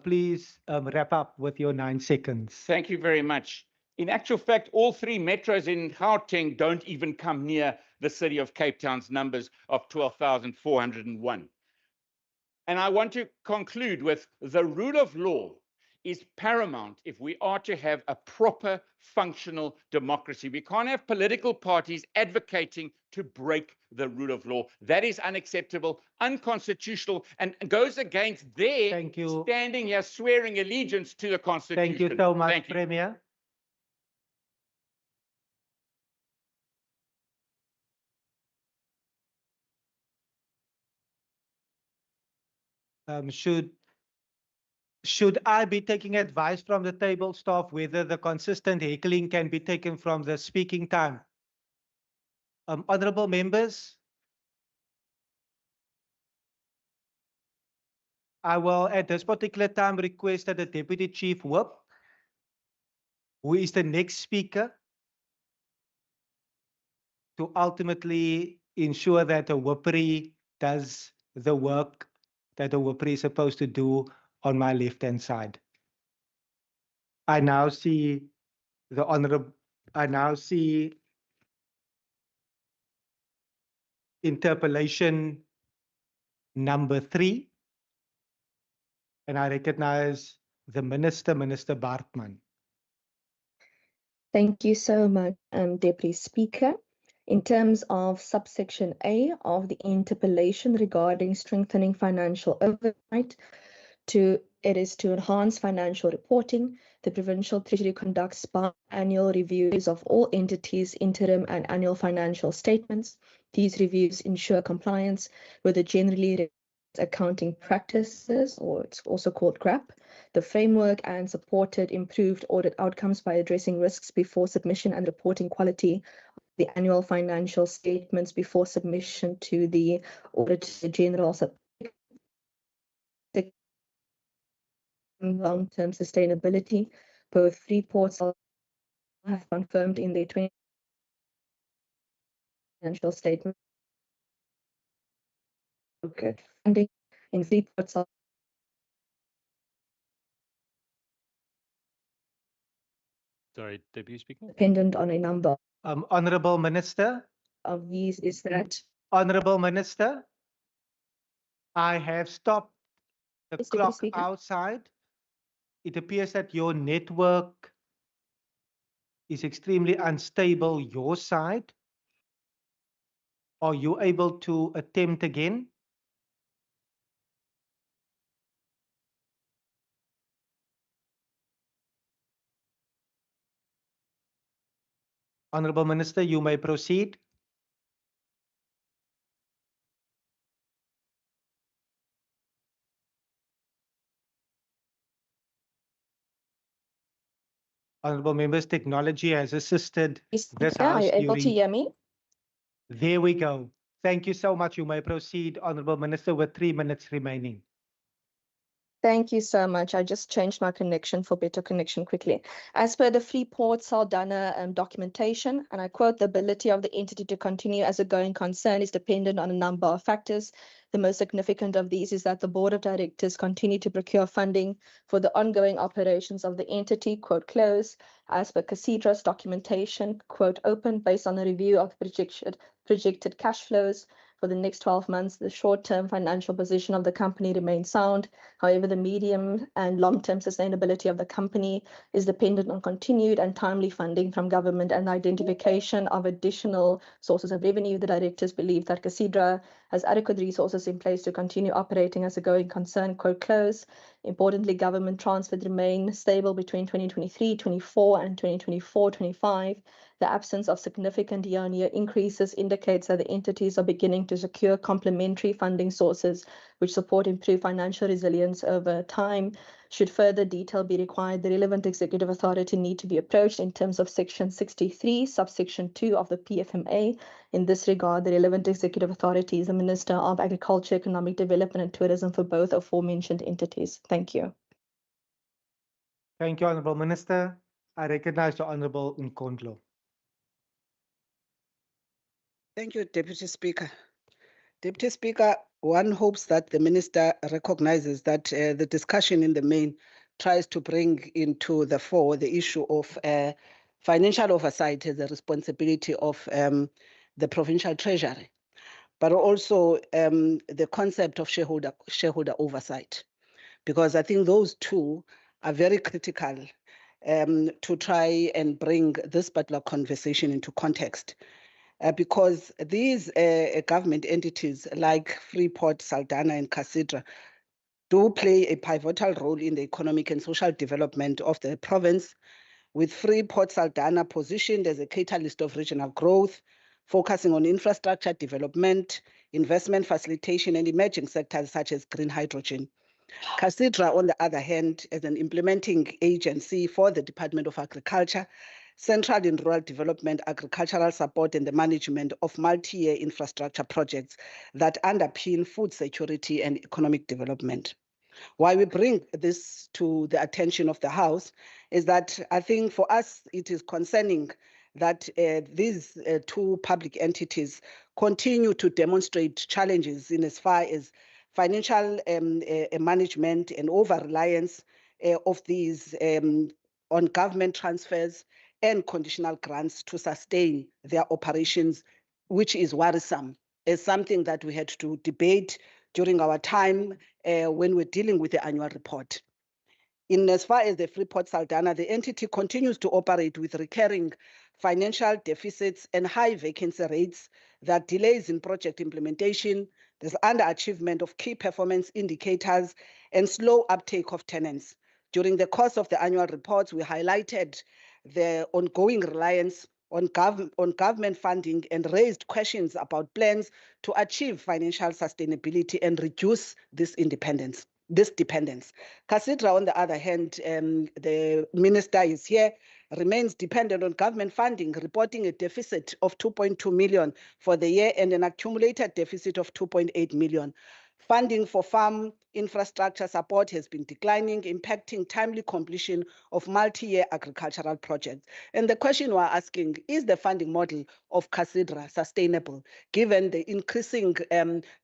please wrap up with your 9 seconds. Thank you very much. In actual fact, all 3 metros in Gauteng don't even come near the city of Cape Town's numbers of 12,401. And I want to conclude with the rule of law is paramount if we are to have a proper functional democracy. We can't have political parties advocating to break the rule of law. That is unacceptable, unconstitutional, and goes against their standing here swearing allegiance to the Constitution. Thank you so much, Premier. Should I be taking advice from the table staff whether the consistent heckling can be taken from the speaking time? Honorable members, I will at this particular time request that the Deputy Chief Whip, who is the next speaker, to ultimately ensure that the whippery does the work that the whippery is supposed to do on my left-hand side. I now see interpellation number 3, and I recognize the Minister, Minister Bartman. Thank you so much, Deputy Speaker. In terms of subsection A of the interpellation regarding strengthening financial oversight, it is to enhance financial reporting. The Provincial Treasury conducts biannual reviews of all entities' interim and annual financial statements. These reviews ensure compliance with the generally accounting practices, or it's also called GRAP, the framework, and supported improved audit outcomes by addressing risks before submission and reporting quality of the annual financial statements before submission to the Auditor General. Long-term sustainability. Both reports have confirmed in their financial statement. Okay. Funding in reports are Sorry, Deputy Speaker. dependent on a number. Honorable Minister. Of these is that. Honorable Minister, I have stopped the Yes, clock Speaker. outside. It appears that your network is extremely unstable your side. Are you able to attempt again? Honorable Minister, you may proceed. Honorable members, technology has assisted this Speaker, are House you able to during. hear me? There we go. Thank you so much. You may proceed, Honorable Minister, with 3 minutes remaining. Thank you so much. I just changed my connection for better connection quickly. As per the Freeport Saldanha documentation, and I quote, the ability of the entity to continue as a going concern is dependent on a number of factors. The most significant of these is that the Board of Directors continue to procure funding for the ongoing operations of the entity, quote, close, as per CACIDRA's documentation, quote, open, based on a review of the projected cash flows. For the next 12 months, the short-term financial position of the company remains sound. However, the medium and long-term sustainability of the company is dependent on continued and timely funding from government and the identification of additional sources of revenue. The directors believe that CACIDRA has adequate resources in place to continue operating as a going concern, quote, close. Importantly, government transfers remain stable between 2023-24 and 2024-25. The absence of significant year-on-year increases indicates that the entities are beginning to secure complementary funding sources which support improved financial resilience over time. Should further detail be required, the relevant executive authority need to be approached in terms of Section 63, subsection 2 of the PFMA. In this regard, the relevant executive authority is the Minister of Agriculture, Economic Development and Tourism for both aforementioned entities. Thank you. Thank you, Honorable Minister. I recognize the Honorable Nkondlo. Thank you, Deputy Speaker. Deputy Speaker, one hopes that the Minister recognizes that the discussion in the main tries to bring into the fore the issue of financial oversight as a responsibility of the Provincial Treasury, but also the concept of shareholder oversight, because I think those two are very critical to try and bring this particular conversation into context. Because these government entities like Freeport, Saldanha, and CACIDRA do play a pivotal role in the economic and social development of the province, with Freeport, Saldanha positioned as a catalyst of regional growth, focusing on infrastructure development, investment facilitation, and emerging sectors such as green hydrogen. CACIDRA, on the other hand, as an implementing agency for the Department of Agriculture, central in rural development, agricultural support, and the management of multi-year infrastructure projects that underpin food security and economic development. Why we bring this to the attention of the House is that I think for us it is concerning that these two public entities continue to demonstrate challenges in as far as financial management and over-reliance of these on government transfers and conditional grants to sustain their operations, which is worrisome, as something that we had to debate during our time when we're dealing with the annual report. In as far as the Freeport Saldanha, the entity continues to operate with recurring financial deficits and high vacancy rates that delays in project implementation, there's underachievement of key performance indicators, and slow uptake of tenants. During the course of the annual reports, we highlighted the ongoing reliance on government funding and raised questions about plans to achieve financial sustainability and reduce this dependence. CACIDRA, on the other hand, the minister is here, remains dependent on government funding, reporting a deficit of 2.2 million for the year and an accumulated deficit of 2.8 million. Funding for farm infrastructure support has been declining, impacting timely completion of multi-year agricultural projects. And the question we're asking, is the funding model of CACIDRA sustainable, given the increasing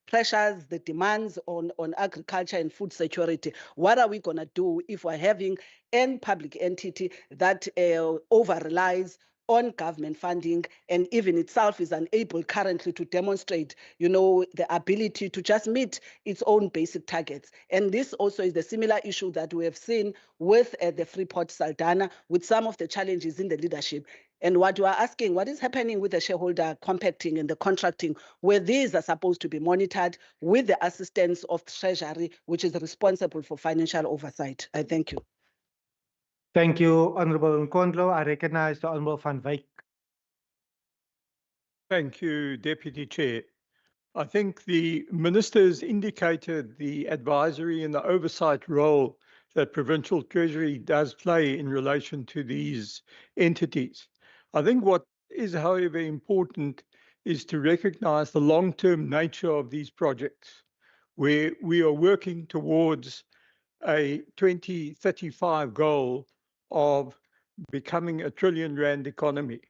pressures, the demands on agriculture and food security? What are we going to do if we're having a public entity that over-relies on government funding and even itself is unable currently to demonstrate, the ability to just meet its own basic targets? And this also is the similar issue that we have seen with the Freeport Saldanha, with some of the challenges in the leadership. And what we are asking, what is happening with the shareholder compacting and the contracting, where these are supposed to be monitored with the assistance of Treasury, which is responsible for financial oversight? I thank you. Thank you, Honorable Nkondlo. I recognize the Honorable Van Wyk. Thank you, Deputy Chair. I think the ministers indicated the advisory and the oversight role that Provincial Treasury does play in relation to these entities. I think what is, however, important is to recognize the long-term nature of these projects, where we are working towards a 2035 goal of becoming a trillion rand economy.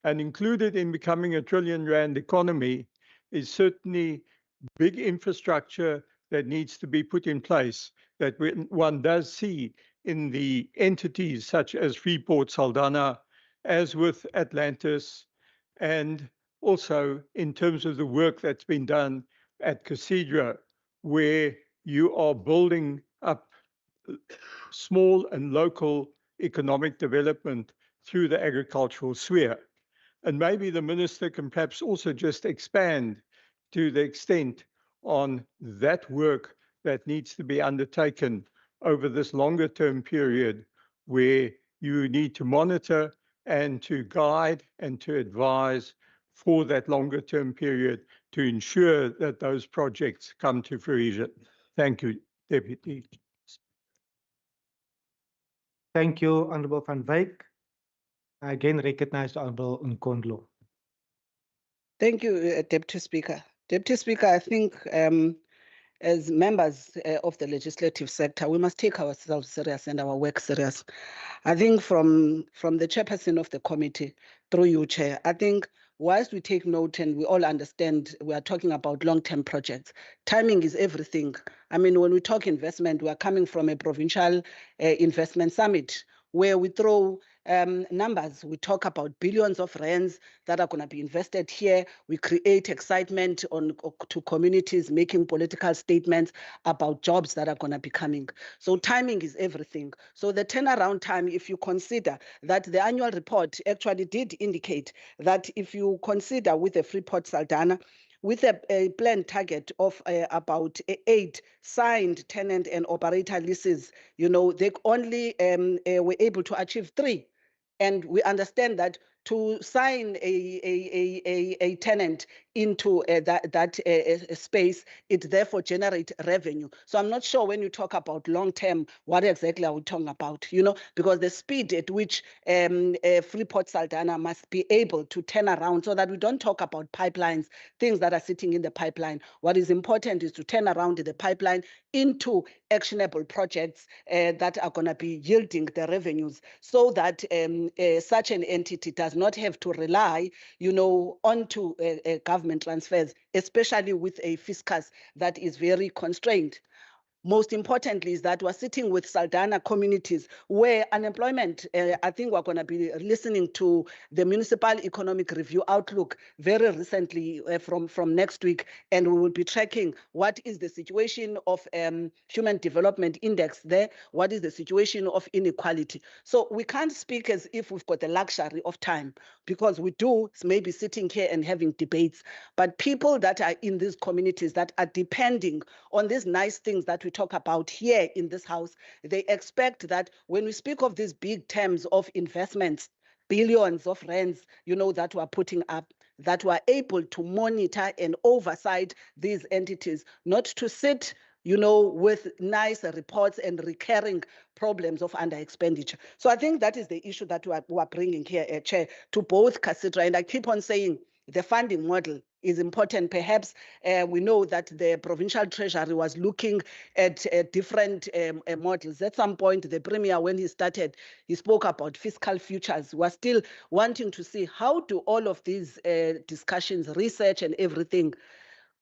And included in becoming a trillion rand economy is certainly big infrastructure that needs to be put in place that one does see in the entities such as Freeport Saldanha, as with Atlantis, and also in terms of the work that's been done at Casidra, where you are building up small and local economic development through the agricultural sphere. And maybe the minister can perhaps also just expand to the extent on that work that needs to be undertaken over this longer term period where you need to monitor and to guide and to advise for that longer term period to ensure that those projects come to fruition. Thank you, Deputy. Thank you, Honorable Van Wyk. I again recognize the Honorable Nkondlo. Thank you, Deputy Speaker. Deputy Speaker, I think as members of the legislative sector, we must take ourselves serious and our work serious. I think from the chairperson of the committee, through you, Chair, I think whilst we take note and we all understand we are talking about long-term projects, timing is everything. I mean, when we talk investment, we are coming from a provincial investment summit where we throw numbers. We talk about billions of rands that are going to be invested here. We create excitement to communities making political statements about jobs that are going to be coming. So timing is everything. So the turnaround time, if you consider that the annual report actually did indicate that if you consider with the Freeport Saldanha, with a planned target of about 8 signed tenant and operator leases, you know, they only were able to achieve 3. And we understand that to sign a tenant into that space, it therefore generates revenue. So I'm not sure when you talk about long term, what exactly are we talking about? You know, because the speed at which Freeport Saldanha must be able to turn around, so that we don't talk about pipelines, things that are sitting in the pipeline. What is important is to turn around the pipeline into actionable projects that are going to be yielding the revenues, so that such an entity does not have to rely, you know, onto government transfers, especially with a fiscus that is very constrained. Most importantly is that we're sitting with Saldanha communities where unemployment, I think we're going to be listening to the Municipal Economic Review Outlook very recently from next week, and we will be tracking what is the situation of Human Development Index there, what is the situation of inequality. So we can't speak as if we've got the luxury of time, because we do maybe sitting here and having debates, but people that are in these communities that are depending on these nice things that we talk about here in this house, they expect that when we speak of these big terms of investments, billions of rands, you know, that we're putting up, that we're able to monitor and oversight these entities, not to sit, you know, with nice reports and recurring problems of under expenditure. So I think that is the issue that we are bringing here, Chair, to both Casidra. And I keep on saying the funding model is important. Perhaps we know that the provincial treasury was looking at different models. At some point, the premier, when he started, he spoke about fiscal futures. We're still wanting to see how do all of these discussions, research and everything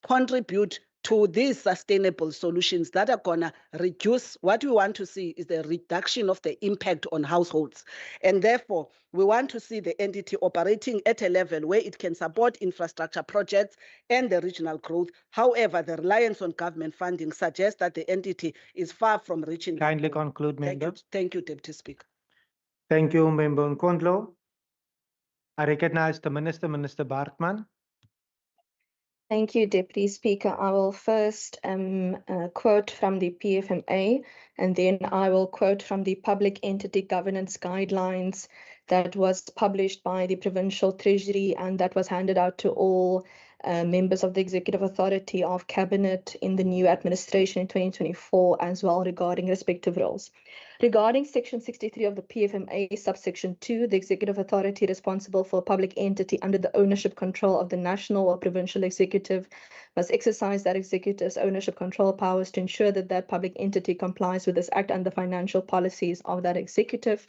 contribute to these sustainable solutions that are going to reduce. What we want to see is the reduction of the impact on households. And therefore, we want to see the entity operating at a level where it can support infrastructure projects and the regional growth. However, the reliance on government funding suggests that the entity is far from reaching. Kindly conclude, Member. Thank you, Deputy Speaker. Thank you, Member Nkondlo. I recognize the Minister, Minister Barkman. Thank you, Deputy Speaker. I will first quote from the PFMA, and then I will quote from the Public Entity Governance Guidelines that was published by the Provincial Treasury and that was handed out to all members of the Executive Authority of Cabinet in the new administration in 2024 as well regarding respective roles. Regarding Section 63 of the PFMA, subsection 2, the Executive Authority responsible for a public entity under the ownership control of the national or provincial executive must exercise that executive's ownership control powers to ensure that that public entity complies with this act and the financial policies of that executive.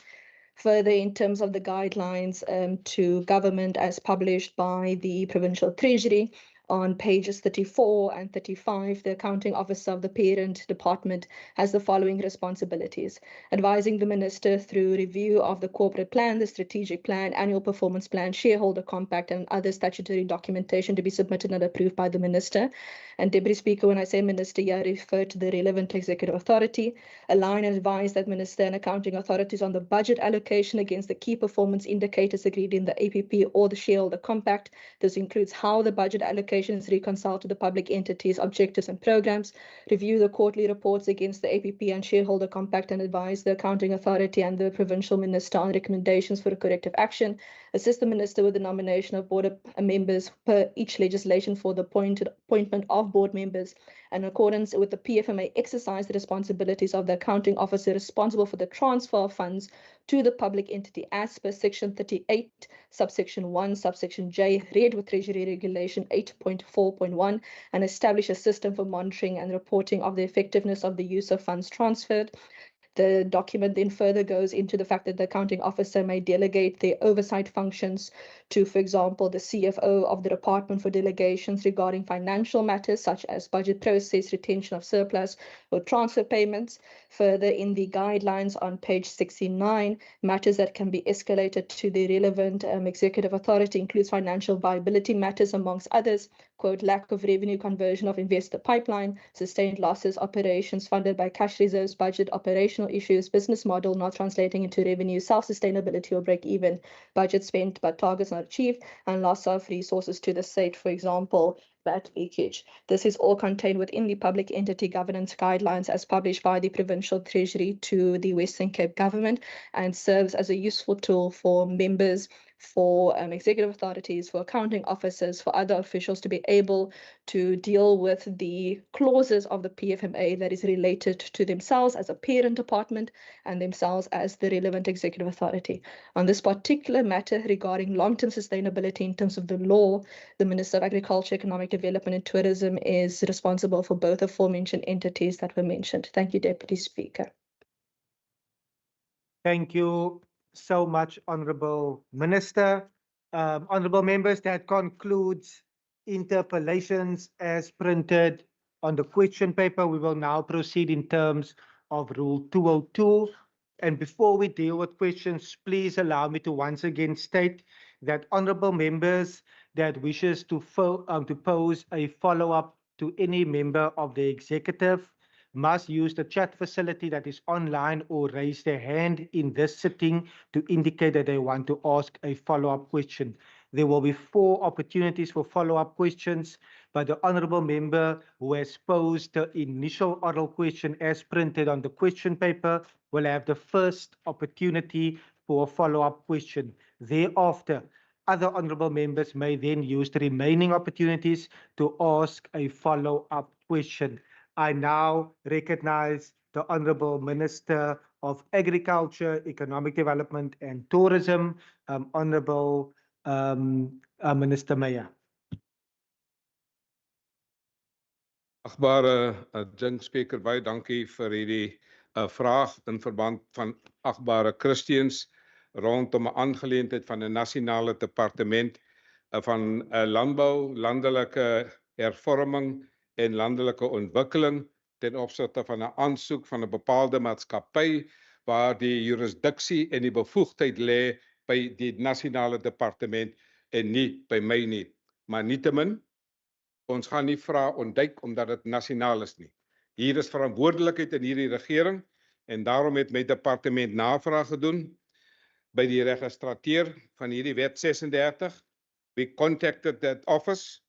Further, in terms of the guidelines to government as published by the Provincial Treasury, on pages 34 and 35, the accounting officer of the parent department has the following responsibilities: advising the minister through review of the corporate plan, the strategic plan, annual performance plan, shareholder compact, and other statutory documentation to be submitted and approved by the minister. And Deputy Speaker, when I say minister, I refer to the relevant executive authority. Align and advise that minister and accounting authorities on the budget allocation against the key performance indicators agreed in the APP or the shareholder compact. This includes how the budget allocation is reconciled to the public entities' objectives and programs, review the quarterly reports against the APP and shareholder compact, and advise the accounting authority and the provincial minister on recommendations for a corrective action, assist the minister with the nomination of board members per each legislation for the appointment of board members, and in accordance with the PFMA, exercise the responsibilities of the accounting officer responsible for the transfer of funds to the public entity as per Section 38, subsection 1, subsection J, read with Treasury Regulation 8.4.1, and establish a system for monitoring and reporting of the effectiveness of the use of funds transferred. The document then further goes into the fact that the accounting officer may delegate their oversight functions to, for example, the CFO of the department for delegations regarding financial matters such as budget process, retention of surplus, or transfer payments. Further, in the guidelines on page 69, matters that can be escalated to the relevant executive authority includes financial viability matters, amongst others, quote, lack of revenue conversion of investor pipeline, sustained losses, operations funded by cash reserves, budget operational issues, business model not translating into revenue, self-sustainability or break-even, budget spent but targets not achieved, and loss of resources to the state, for example, VAT leakage. This is all contained within the public entity governance guidelines as published by the Provincial Treasury to the Western Cape government and serves as a useful tool for members, for executive authorities, for accounting officers, for other officials to be able to deal with the clauses of the PFMA that is related to themselves as a parent department and themselves as the relevant executive authority. On this particular matter regarding long-term sustainability in terms of the law, the Minister of Agriculture, Economic Development and Tourism is responsible for both aforementioned entities that were mentioned. Thank you, Deputy Speaker. Thank you so much, Honourable Minister. Honourable members, that concludes interpellations as printed on the question paper. We will now proceed in terms of Rule 202. And before we deal with questions, please allow me to once again state that honourable members that wishes to pose a follow-up to any member of the executive must use the chat facility that is online or raise their hand in this sitting to indicate that they want to ask a follow-up question. There will be 4 opportunities for follow-up questions, but the honourable member who has posed the initial oral question as printed on the question paper will have the first opportunity for a follow-up question. Thereafter, other honourable members may then use the remaining opportunities to ask a follow-up question. I now recognize the Honourable Minister of Agriculture, Economic Development and Tourism, Honourable Minister Meyer. Agbare Adjunct Speaker, baie dankie vir hierdie vraag in verband van agbare Christians rondom 'n aangeleentheid van 'n nasionale departement van landbou, landelike hervorming en landelike ontwikkeling ten opsigte van 'n aansoek van 'n bepaalde maatskappy waar die jurisdiksie en die bevoegdheid lê by die nasionale departement en nie by my nie. Maar nietemin, ons gaan nie vra ontduik omdat dit nasionaal is nie. Hier is verantwoordelikheid in hierdie regering en daarom het my departement navraag gedoen by die registrateur van hierdie wet 36. We contacted that office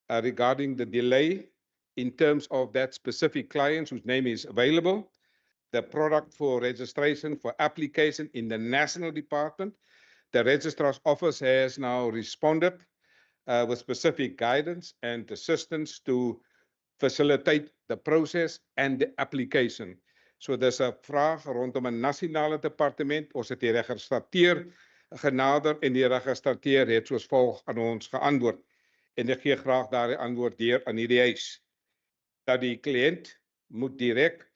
regarding the delay in terms of that specific client whose name is available, the product for registration for application in the national department. The Registrar's Office has now responded with specific guidance and assistance to facilitate the process and the application. So dis 'n vraag rondom 'n nasionale departement. Ons het die registreer genader en die registreer het soos volg aan ons geantwoord. En ek gee graag daardie antwoord deur aan hierdie huis. Dat die kliënt moet direk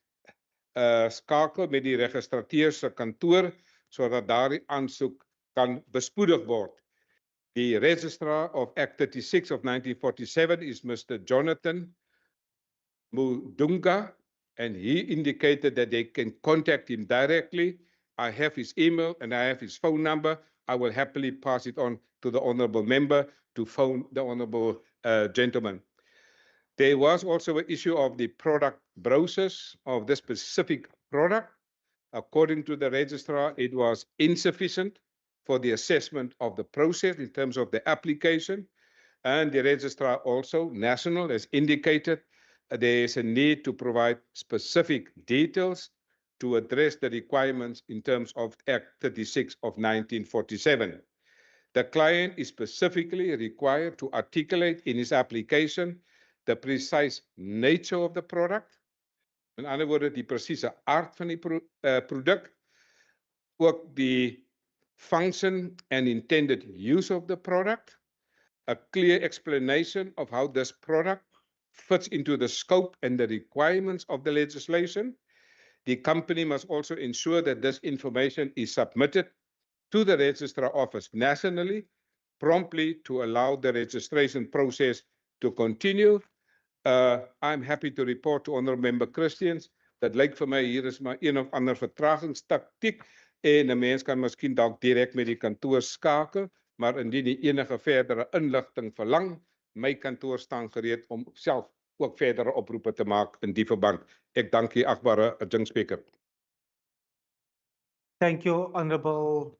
skakel met die registrateur se kantoor sodat daardie aansoek kan bespoedig word. The Registrar of Act 36 of 1947 is Mr. Jonathan Mudunga, and he indicated that they can contact him directly. I have his email and I have his phone number. I will happily pass it on to the honorable member to phone the honorable gentleman. There was also an issue of the product brochures of this specific product. According to the registrar, it was insufficient for the assessment of the process in terms of the application. And the registrar also, national, has indicated there is a need to provide specific details to address the requirements in terms of Act 36 of 1947. The client is specifically required to articulate in his application the precise nature of the product. In ander woorde, die presiese aard van die produk, ook die function and intended use of the product, a clear explanation of how this product fits into the scope and the requirements of the legislation. The company must also ensure that this information is submitted to the registrar office nationally, promptly to allow the registration process to continue. I'm happy to report to Honourable Member Christians dat lyk vir my hier is maar een of ander vertragingstaktiek en 'n mens kan miskien dalk direk met die kantoor skakel, maar indien jy enige verdere inligting verlang, my kantoor staan gereed om self ook verdere oproepe te maak in die verband. Ek dank u agbare adjunct speaker. Thank you, Honorable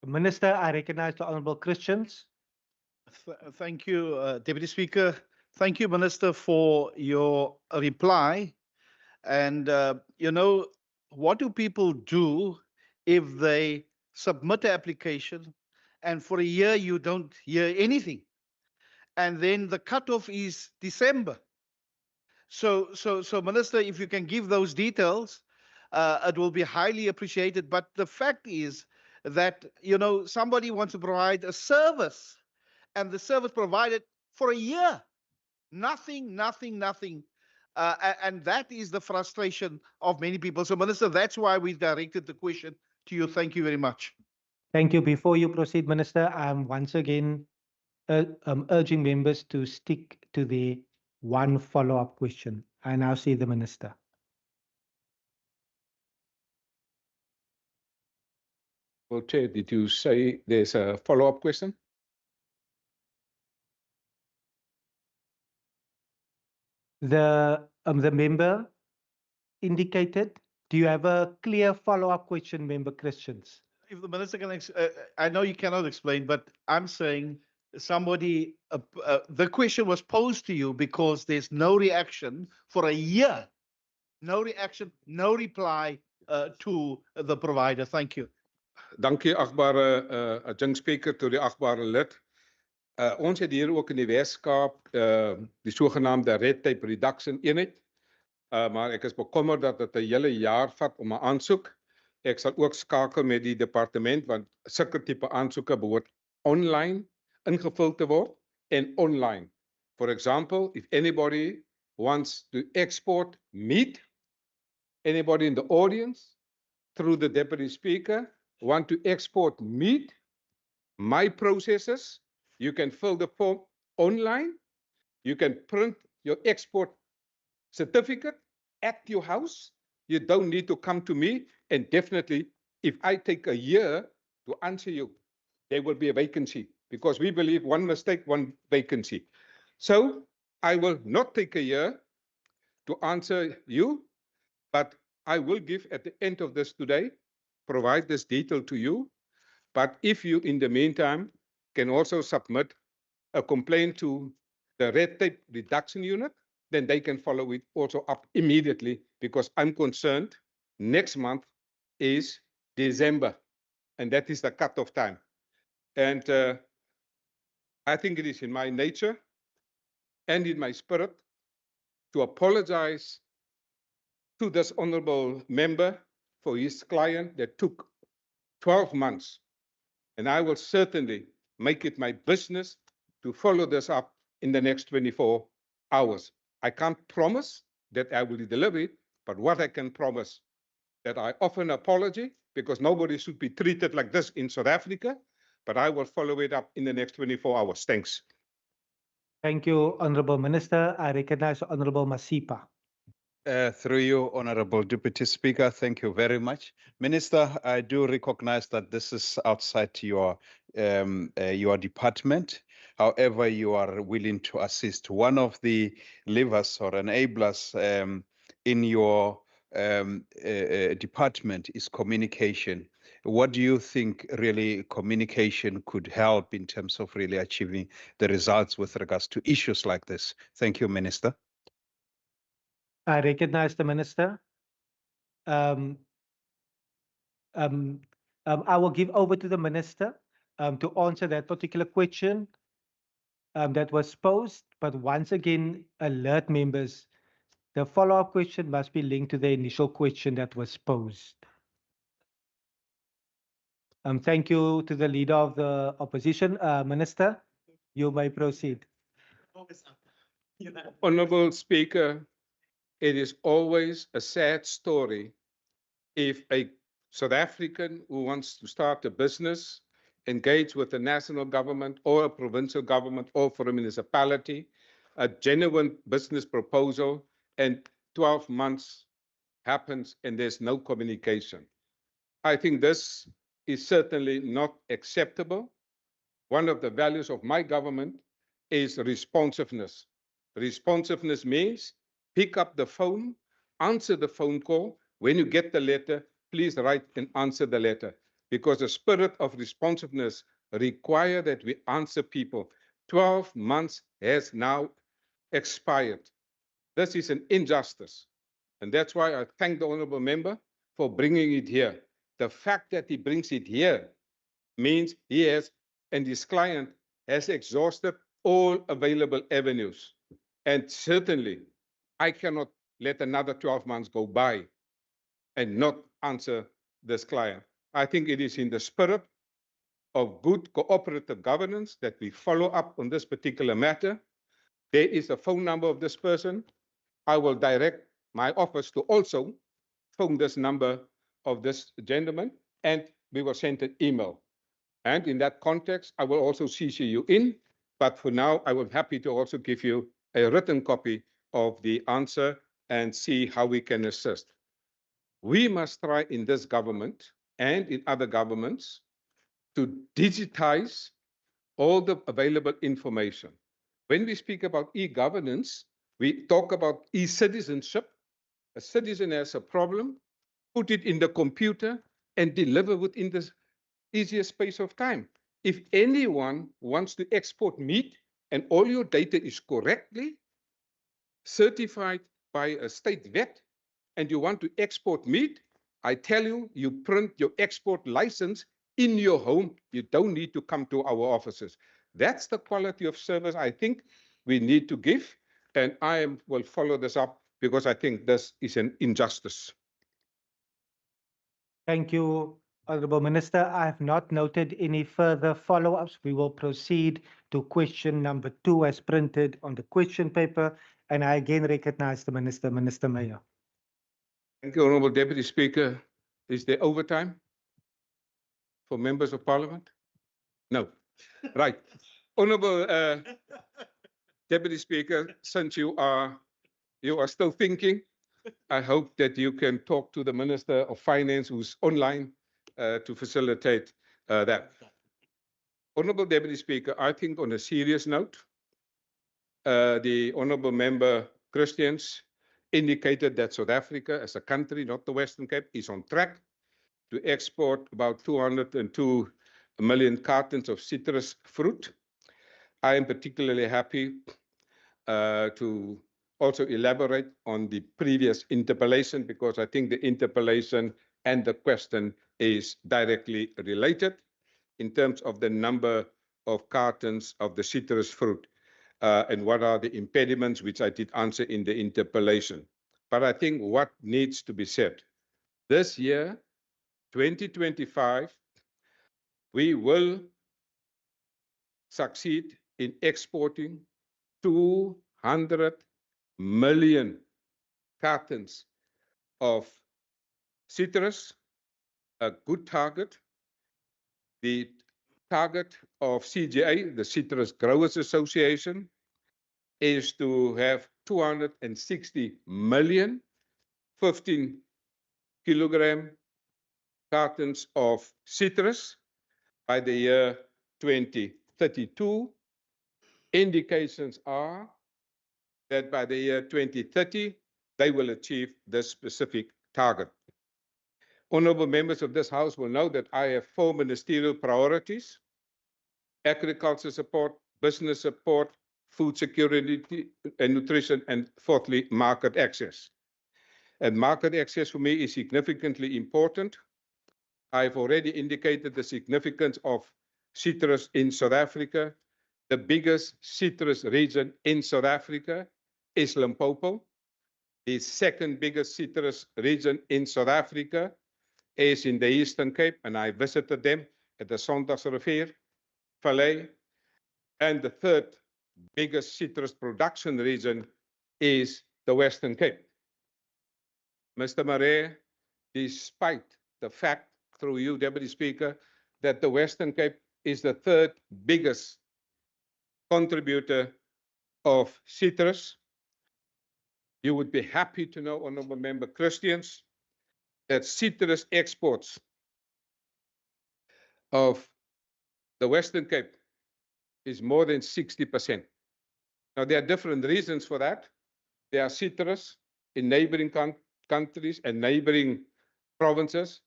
Minister. I recognize the Honorable Christians. Thank you, Deputy Speaker. Thank you, Minister, for your reply. And, you know, what do people do if they submit an application and for a year you don't hear anything? And then the cutoff is December. So, Minister, if you can give those details, it will be highly appreciated. But the fact is that, you know, somebody wants to provide a service and the service provided for a year. Nothing. And that is the frustration of many people. So, Minister, that's why we directed the question to you. Thank you very much. Thank you. Before you proceed, Minister, I'm once again urging members to stick to the one follow-up question. I now see the Minister. Well, Chair, did you say there's a follow-up question? The member indicated. Do you have a clear follow-up question, Member Christians? If the Minister can, I know you cannot explain, but I'm saying somebody, the question was posed to you because there's no reaction for a year. No reaction, no reply to the provider. Thank you. Dankie agbare adjunct speaker tot die agbare lid. Ons het hier ook in die Wes-Kaap die sogenaamde red tape reduction eenheid. Maar ek is bekommerd dat dit 'n hele jaar vat om 'n aansoek. Ek sal ook skakel met die departement want sulke tipe aansoeke behoort online ingevul te word en online. For example, if anybody wants to export meat, anybody in the audience through the deputy speaker want to export meat, my processes, you can fill the form online. You can print your export certificate at your house. You don't need to come to me. And definitely, if I take a year to answer you, there will be a vacancy because we believe one mistake, one vacancy. So I will not take a year to answer you, but I will give at the end of this today, provide this detail to you. But if you, in the meantime, can also submit a complaint to the red tape reduction unit, then they can follow it also up immediately because I'm concerned next month is December and that is the cutoff time. And I think it is in my nature and in my spirit to apologize to this honorable member for his client that took 12 months. And I will certainly make it my business to follow this up in the next 24 hours. I can't promise that I will deliver it, but what I can promise that I offer an apology because nobody should be treated like this in South Africa, but I will follow it up in the next 24 hours. Thanks. Thank you, Honorable Minister. I recognize Honorable Masipa. Through you, Honorable Deputy Speaker, thank you very much. Minister, I do recognize that this is outside your department. However, you are willing to assist. One of the levers or enablers in your department is communication. What do you think really communication could help in terms of really achieving the results with regards to issues like this? Thank you, Minister. I recognize the Minister. I will give over to the Minister to answer that particular question that was posed. But once again, alert members, the follow-up question must be linked to the initial question that was posed. Thank you to the Leader of the Opposition. Minister, you may proceed. Honorable Speaker, it is always a sad story if a South African who wants to start a business, engage with the national government or a provincial government or for a municipality, a genuine business proposal, and 12 months happens and there's no communication. I think this is certainly not acceptable. One of the values of my government is responsiveness. Responsiveness means pick up the phone, answer the phone call. When you get the letter, please write and answer the letter, because the spirit of responsiveness requires that we answer people. 12 months has now expired. This is an injustice. And that's why I thank the honorable member for bringing it here. The fact that he brings it here means he has, and his client has exhausted all available avenues. And certainly, I cannot let another 12 months go by and not answer this client. I think it is in the spirit of good cooperative governance that we follow up on this particular matter. There is a phone number of this person. I will direct my office to also phone this number of this gentleman, and we will send an email. And in that context, I will also CC you in, but for now, I will happy to also give you a written copy of the answer and see how we can assist. We must try in this government and in other governments to digitize all the available information. When we speak about e-governance, we talk about e-citizenship. A citizen has a problem, put it in the computer and deliver within the easiest space of time. If anyone wants to export meat and all your data is correctly certified by a state vet and you want to export meat, I tell you, you print your export license in your home. You don't need to come to our offices. That's the quality of service I think we need to give. And I will follow this up because I think this is an injustice. Thank you, Honorable Minister. I have not noted any further follow-ups. We will proceed to question number 2 as printed on the question paper. And I again recognize the Minister, Minister Mayor. Thank you, Honorable Deputy Speaker. Is there overtime for members of Parliament? No. Right. Honorable Deputy Speaker, since you are still thinking, I hope that you can talk to the Minister of Finance who's online to facilitate that. Honorable Deputy Speaker, I think on a serious note, the Honorable Member Christians indicated that South Africa as a country, not the Western Cape, is on track to export about 202 million cartons of citrus fruit. I am particularly happy to also elaborate on the previous interpellation because I think the interpellation and the question is directly related. in terms of the number of cartons of the citrus fruit and what are the impediments, which I did answer in the interpellation. But I think what needs to be said, this year, 2025, we will succeed in exporting 200 million cartons of citrus, a good target. The target of CGA, the Citrus Growers Association, is to have 260 million 15 kilogram cartons of citrus by the year 2032. Indications are that by the year 2030, they will achieve this specific target. Honorable members of this House will know that I have 4 ministerial priorities: agriculture support, business support, food security and nutrition, and fourthly, market access. And market access for me is significantly important. I've already indicated the significance of citrus in South Africa. The biggest citrus region in South Africa is Limpopo. The second biggest citrus region in South Africa is in the Eastern Cape, and I visited them at the Sondagsrivier Valley. And the third biggest citrus production region is the Western Cape. Mr. Marais, despite the fact, through you, Deputy Speaker, that the Western Cape is the third biggest contributor of citrus, you would be happy to know, Honourable Member Christians, that citrus exports of the Western Cape is more than 60%. Now, there are different reasons for that. There are citrus in neighboring countries and neighboring provinces.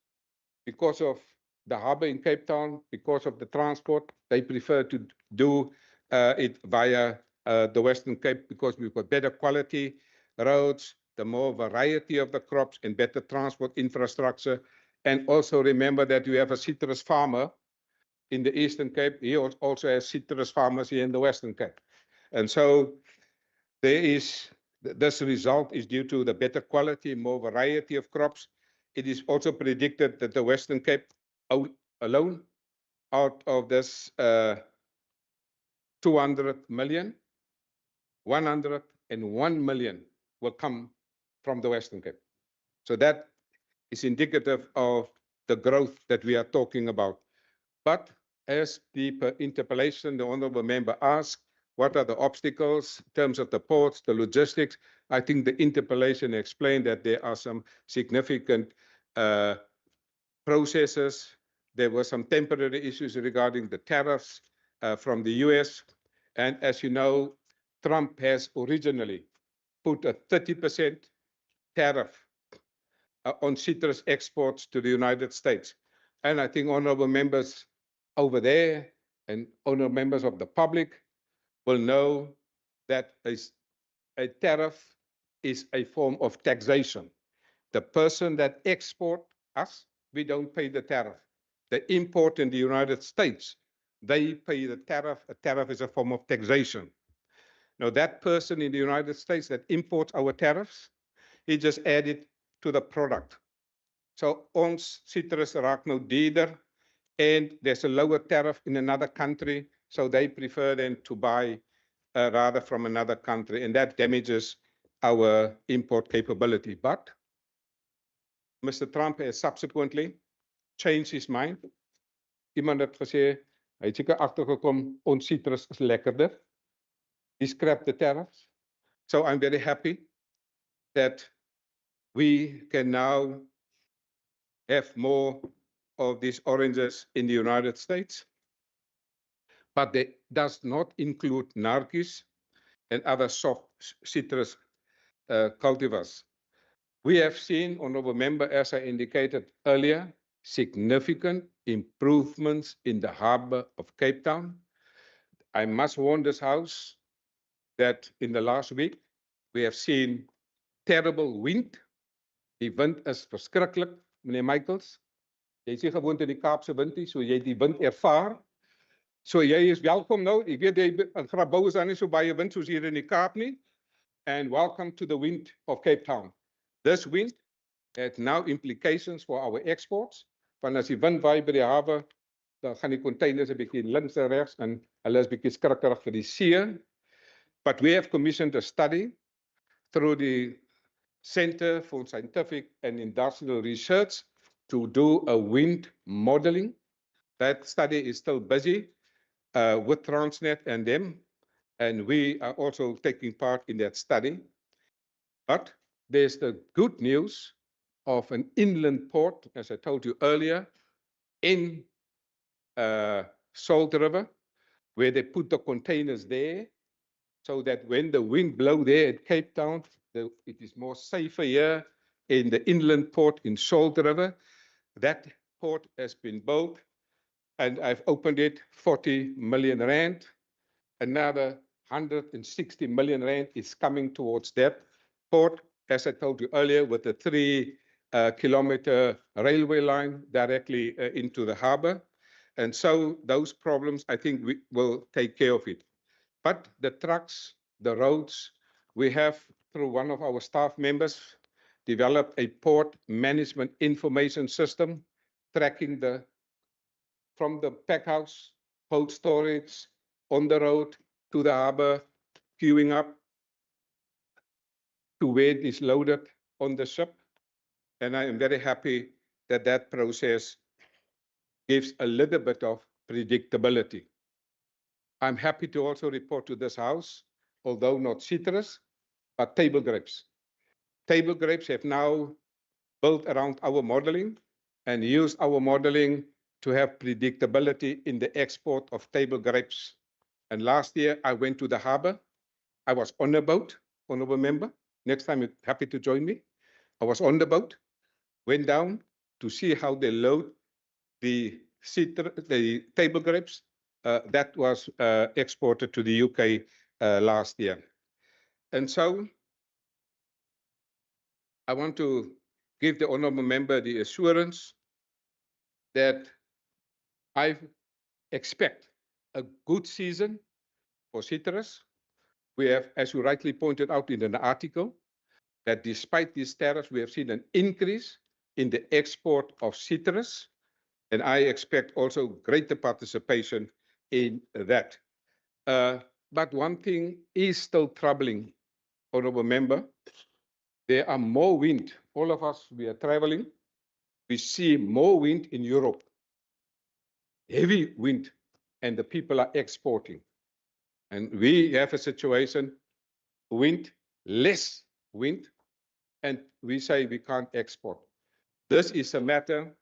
Because of the harbor in Cape Town, because of the transport, they prefer to do it via the Western Cape because we've got better quality roads, the more variety of the crops and better transport infrastructure. And also remember that we have a citrus farmer in the Eastern Cape. He also has citrus farmers here in the Western Cape. And so this result is due to the better quality, more variety of crops. It is also predicted that the Western Cape alone, out of this 200 million, 101 million will come from the Western Cape. So that is indicative of the growth that we are talking about. But as the interpellation, the honourable member asked, what are the obstacles in terms of the ports, the logistics? I think the interpellation explained that there are some significant processes. There were some temporary issues regarding the tariffs from the US. And as you know, Trump has originally put a 30% tariff on citrus exports to the United States. And I think honorable members over there and honorable members of the public will know that a tariff is a form of taxation. The person that export us, we don't pay the tariff. The import in the United States, they pay the tariff. A tariff is a form of taxation. Now that person in the United States that imports our tariffs, he just added to the product. So ons citrus raak nou duurder and there's a lower tariff in another country, so they prefer then to buy rather from another country, and that damages our import capability. But Mr. Trump has subsequently changed his mind. Iemand het gesê, hy het seker agtergekom ons citrus is lekkerder. He scrapped the tariffs. So I'm very happy that we can now have more of these oranges in the United States. But that does not include narkis and other soft citrus cultivars. We have seen, honourable member, as I indicated earlier, significant improvements in the harbour of Cape Town. I must warn this House that in the last week, we have seen terrible wind. Die wind is verskriklik, meneer Michaels. Jy is nie gewoond aan die Kaapse wind nie, so jy het die wind ervaar. So jy is welkom nou. Ek weet jy in Grabouw is daar nie so baie wind soos hier in die Kaap nie. And welcome to the wind of Cape Town. This wind has now implications for our exports. Want as die wind waai by die hawe, dan gaan die containers 'n bietjie links en regs en hulle is bietjie skrikkerig vir die see. But we have commissioned a study through the Center for Scientific and Industrial Research to do a wind modeling. That study is still busy with Transnet and them, and we are also taking part in that study. But there's the good news of an inland port, as I told you earlier, in Salt River, where they put the containers there, so that when the wind blows there at Cape Town, it is more safer here in the inland port in Salt River. That port has been built, and I've opened it, 40 million rand. Another 160 million rand is coming towards that port, as I told you earlier, with the 3-kilometer railway line directly into the harbor. And so those problems, I think we will take care of it. But the trucks, the roads, we have, through one of our staff members, developed a port management information system tracking from the pack house, cold storage, on the road to the harbor, queuing up to where it is loaded on the ship. And I am very happy that that process gives a little bit of predictability. I'm happy to also report to this House, although not citrus, but table grapes. Table grapes have now built around our modeling and used our modeling to have predictability in the export of table grapes. And last year, I went to the harbor. I was on a boat, honorable member. Next time, you're happy to join me. I was on the boat, went down to see how they load the table grapes that was exported to the UK last year. And so I want to give the honorable member the assurance that I expect a good season for citrus. We have, as you rightly pointed out in an article, that despite these tariffs, we have seen an increase in the export of citrus, and I expect also greater participation in that. But one thing is still troubling, honorable member. There are more wind. All of us, we are traveling. We see more wind in Europe, heavy wind, and the people are exporting. And we have a situation, wind, less wind, and we say we can't export. This is a matter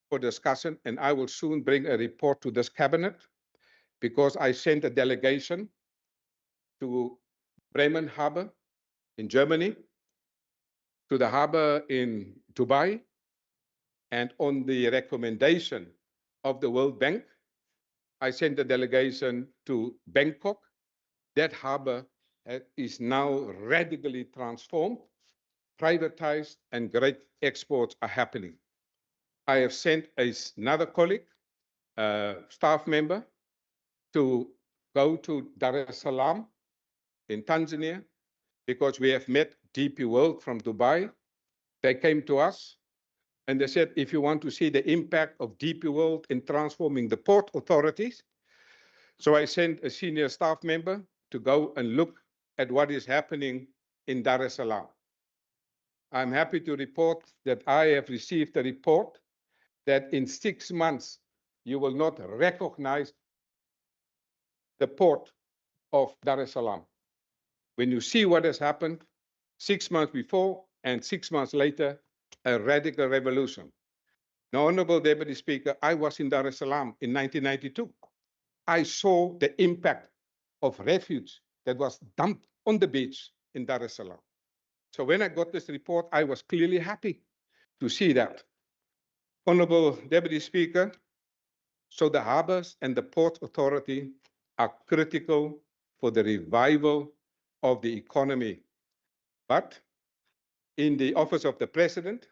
for discussion, and I will soon bring a report to this cabinet because I sent a delegation to Bremen Harbor in Germany, to the harbor in Dubai, and on the recommendation of the World Bank, I sent a delegation to Bangkok. That harbor is now radically transformed, privatized, and great exports are happening. I have sent another colleague, staff member, to go to Dar es Salaam in Tanzania because we have met DP World from Dubai. They came to us and they said, if you want to see the impact of DP World in transforming the port authorities. So I sent a senior staff member to go and look at what is happening in Dar es Salaam. I'm happy to report that I have received a report that in 6 months, you will not recognize the port of Dar es Salaam. When you see what has happened 6 months before and 6 months later, a radical revolution. Now, Honorable Deputy Speaker, I was in Dar es Salaam in 1992. I saw the impact of refuse that was dumped on the beach in Dar es Salaam. So when I got this report, I was clearly happy to see that. Honorable Deputy Speaker, so the harbors and the port authority are critical for the revival of the economy. But in the office of the president,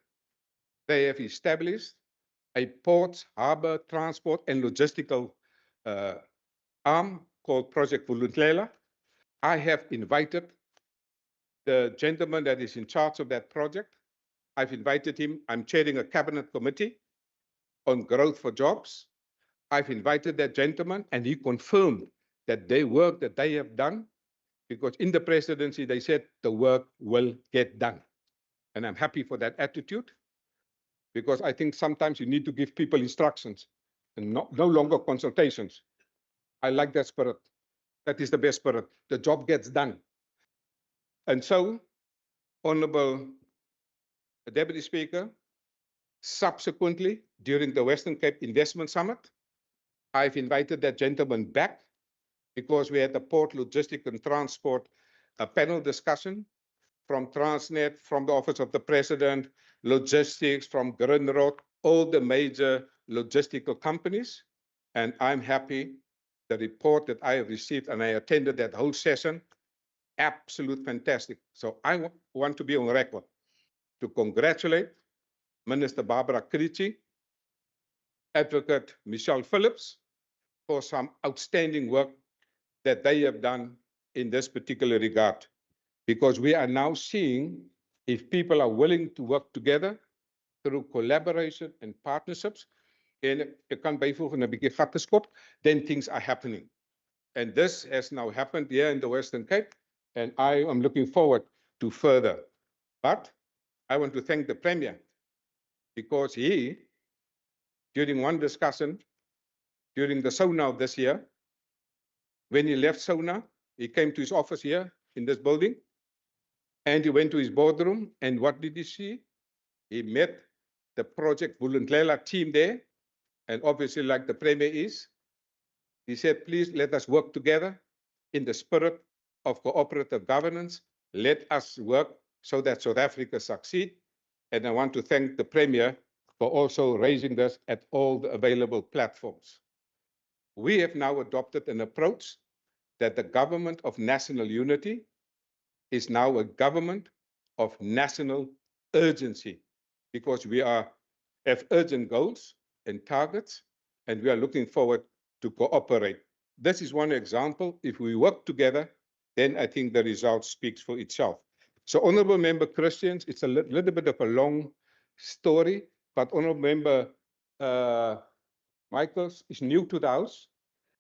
they have established a port, harbor, transport, and logistical arm called Project Vulundlela. I have invited the gentleman that is in charge of that project. I've invited him. I'm chairing a cabinet committee on growth for jobs. I've invited that gentleman, and he confirmed that the work that they have done, because in the presidency, they said the work will get done. And I'm happy for that attitude, because I think sometimes you need to give people instructions and no longer consultations. I like that spirit. That is the best spirit. The job gets done. And so, Honorable Deputy Speaker, subsequently, during the Western Cape Investment Summit, I've invited that gentleman back because we had the port, logistics, and transport panel discussion from Transnet, from the Office of the President, logistics, from Grindrod, all the major logistical companies. And I'm happy the report that I have received, and I attended that whole session, absolute fantastic. So I want to be on record to congratulate Minister Barbara Krejci, Advocate Michelle Phillips, for some outstanding work that they have done in this particular regard. Because we are now seeing if people are willing to work together through collaboration and partnerships, en ek kan byvoeg en 'n bietjie gat geskop, then things are happening. And this has now happened here in the Western Cape, and I am looking forward to further. But I want to thank the Premier, because he, during one discussion, during the SONA this year, when he left SONA, he came to his office here in this building, and he went to his boardroom, and what did he see? He met the Project Vulundlela team there, and obviously like the Premier is, he said, please let us work together in the spirit of cooperative governance. Let us work so that South Africa succeed. And I want to thank the Premier for also raising this at all the available platforms. We have now adopted an approach that the government of national unity is now a government of national urgency, because we have urgent goals and targets, and we are looking forward to cooperate. This is one example. If we work together, then I think the result speaks for itself. So, Honourable Member Christians, it's a little bit of a long story, but Honourable Member Michaels is new to the House.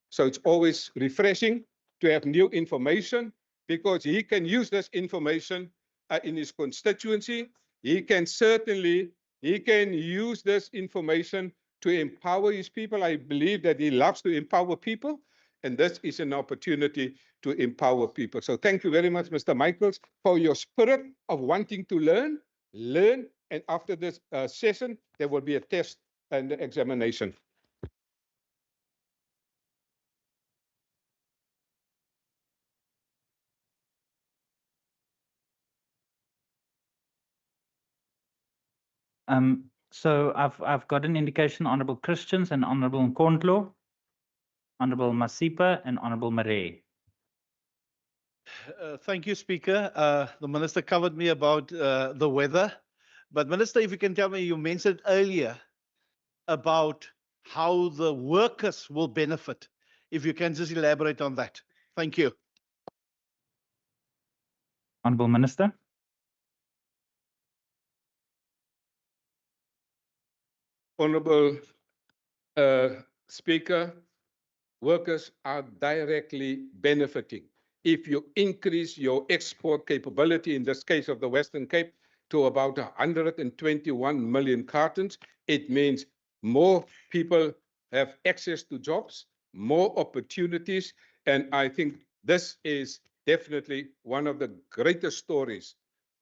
So it's always refreshing to have new information, because he can use this information in his constituency. He can use this information to empower his people. I believe that he loves to empower people, and this is an opportunity to empower people. So thank you very much, Mr. Michaels, for your spirit of wanting to learn, and after this session, there will be a test and examination. So I've got an indication, Honourable Christians and Honourable Nkondlo, Honourable Masipa and Honourable Marais. Thank you, Speaker. The Minister covered me about the weather. But Minister, if you can tell me, you mentioned earlier about how the workers will benefit. If you can just elaborate on that. Thank you. Honourable Minister. Honourable Speaker, workers are directly benefiting. If you increase your export capability, in this case of the Western Cape, to about 121 million cartons, it means more people have access to jobs, more opportunities, and I think this is definitely one of the greatest stories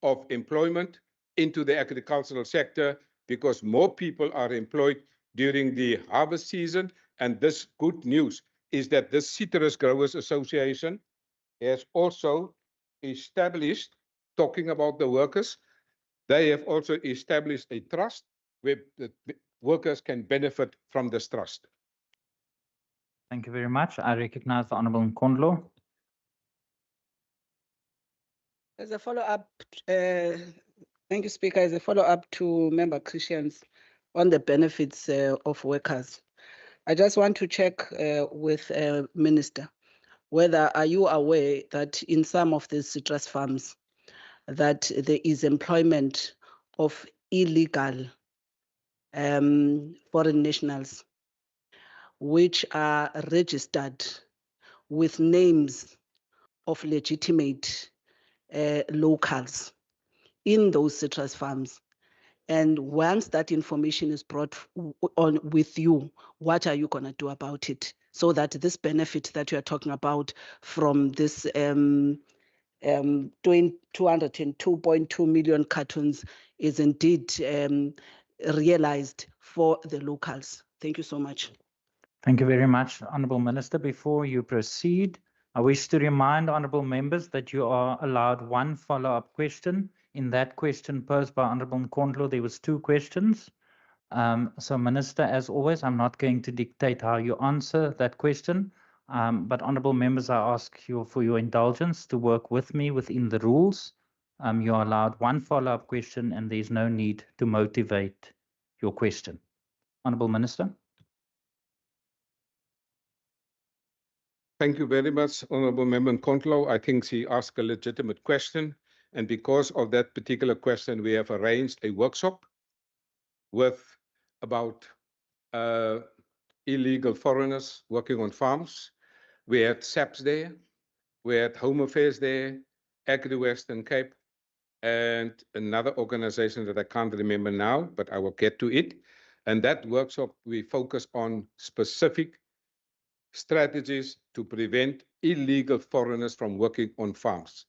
of employment into the agricultural sector, because more people are employed during the harvest season. And this good news is that the Citrus Growers Association has also established, talking about the workers, they have also established a trust where the workers can benefit from this trust. Thank you very much. I recognize the Honourable Nkondlo. As a follow-up, thank you, Speaker. As a follow-up to Member Christian's on the benefits of workers. I just want to check with Minister, whether are you aware that in some of these citrus farms that there is employment of illegal foreign nationals which are registered with names of legitimate locals in those citrus farms. And once that information is brought on with you, what are you going to do about it? So that this benefit that you are talking about from this 202.2 million cartons is indeed realized for the locals. Thank you so much. Thank you very much, Honourable Minister. Before you proceed, I wish to remind honourable members that you are allowed one follow-up question. In that question posed by Honourable Nkondlo, there was 2 questions. So Minister, as always, I'm not going to dictate how you answer that question. But honourable members, I ask you for your indulgence to work with me within the rules. You are allowed one follow-up question and there's no need to motivate your question. Honourable Minister. Thank you very much, Honourable Member Nkondlo. I think she asked a legitimate question. And because of that particular question, we have arranged a workshop with about illegal foreigners working on farms. We had SAPS there, we had Home Affairs there, Agri Western Cape, and another organization that I can't remember now, but I will get to it. And that workshop, we focus on specific strategies to prevent illegal foreigners from working on farms.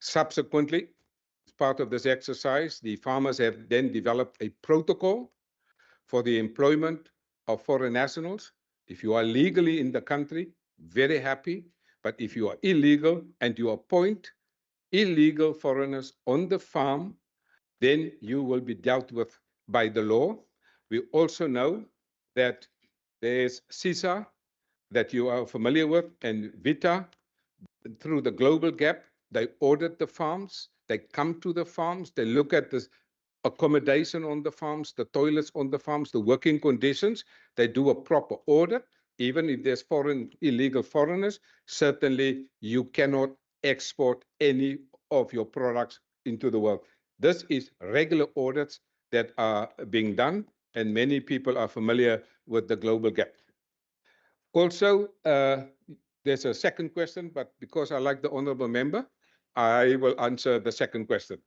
Subsequently, as part of this exercise, the farmers have then developed a protocol for the employment of foreign nationals. If you are legally in the country, very happy. But if you are illegal and you appoint illegal foreigners on the farm, then you will be dealt with by the law. We also know that there's CISA that you are familiar with, and VITA. Through the global gap, they audit the farms, they come to the farms, they look at the accommodation on the farms, the toilets on the farms, the working conditions. They do a proper audit. Even if there's illegal foreigners, certainly you cannot export any of your products into the world. This is regular audits that are being done, and many people are familiar with the global gap. Also, there's a second question, but because I like the honourable member, I will answer the second question.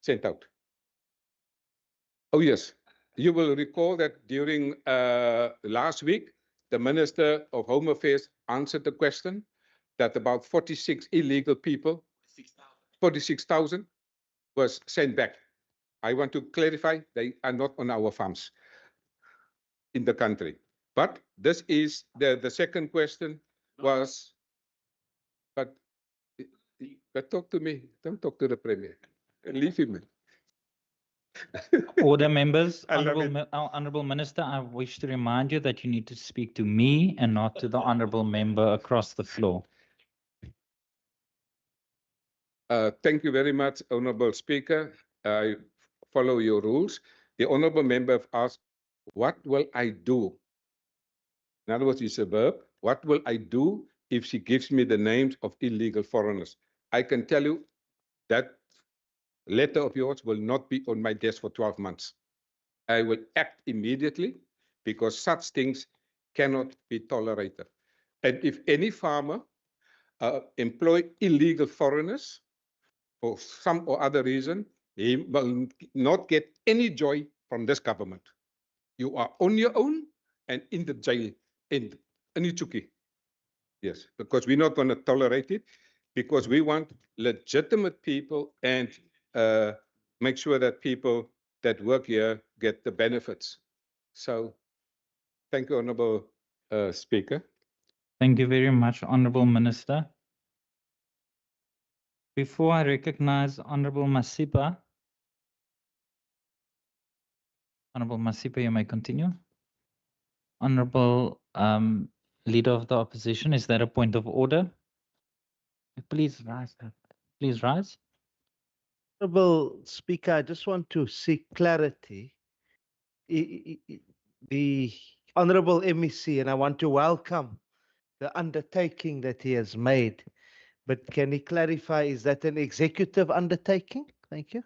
Sent out. Oh, yes. You will recall that during last week, the Minister of Home Affairs answered the question that about 46 illegal people, 46,000 was sent back. I want to clarify, they are not on our farms in the country. But this is the second question was, but talk to me, don't talk to the Premier. Leave him. Order, members. Honourable Minister, I wish to remind you that you need to speak to me and not to the honourable member across the floor. Thank you very much, Honourable Speaker. I follow your rules. The honourable member have asked, what will I do? In other words, it's a verb. What will I do if she gives me the names of illegal foreigners? I can tell you that letter of yours will not be on my desk for 12 months. I will act immediately because such things cannot be tolerated. And if any farmer employ illegal foreigners for some or other reason, he will not get any joy from this government. You are on your own and in the jail, in Chuki. Yes, because we're not going to tolerate it, because we want legitimate people and make sure that people that work here get the benefits. So thank you, Honourable Speaker. Thank you very much, Honourable Minister. Before I recognize Honourable Masipa, you may continue. Honourable Leader of the Opposition, is that a point of order? Please rise. Please rise. Honorable Speaker, I just want to seek clarity. The Honorable MEC, and I want to welcome the undertaking that he has made. But can he clarify, is that an executive undertaking? Thank you.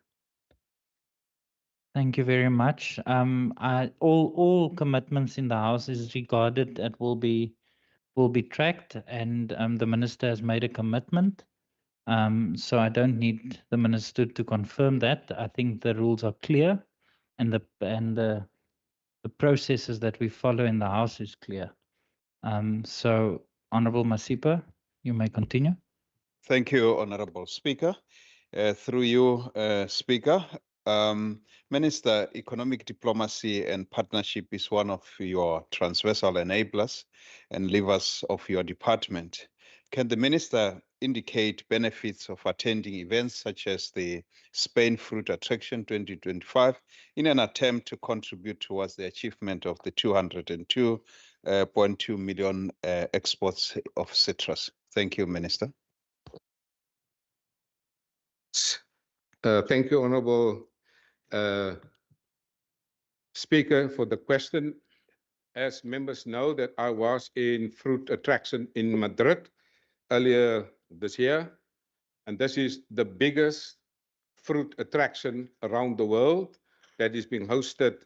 Thank you very much. All commitments in the House is regarded that will be tracked, and the minister has made a commitment. So I don't need the minister to confirm that. I think the rules are clear, and the processes that we follow in the House is clear. So Honorable Masipa, you may continue. Thank you, Honorable Speaker. Through you, Speaker, Minister, economic diplomacy and partnership is one of your transversal enablers and levers of your department. Can the Minister indicate benefits of attending events such as the Spain Fruit Attraction 2025 in an attempt to contribute towards the achievement of the 202.2 million exports of citrus? Thank you, Minister. Thank you, Honorable Speaker, for the question. As members know, that I was in Fruit Attraction in Madrid earlier this year, and this is the biggest fruit attraction around the world that is being hosted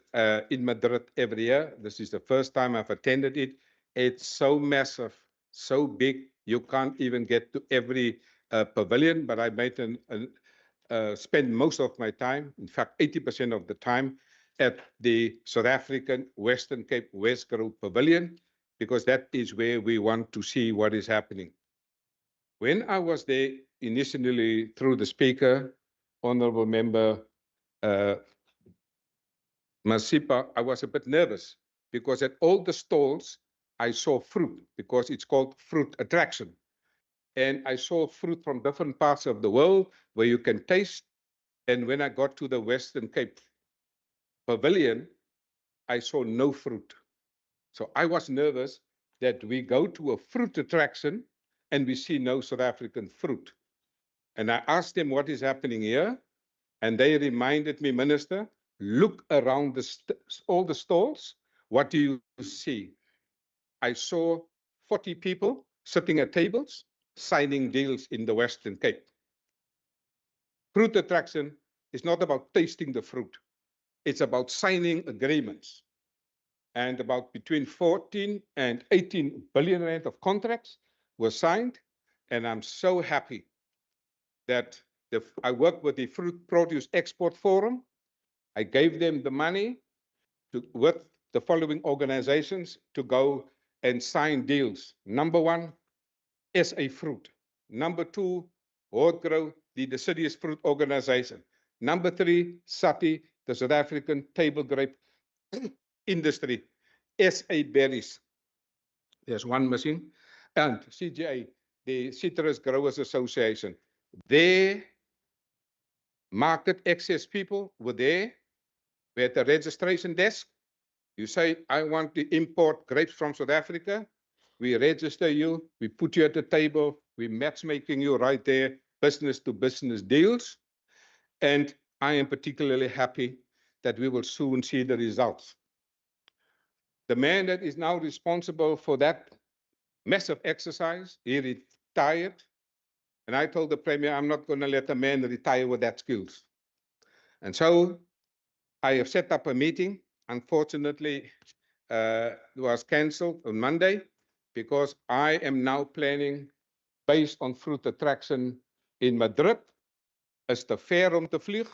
in Madrid every year. This is the first time I've attended it. It's so massive, so big, you can't even get to every pavilion, but I made spend most of my time, in fact, 80% of the time, at the South African Western Cape West Grove Pavilion, because that is where we want to see what is happening. When I was there initially through the speaker, Honorable Member Masipa, I was a bit nervous because at all the stalls, I saw fruit because it's called Fruit Attraction. And I saw fruit from different parts of the world where you can taste. And when I got to the Western Cape Pavilion, I saw no fruit. So I was nervous that we go to a fruit attraction and we see no South African fruit. And I asked them what is happening here. And they reminded me, Minister, look around all the stalls. What do you see? I saw 40 people sitting at tables, signing deals in the Western Cape. Fruit attraction is not about tasting the fruit. It's about signing agreements. And about between 14 and 18 billion rand of contracts were signed. And I'm so happy that I worked with the Fruit Produce Export Forum. I gave them the money with the following organizations to go and sign deals. Number one, SA Fruit. Number two, Hoortgrow, the Deciduous Fruit Organization. Number three, SATI, the South African Table Grape Industry. SA Berries, there's one missing. And CGA, the Citrus Growers Association. Their market access people were there. We had the registration desk. You say, I want to import grapes from South Africa. We register you, we put you at the table, we matchmaking you right there, business to business deals. And I am particularly happy that we will soon see the results. The man that is now responsible for that massive exercise, he retired. And I told the Premier, I'm not going to let a man retire with that skills. And so I have set up a meeting. Unfortunately, it was cancelled on Monday because I am now planning, based on Fruit Attraction in Madrid, is te ver om te vlieg.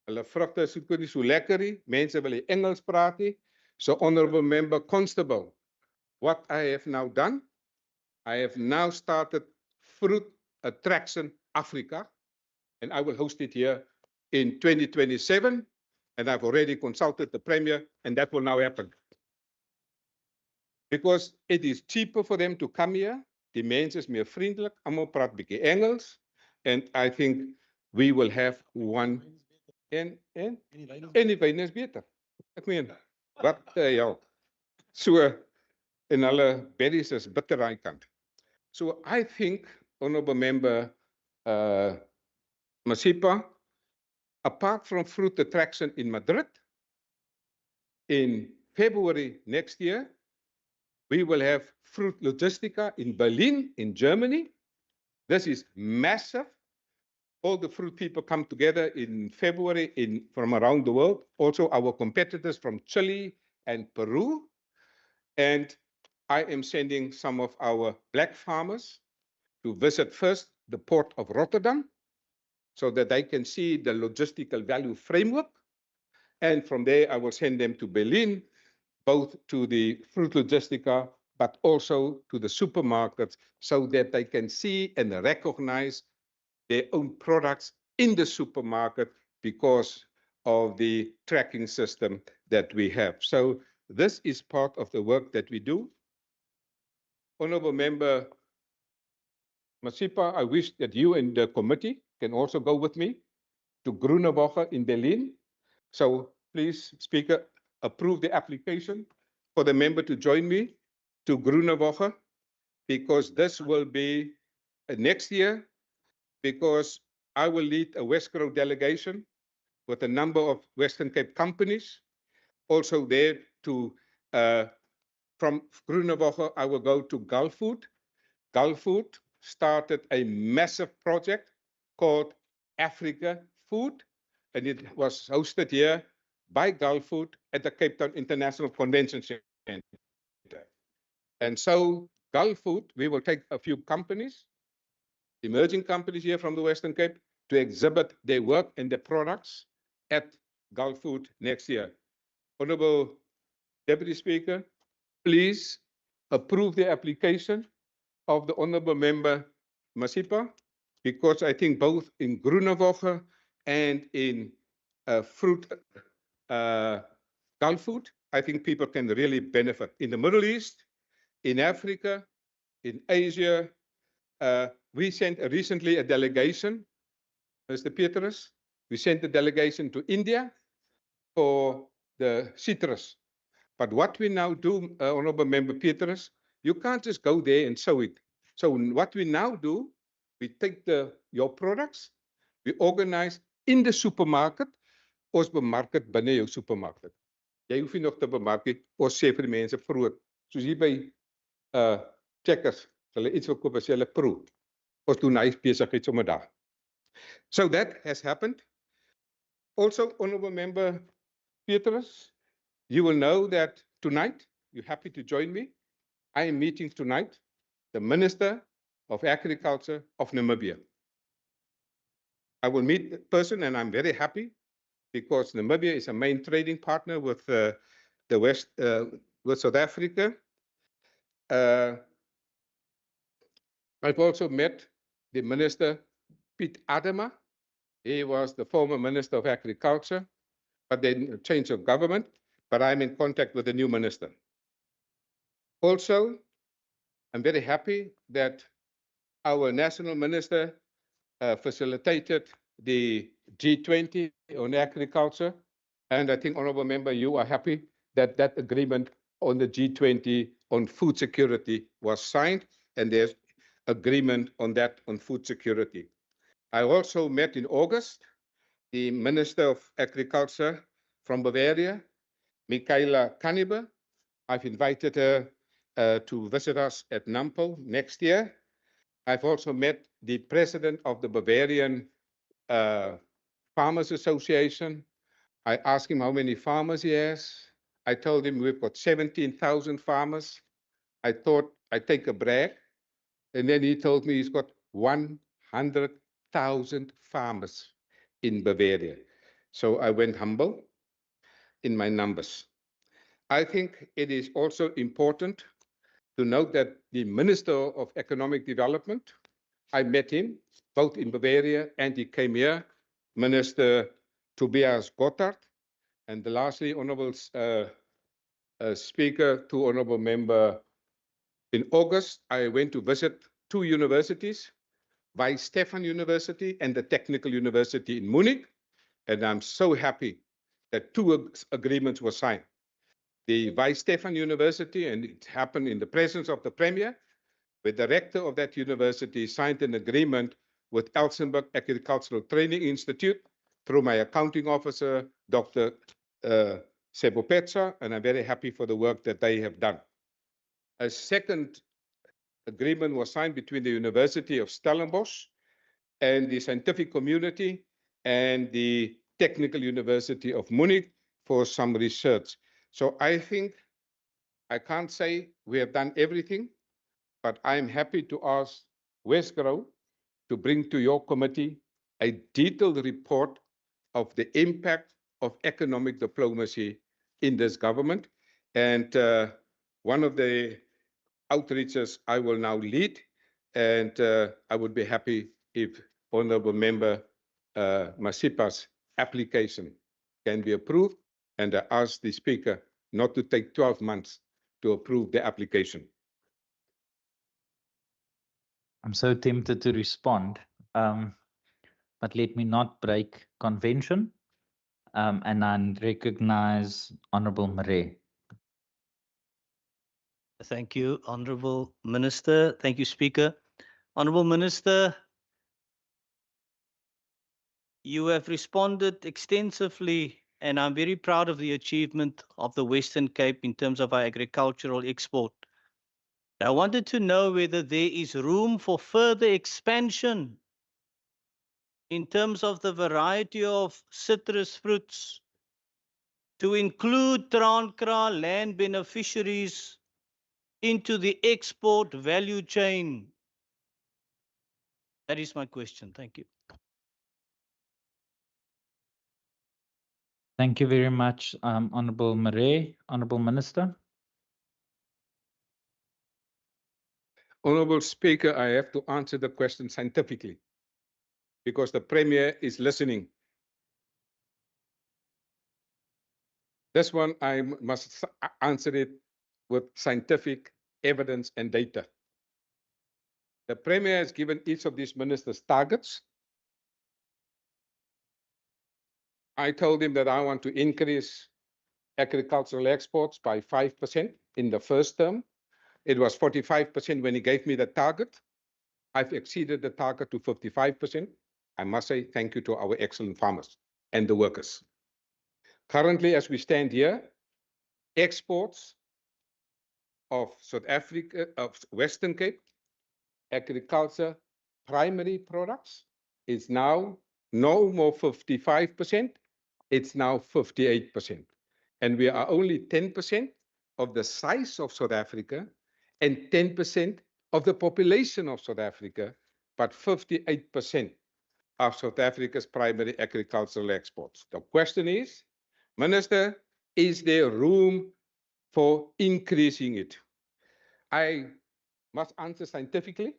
Hulle vrugte is ook nie so lekker nie. Mense wil die Engels praat nie. So Honorable Member Constable, what I have now done, I have now started Fruit Attraction Africa, and I will host it here in 2027. And I've already consulted the Premier, and that will now happen. Because it is cheaper for them to come here. Die mense is meer vriendelik, almal praat bietjie Engels, and I think we will have one. En die wyn is beter. Ek meen, wat hel. So en hulle berries is bitter daai kant. So I think Honourable Member Masipa, apart from fruit attraction in Madrid, in February next year, we will have Fruit Logistica in Berlin, in Germany. This is massive. All the fruit people come together in February from around the world. Also our competitors from Chile and Peru. And I am sending some of our black farmers to visit first the port of Rotterdam so that they can see the logistical value framework. And from there, I will send them to Berlin, both to the Fruit Logistica, but also to the supermarkets so that they can see and recognize their own products in the supermarket because of the tracking system that we have. So this is part of the work that we do. Honourable Member Masipa, I wish that you and the committee can also go with me to Groenewoche in Berlin. So please, Speaker, approve the application for the member to join me to Groenewoche, because this will be next year, because I will lead a Westgrow delegation with a number of Western Cape companies. Also there to, from Groenewoche, I will go to Gulfood. Gulfood started a massive project called Africa Food, and it was hosted here by Gulfood at the Cape Town International Convention Center. And so Gulfood, we will take a few companies, emerging companies here from the Western Cape, to exhibit their work and their products at Gulfood next year. Honourable Deputy Speaker, please approve the application of the Honourable Member Masipa, because I think both in Groenewoche and in fruit Gulfood, I think people can really benefit. In the Middle East, in Africa, in Asia, we sent recently a delegation, Mr. Petrus, we sent a delegation to India for the citrus. But what we now do, Honourable Member Petrus, you can't just go there and sow it. So what we now do, we take your products, we organize in the supermarket, ons bemark dit binne jou supermarket. Jy hoef nie nog te bemark nie, ons sê vir die mense vroeg, soos hier by Checkers, hulle iets wil koop, as hulle proe. Ons doen hy besigheid sommer daar. So that has happened. Also, Honourable Member Petrus, you will know that tonight, you're happy to join me. I am meeting tonight the Minister of Agriculture of Namibia. I will meet the person, and I'm very happy because Namibia is a main trading partner with with South Africa. I've also met the Minister Piet Adema. He was the former Minister of Agriculture, but then change of government. But I'm in contact with the new minister. Also, I'm very happy that our national minister facilitated the G20 on agriculture. And I think, Honourable Member, you are happy that that agreement on the G20 on food security was signed, and there's agreement on that on food security. I also met in August the Minister of Agriculture from Bavaria, Michaela Kanniber. I've invited her to visit us at Nampo next year. I've also met the president of the Bavarian Farmers Association. I asked him how many farmers he has. I told him we've got 17,000 farmers. I thought I'd take a brag. And then he told me he's got 100,000 farmers in Bavaria. So I went humble in my numbers. I think it is also important to note that the Minister of Economic Development, I met him both in Bavaria and he came here, Minister Tobias Gottard. And lastly, Honourable Speaker, to Honourable Member, in August, I went to visit two universities, Weiss Stephan University and the Technical University in Munich. And I'm so happy that two agreements were signed. The Weiss Stephan University, and it happened in the presence of the Premier, The director of that university signed an agreement with Elsenburg Agricultural Training Institute through my accounting officer, Dr. Sebo Petsa, and I'm very happy for the work that they have done. A second agreement was signed between the University of Stellenbosch and the scientific community and the Technical University of Munich for some research. So I think I can't say we have done everything, but I'm happy to ask Westgrow to bring to your committee a detailed report of the impact of economic diplomacy in this government. And one of the outreaches I will now lead, and I would be happy if Honorable Member Masipa's application can be approved, and I ask the Speaker not to take 12 months to approve the application. I'm so tempted to respond, but let me not break convention, and I recognize Honorable Murray. Thank you, Honourable Minister. Thank you, Speaker. Honourable Minister, you have responded extensively, and I'm very proud of the achievement of the Western Cape in terms of our agricultural export. I wanted to know whether there is room for further expansion in terms of the variety of citrus fruits to include Trankra land beneficiaries into the export value chain. That is my question. Thank you. Thank you very much, Honorable Murray. Honorable Minister. Honorable Speaker, I have to answer the question scientifically because the Premier is listening. This one, I must answer it with scientific evidence and data. The Premier has given each of these ministers targets. I told him that I want to increase agricultural exports by 5% in the first term. It was 45% when he gave me the target. I've exceeded the target to 55%. I must say thank you to our excellent farmers and the workers. Currently, as we stand here, exports of South Africa, of Western Cape, agriculture, primary products is now no more 55%, it's now 58%. And we are only 10% of the size of South Africa and 10% of the population of South Africa, but 58% of South Africa's primary agricultural exports. The question is, Minister, is there room for increasing it? I must answer scientifically.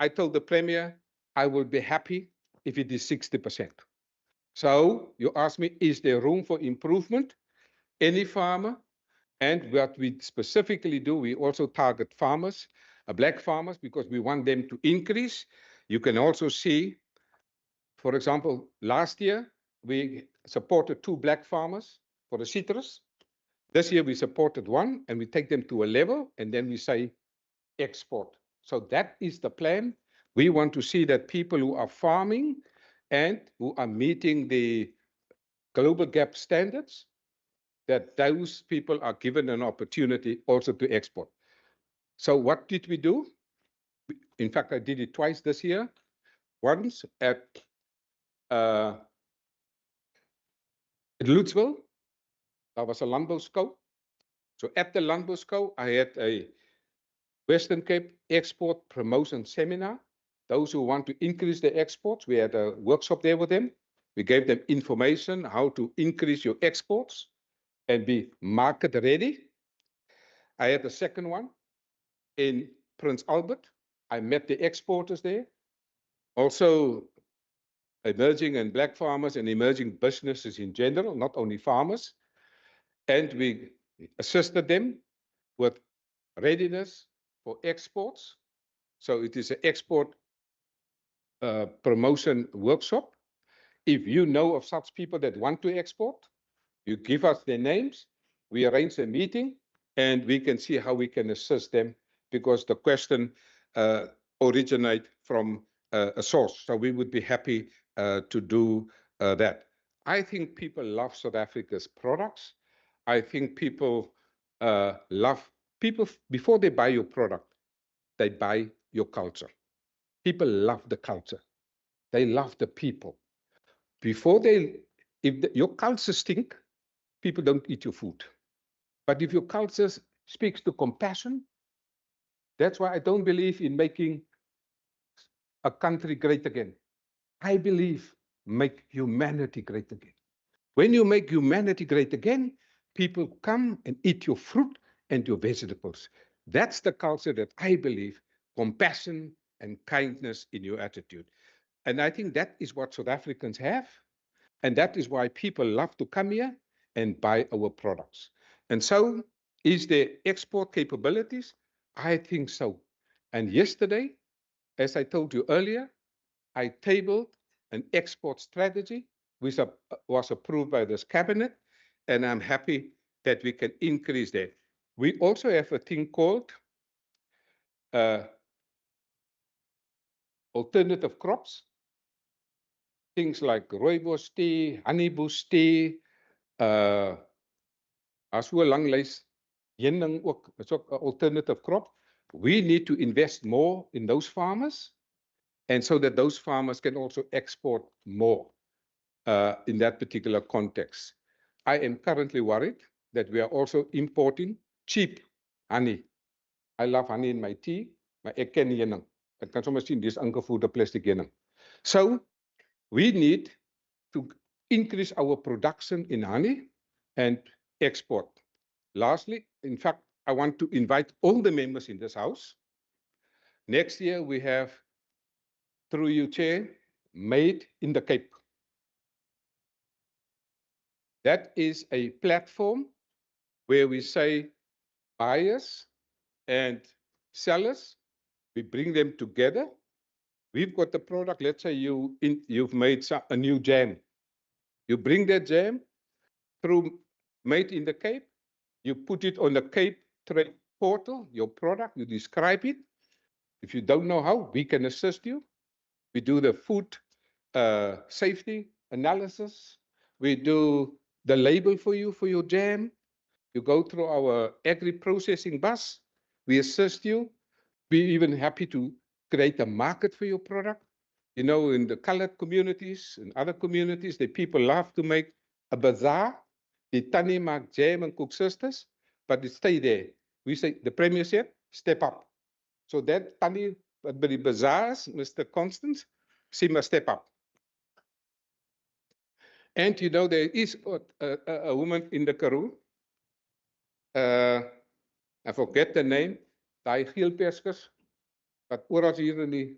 I told the Premier I will be happy if it is 60%. So you ask me, is there room for improvement? Any farmer, and what we specifically do, we also target farmers, black farmers, because we want them to increase. You can also see, for example, last year, we supported 2 black farmers for the citrus. This year we supported 1, and we take them to a level, and then we say export. So that is the plan. We want to see that people who are farming and who are meeting the global gap standards, that those people are given an opportunity also to export. So what did we do? In fact, I did it twice this year. Once at Lutzville, there was a landbouwskou. So at the landbouwskou, I had a Western Cape export promotion seminar. Those who want to increase their exports, we had a workshop there with them. We gave them information how to increase your exports and be market ready. I had a second one in Prince Albert. I met the exporters there. Also emerging and black farmers and emerging businesses in general, not only farmers. And we assisted them with readiness for exports. So it is an export promotion workshop. If you know of such people that want to export, you give us their names, we arrange a meeting, and we can see how we can assist them, because the question originate from a source. So we would be happy to do that. I think people love South Africa's products. I think people before they buy your product, they buy your culture. People love the culture. They love the people. Your culture stink, people don't eat your food. But if your culture speaks to compassion, that's why I don't believe in making a country great again. I believe make humanity great again. When you make humanity great again, people come and eat your fruit and your vegetables. That's the culture that I believe, compassion and kindness in your attitude. And I think that is what South Africans have. And that is why people love to come here and buy our products. And so, is there export capabilities? I think so. And yesterday, as I told you earlier, I tabled an export strategy which was approved by this cabinet, and I'm happy that we can increase that. We also have a thing called alternative crops, things like rooibos tea, honeybush tea, as so 'n lang lys, heuning ook, is ook 'n alternative crop. We need to invest more in those farmers, and so that those farmers can also export more in that particular context. I am currently worried that we are also importing cheap honey. I love honey in my tea, maar ek ken nie heuning. Ek kan sommer sien dis ingevoerde plastic heuning. So we need to increase our production in honey and export. Lastly, in fact, I want to invite all the members in this house. Next year, we have, through you, Chair, Made in the Cape. That is a platform where we say buyers and sellers, we bring them together. We've got the product. Let's say you've made a new jam. You bring that jam through Made in the Cape. You put it on the Cape Trade Portal, your product, you describe it. If you don't know how, we can assist you. We do the food safety analysis. We do the label for you for your jam. You go through our agri-processing bus. We assist you. We're even happy to create a market for your product. You know, in the colored communities and other communities, the people love to make a bazaar. The tannie maak jam and cook sisters, but it stay there. We say, the Premier said, step up. So that tannie, but by the bazaars, Mr. Constance, she must step up. And you know, there is a woman in the Karoo, I forget the name, daai geel peskers, wat oral hier in die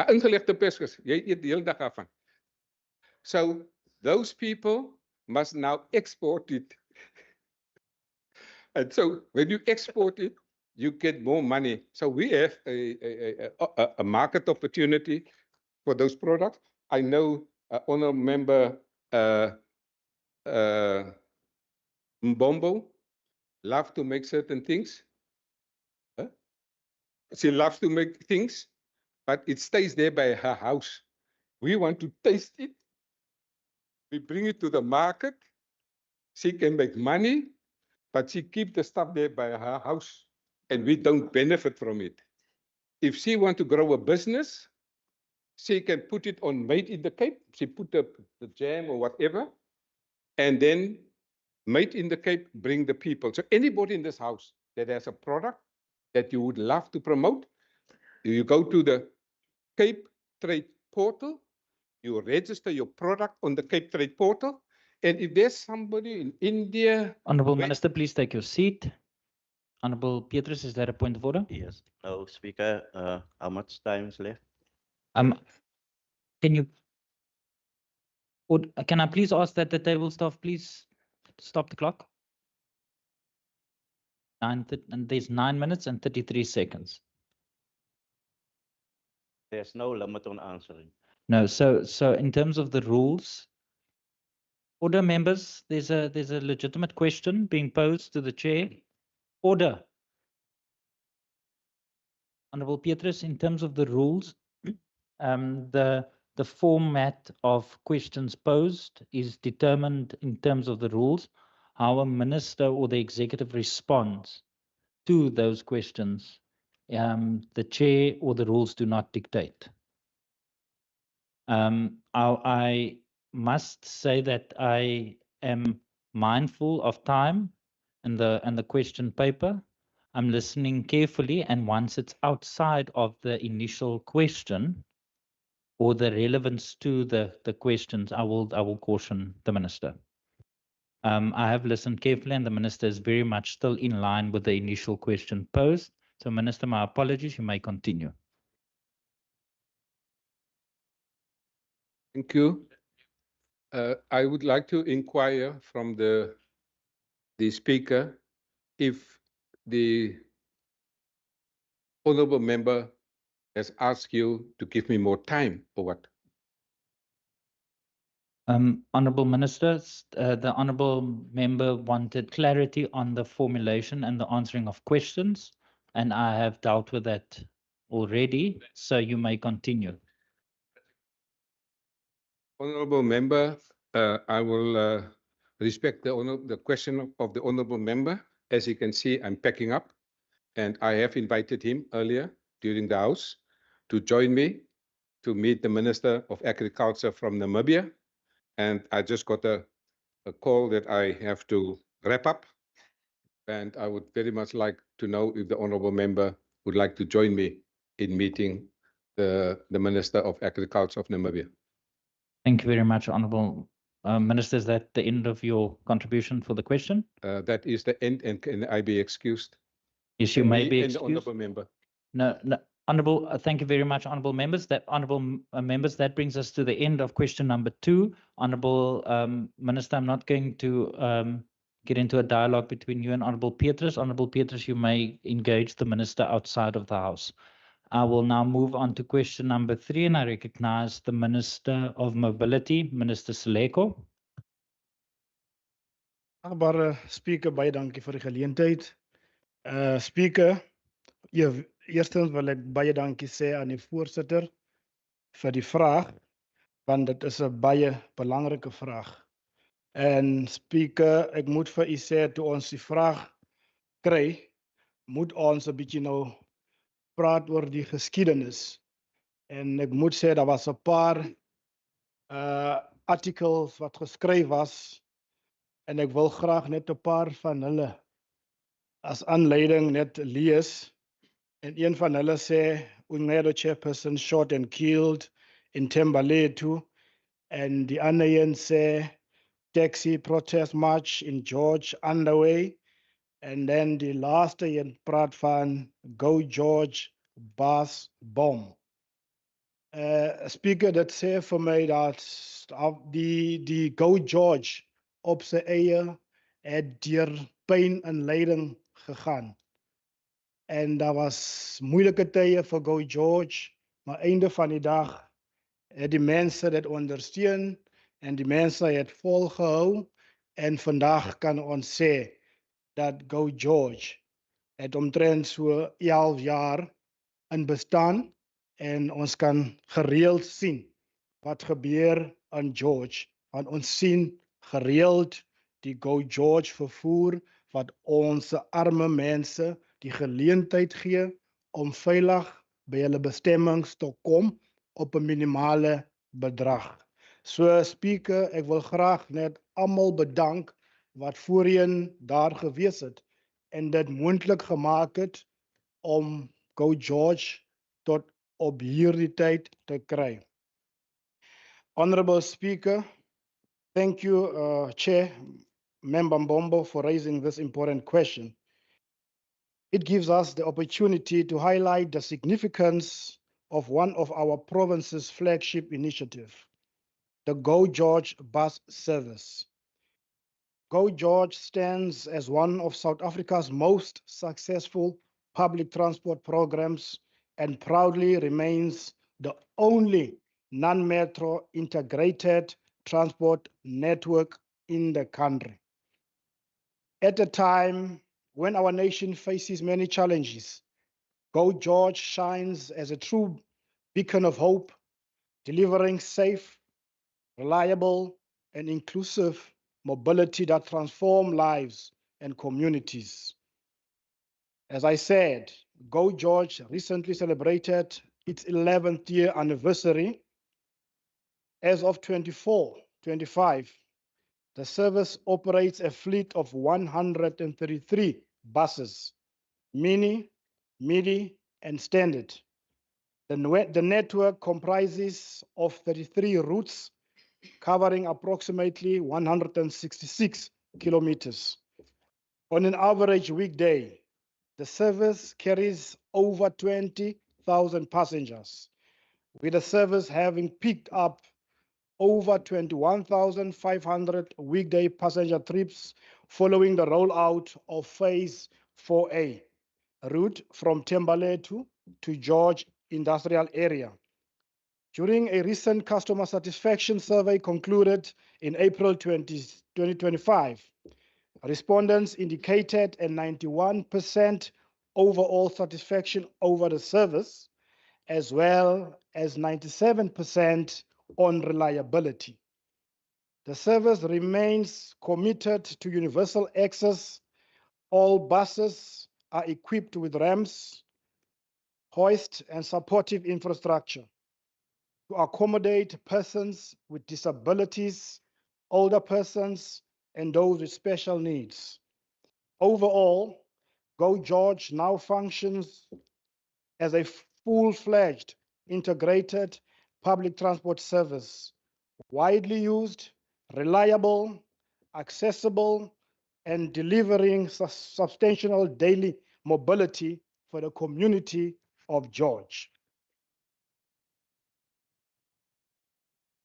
ingelegde peskers. Jy eet die hele dag daarvan. So those people must now export it. And so when you export it, you get more money. So we have a market opportunity for those products. I know honorable member Mbombo loves to make certain things. Huh? She loves to make things, but it stays there by her house. We want to taste it. We bring it to the market. She can make money, but she keeps the stuff there by her house, and we don't benefit from it. If she wants to grow a business, she can put it on Made in the Cape. She put the jam or whatever, and then Made in the Cape, bring the people. So anybody in this house that has a product that you would love to promote, you go to the Cape Trade Portal, you register your product on the Cape Trade Portal, and if there's somebody in India... Honourable Minister, please take your seat. Honourable Petrus, is that a point of order? Yes. No, Speaker, how much time is left? Can you... Can I please ask that the table staff please stop the clock? And there's 9 minutes and 33 seconds. There's no limit on answering. No, so in terms of the rules, Order, members. There's a legitimate question being posed to the chair. Order. Honorable Petrus, in terms of the rules, the format of questions posed is determined in terms of the rules. How a minister or the executive responds to those questions, the chair or the rules do not dictate. I must say that I am mindful of time and the question paper. I'm listening carefully, and once it's outside of the initial question or the relevance to the questions, I will caution the minister. I have listened carefully, and the minister is very much still in line with the initial question posed. So, Minister, my apologies. You may continue. Thank you. I would like to inquire from the speaker if the honorable member has asked you to give me more time or what? Honourable Ministers, the Honourable Member wanted clarity on the formulation and the answering of questions, and I have dealt with that already, so you may continue. Honorable member, I will respect the question of the honorable member. As you can see, I'm packing up, and I have invited him earlier during the House to join me to meet the Minister of Agriculture from Namibia. And I just got a call that I have to wrap up. And I would very much like to know if the honorable member would like to join me in meeting the Minister of Agriculture of Namibia. Thank you very much, Honourable Minister. Is that the end of your contribution for the question? That is the end, and can I be excused? Yes, you may be And the excused. honorable member. No, Honourable, thank you very much, Honourable Members. Members, that brings us to the end of question number 2. Honourable Minister, I'm not going to get into a dialogue between you and Honourable Petrus. Honourable Petrus, you may engage the Minister outside of the House. I will now move on to question number 3, and I recognize the Minister of Mobility, Minister Seleko. Agbare Speaker, baie dankie vir die geleentheid. Speaker, eerstens wil ek baie dankie sê aan die voorsitter vir die vraag, want dit is 'n baie belangrike vraag. En Speaker, ek moet vir u sê toe ons die vraag kry, moet ons 'n bietjie nou praat oor die geskiedenis. En ek moet sê daar was 'n paar artikels wat geskryf was, en ek wil graag net 'n paar van hulle as aanleiding net lees. En een van hulle sê UNEDO chairperson shot and killed in Thembalethu, en die ander een sê taxi protest march in George underway, and then die laaste een praat van Go George bus bomb. Speaker, dat sê vir my dat die Go George op sy eie het deur pyn en lyding gegaan. En daar was moeilike tye vir Go George, maar einde van die dag het die mense dit ondersteun en die mense het volgehou, en vandag kan ons sê dat Go George het omtrent so 11 jaar in bestaan, en ons kan gereeld sien wat gebeur aan George, want ons sien gereeld die Go George vervoer wat ons arme mense die geleentheid gee om veilig by hulle bestemmings te kom op 'n minimale bedrag. So Speaker, ek wil graag net almal bedank wat voorheen daar gewees het en dit moontlik gemaak het om Go George tot op hierdie tyd te kry. Honorable Speaker, thank you, Chair, Member Mbombo, for raising this important question. It gives us the opportunity to highlight the significance of one of our province's flagship initiative, the Go George bus service. Go George stands as one of South Africa's most successful public transport programs and proudly remains the only non-metro integrated transport network in the country. At a time when our nation faces many challenges, Go George shines as a true beacon of hope, delivering safe, reliable, and inclusive mobility that transform lives and communities. As I said, Go George recently celebrated its 11th year anniversary. As of 24-25, the service operates a fleet of 133 buses, mini, midi, and standard. The network comprises of 33 routes covering approximately 166 kilometers. On an average weekday, the service carries over 20,000 passengers, with the service having picked up over 21,500 weekday passenger trips following the rollout of Phase 4A, route from Thembalethu to George Industrial Area. During a recent customer satisfaction survey concluded in April 2025, respondents indicated a 91% overall satisfaction over the service, as well as 97% on reliability. The service remains committed to universal access. All buses are equipped with ramps, hoist, and supportive infrastructure to accommodate persons with disabilities, older persons, and those with special needs. Overall, Go George now functions as a full-fledged integrated public transport service, widely used, reliable, accessible, and delivering substantial daily mobility for the community of George.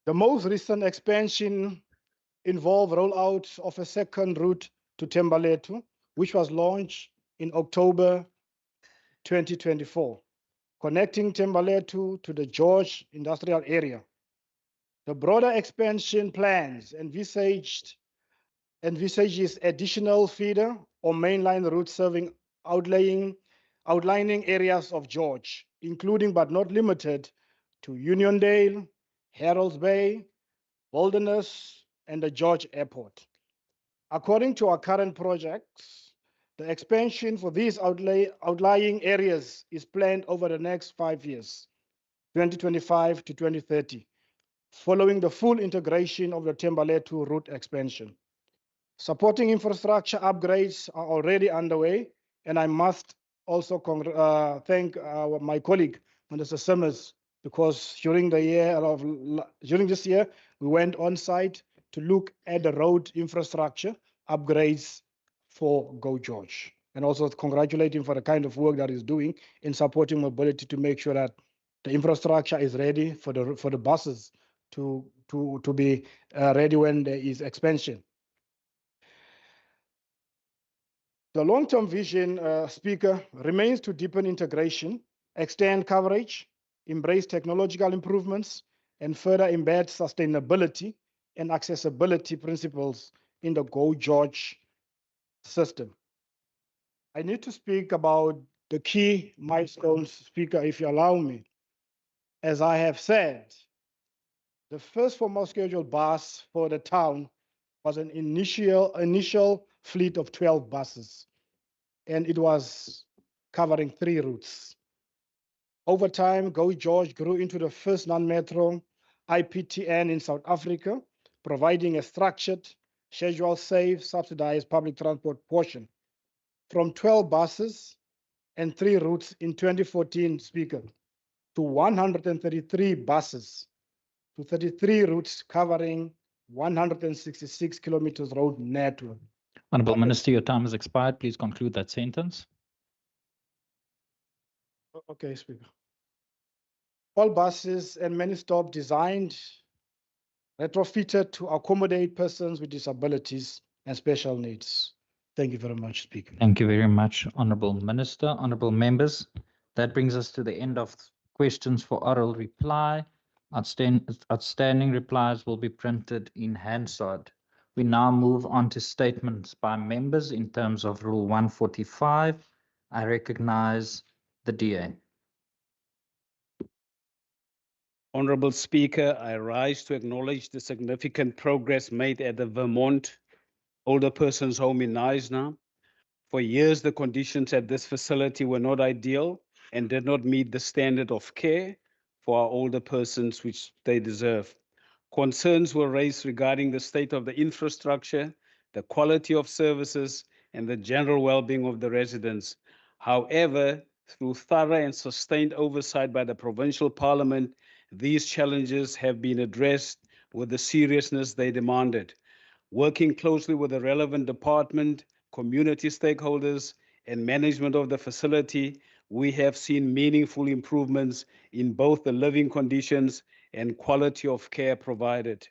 The most recent expansion involved rollout of a second route to Thembalethu, which was launched in October 2024, connecting Thembalethu to the George industrial area. The broader expansion plans envisages additional feeder or mainline routes serving outlying areas of George, including but not limited to Uniondale, Harold's Bay, Wilderness, and the George Airport. According to our current projects, the expansion for these outlying areas is planned over the next 5 years, 2025 to 2030, following the full integration of the Thembalethu route expansion. Supporting infrastructure upgrades are already underway, and I must also thank my colleague, Minister Summers, because during this year, we went on site to look at the road infrastructure upgrades for Go George, and also congratulate him for the kind of work that he's doing in supporting mobility to make sure that the infrastructure is ready for the buses to be ready when there is expansion. The long-term vision, Speaker, remains to deepen integration, extend coverage, embrace technological improvements, and further embed sustainability and accessibility principles in the Go George system. I need to speak about the key milestones, Speaker, if you allow me. As I have said, the first formal scheduled bus for the town was an initial fleet of 12 buses, and it was covering 3 routes. Over time, Go George grew into the first non-metro IPTN in South Africa, providing a structured, schedule-safe, subsidized public transport portion. From 12 buses and 3 routes in 2014, Speaker, to 133 buses, to 33 routes covering 166 kilometers road network. Honourable Minister, your time has expired. Please conclude that sentence. Okay, Speaker. All buses and many stop designed, retrofitted to accommodate persons with disabilities and special needs. Thank you very much, Speaker. Thank you very much, Honourable Minister. Honourable members, that brings us to the end of questions for oral reply. Outstanding replies will be printed in Hansard. We now move on to statements by members in terms of Rule 145. I recognize the DA. Honorable Speaker, I rise to acknowledge the significant progress made at the Vermont Older Persons Home in Knysna. For years, the conditions at this facility were not ideal and did not meet the standard of care for our older persons which they deserve. Concerns were raised regarding the state of the infrastructure, the quality of services, and the general well-being of the residents. However, through thorough and sustained oversight by the Provincial Parliament, these challenges have been addressed with the seriousness they demanded. Working closely with the relevant department, community stakeholders, and management of the facility, we have seen meaningful improvements in both the living conditions and quality of care provided.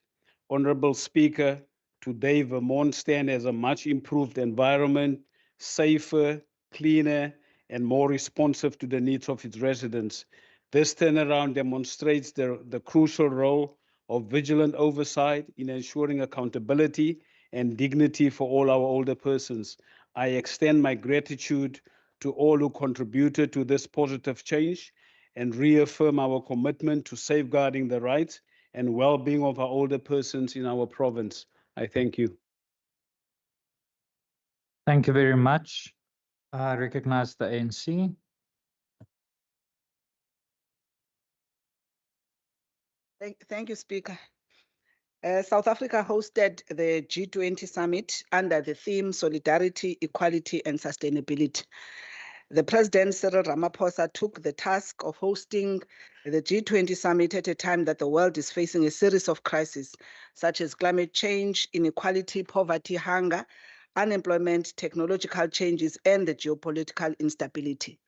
Honorable Speaker, today Vermont stands as a much improved environment, safer, cleaner, and more responsive to the needs of its residents. This turnaround demonstrates the crucial role of vigilant oversight in ensuring accountability and dignity for all our older persons. I extend my gratitude to all who contributed to this positive change and reaffirm our commitment to safeguarding the rights and well-being of our older persons in our province. I thank you. Thank you very much. I recognize the ANC. Thank you, Speaker. South Africa hosted the G20 summit under the theme Solidarity, Equality and Sustainability. The President Cyril Ramaphosa took the task of hosting the G20 summit at a time that the world is facing a series of crises such as climate change, inequality, poverty, hunger, unemployment, technological changes, and the geopolitical instability.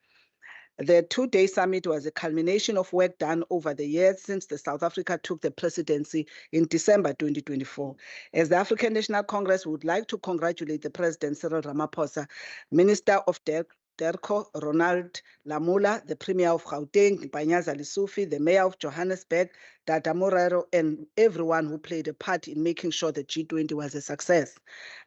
The two-day summit was a culmination of work done over the years since South Africa took the presidency in December 2024. As the African National Congress would like to congratulate the President Cyril Ramaphosa, Minister of DERCO Ronald Lamula, the Premier of Gauteng, Panyaza Lesufi, the Mayor of Johannesburg, Dada Morero, and everyone who played a part in making sure the G20 was a success.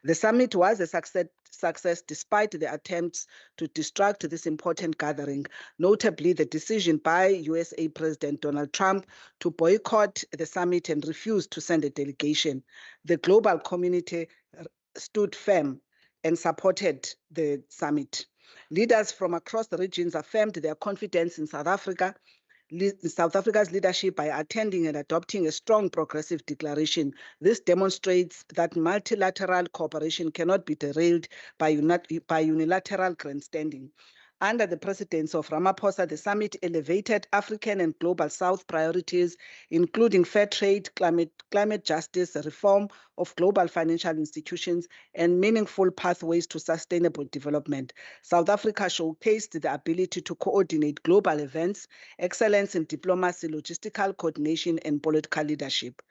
The summit was a success despite the attempts to distract this important gathering, notably the decision by USA President Donald Trump to boycott the summit and refuse to send a delegation. The global community stood firm and supported the summit. Leaders from across the regions affirmed their confidence in South Africa, South Africa's leadership by attending and adopting a strong progressive declaration. This demonstrates that multilateral cooperation cannot be derailed by unilateral grandstanding. Under the presidency of Ramaphosa, the summit elevated African and global South priorities, including fair trade, climate justice, reform of global financial institutions, and meaningful pathways to sustainable development. South Africa showcased the ability to coordinate global events, excellence in diplomacy, logistical coordination, and political leadership.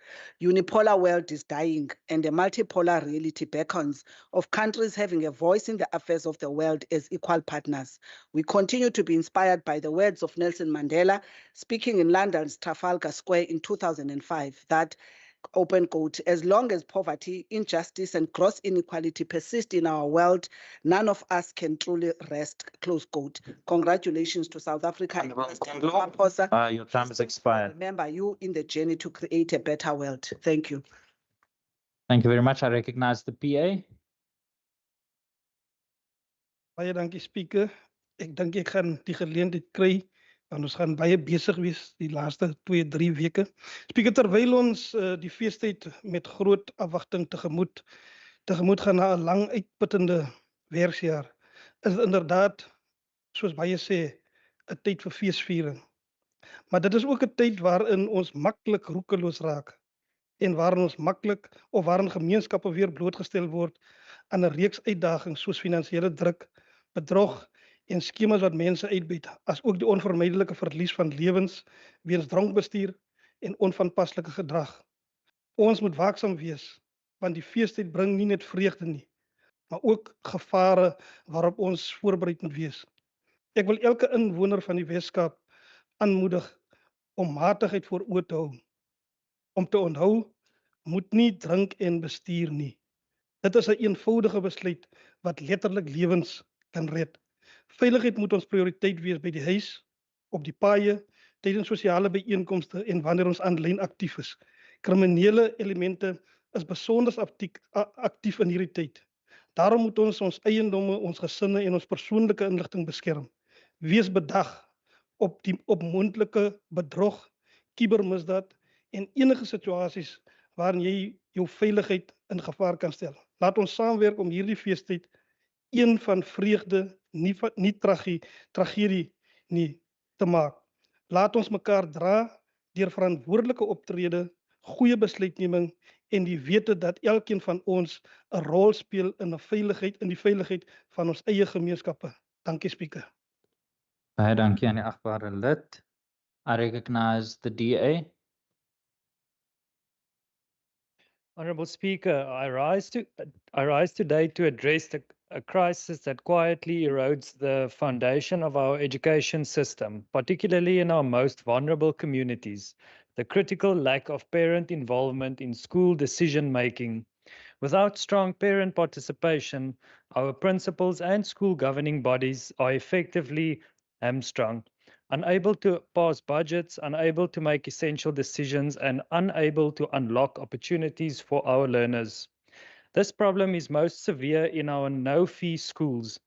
Unipolar world is dying, and a multipolar reality beckons of countries having a voice in the affairs of the world as equal partners. We continue to be inspired by the words of Nelson Mandela, speaking in London's Trafalgar Square in 2005, that, open quote, as long as poverty, injustice, and gross inequality persist in our world, none of us can truly rest, close quote. Congratulations to South Africa and President Ramaphosa. Your time has expired. Remember you in the journey to create a better world. Thank you. Thank you very much. I recognize the PA. Baie dankie Speaker. Ek dink ek gaan die geleentheid kry want ons gaan baie besig wees die laaste 2-3 weke. Speaker, terwyl ons die feestyd met groot afwagting tegemoet gaan na 'n lang uitputtende werksjaar, is inderdaad, soos baie sê, 'n tyd vir feesviering. Maar dit is ook 'n tyd waarin ons maklik roekeloos raak en waarin ons maklik of waarin gemeenskappe weer blootgestel word aan 'n reeks uitdagings soos finansiële druk, bedrog en skemas wat mense uitbuit, as ook die onvermydelike verlies van lewens weens drankbestuur en onvanpaslike gedrag. Ons moet waaksaam wees, want die feestyd bring nie net vreugde nie, maar ook gevare waarop ons voorbereid moet wees. Ek wil elke inwoner van die Weskaap aanmoedig om matigheid voor oë te hou. Om te onthou, moet nie drink en bestuur nie. Dit is 'n eenvoudige besluit wat letterlik lewens kan red. Veiligheid moet ons prioriteit wees by die huis, op die paaie, tydens sosiale byeenkomste en wanneer ons aanlyn aktief is. Kriminele elemente is besonder aktief in hierdie tyd. Daarom moet ons ons eiendomme, ons gesinne en ons persoonlike inligting beskerm. Wees bedag op moontlike bedrog, kubermisdaad en enige situasies waarin jy jou veiligheid in gevaar kan stel. Laat ons saamwerk om hierdie feestyd een van vreugde, nie tragedie nie te maak. Laat ons mekaar dra deur verantwoordelike optrede, goeie besluitneming en die wete dat elkeen van ons 'n rol speel in die veiligheid van ons eie gemeenskappe. Dankie, Speaker. Baie dankie aan die agbare lid. I recognize the DA. Honourable Speaker, I rise today to address a crisis that quietly erodes the foundation of our education system, particularly in our most vulnerable communities, the critical lack of parent involvement in school decision-making. Without strong parent participation, our principals and school governing bodies are effectively hamstrung, unable to pass budgets, unable to make essential decisions, and unable to unlock opportunities for our learners. This problem is most severe in our no-fee schools.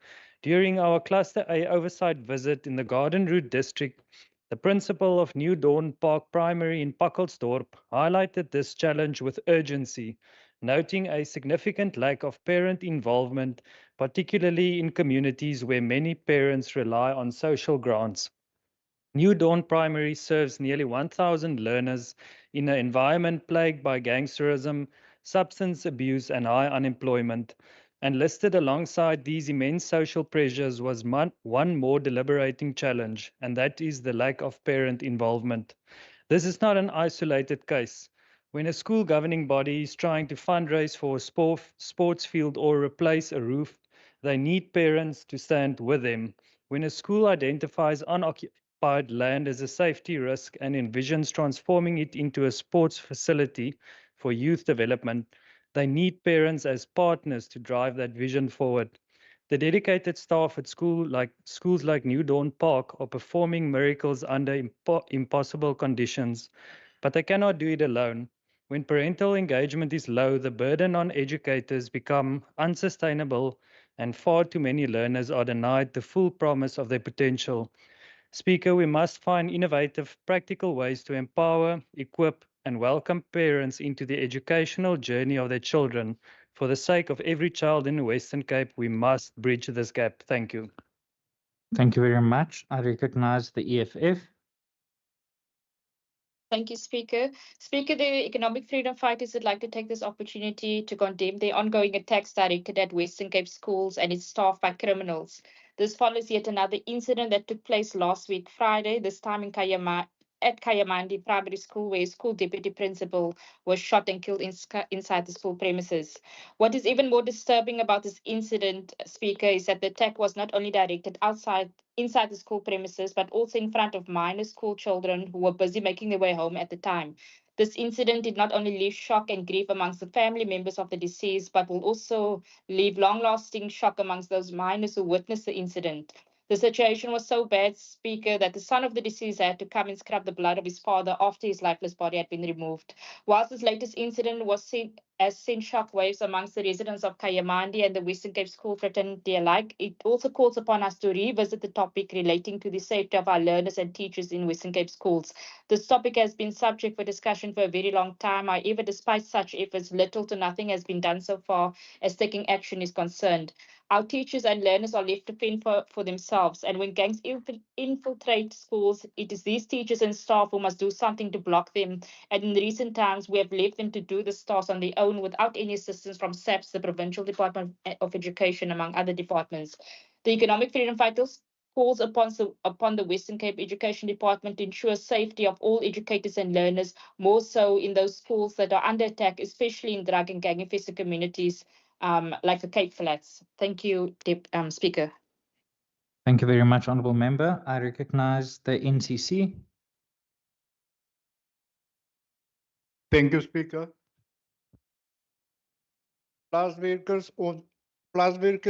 During our Cluster A oversight visit in the Garden Route district, the principal of New Dawn Park Primary in Pakkelsdorp highlighted this challenge with urgency, noting a significant lack of parent involvement, particularly in communities where many parents rely on social grants. New Dawn Primary serves nearly 1,000 learners in an environment plagued by gangsterism, substance abuse, and high unemployment. And listed alongside these immense social pressures was one more deliberating challenge, and that is the lack of parent involvement. This is not an isolated case. When a school governing body is trying to fundraise for a sports field or replace a roof, they need parents to stand with them. When a school identifies unoccupied land as a safety risk and envisions transforming it into a sports facility for youth development, they need parents as partners to drive that vision forward. The dedicated staff at schools like New Dawn Park are performing miracles under impossible conditions, but they cannot do it alone. When parental engagement is low, the burden on educators becomes unsustainable, and far too many learners are denied the full promise of their potential. Speaker, we must find innovative, practical ways to empower, equip, and welcome parents into the educational journey of their children. For the sake of every child in the Western Cape, we must bridge this gap. Thank you. Thank you very much. I recognize the EFF. Thank you, Speaker. Speaker, the economic freedom fighters would like to take this opportunity to condemn the ongoing attacks directed at Western Cape schools and its staff by criminals. This follows yet another incident that took place last week, Friday, this time in at Kayamandi Primary School, where a school deputy principal was shot and killed inside the school premises. What is even more disturbing about this incident, Speaker, is that the attack was not only directed inside the school premises, but also in front of minor school children who were busy making their way home at the time. This incident did not only leave shock and grief amongst the family members of the deceased, but will also leave long-lasting shock amongst those minors who witnessed the incident. The situation was so bad, Speaker, that the son of the deceased had to come and scrub the blood of his father after his lifeless body had been removed. Whilst this latest incident was sent shockwaves amongst the residents of Kayamandi and the Western Cape school fraternity alike, it also calls upon us to revisit the topic relating to the safety of our learners and teachers in Western Cape schools. This topic has been subject for discussion for a very long time. However, despite such efforts, little to nothing has been done so far as taking action is concerned. Our teachers and learners are left to fend for themselves, and when gangs infiltrate schools, it is these teachers and staff who must do something to block them. And in recent times, we have left them to do this task on their own without any assistance from SAPS, the Provincial Department of Education, among other departments. The Economic Freedom Fighters calls upon the Western Cape Education Department to ensure safety of all educators and learners, more so in those schools that are under attack, especially in drug and gang-infested communities like the Cape Flats. Thank you, Speaker. Thank you very much, Honourable Member. I recognize the NCC. Thank you, Speaker. Plaaswerkers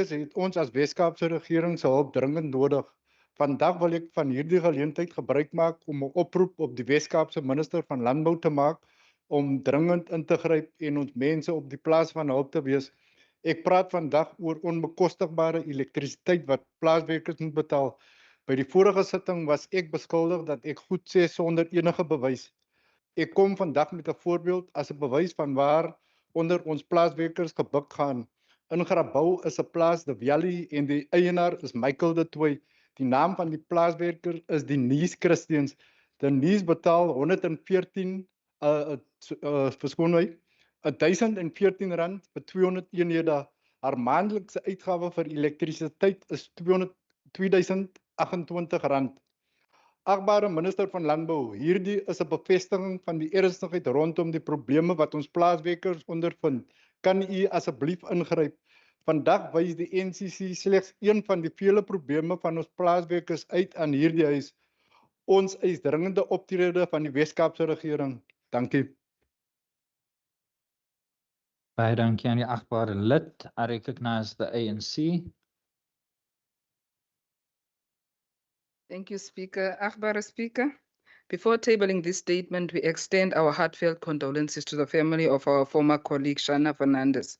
het ons as Weskaapse regering se hulp dringend nodig. Vandag wil ek van hierdie geleentheid gebruik maak om 'n oproep op die Weskaapse minister van Landbou te maak om dringend in te gryp en ons mense op die plaas van hulp te wees. Ek praat vandag oor onbekostigbare elektrisiteit wat plaaswerkers moet betaal. By die vorige sitting was ek beskuldig dat ek goed sê sonder enige bewys. Ek kom vandag met 'n voorbeeld as 'n bewys van waar onder ons plaaswerkers gebuk gaan. In Grabouw is 'n plaas De Valley en die eienaar is Michael de Tooy. Die naam van die plaaswerker is Denise Christians. Denise betaal 114 verskoon my, R1014 vir 200 eenhede. Haar maandelikse uitgawe vir elektrisiteit is R2028. Agbare minister van Landbou, hierdie is 'n bevestiging van die ernstigheid rondom die probleme wat ons plaaswerkers ondervind. Kan u asseblief ingryp? Vandag wys die NCC slegs een van die vele probleme van ons plaaswerkers uit aan hierdie huis. Ons eis dringende optrede van die Weskaapse regering. Dankie. Baie dankie aan die agbare lid. I recognize the ANC. Thank you, Speaker. Agbara Speaker, before tabling this statement, we extend our heartfelt condolences to the family of our former colleague, Shana Fernandez,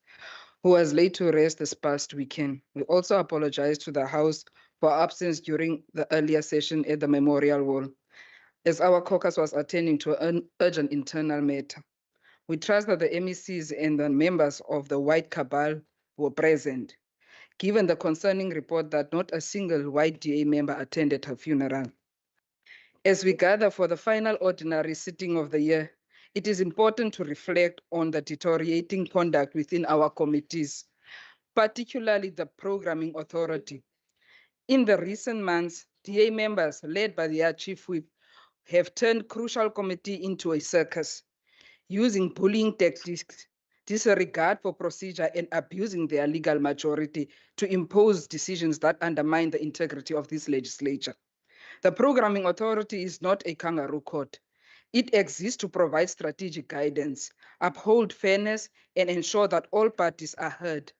who was laid to rest this past weekend. We also apologize to the House for absence during the earlier session at the memorial wall, as our caucus was attending to an urgent internal matter. We trust that the MECs and the members of the White Cabal were present, given the concerning report that not a single white DA member attended her funeral. As we gather for the final ordinary sitting of the year, it is important to reflect on the deteriorating conduct within our committees, particularly the Programming Authority. In the recent months, DA members led by their chief whip have turned crucial committee into a circus, using bullying tactics, disregard for procedure, and abusing their legal majority to impose decisions that undermine the integrity of this legislature. The Programming Authority is not a kangaroo court. It exists to provide strategic guidance, uphold fairness, and ensure that all parties are heard.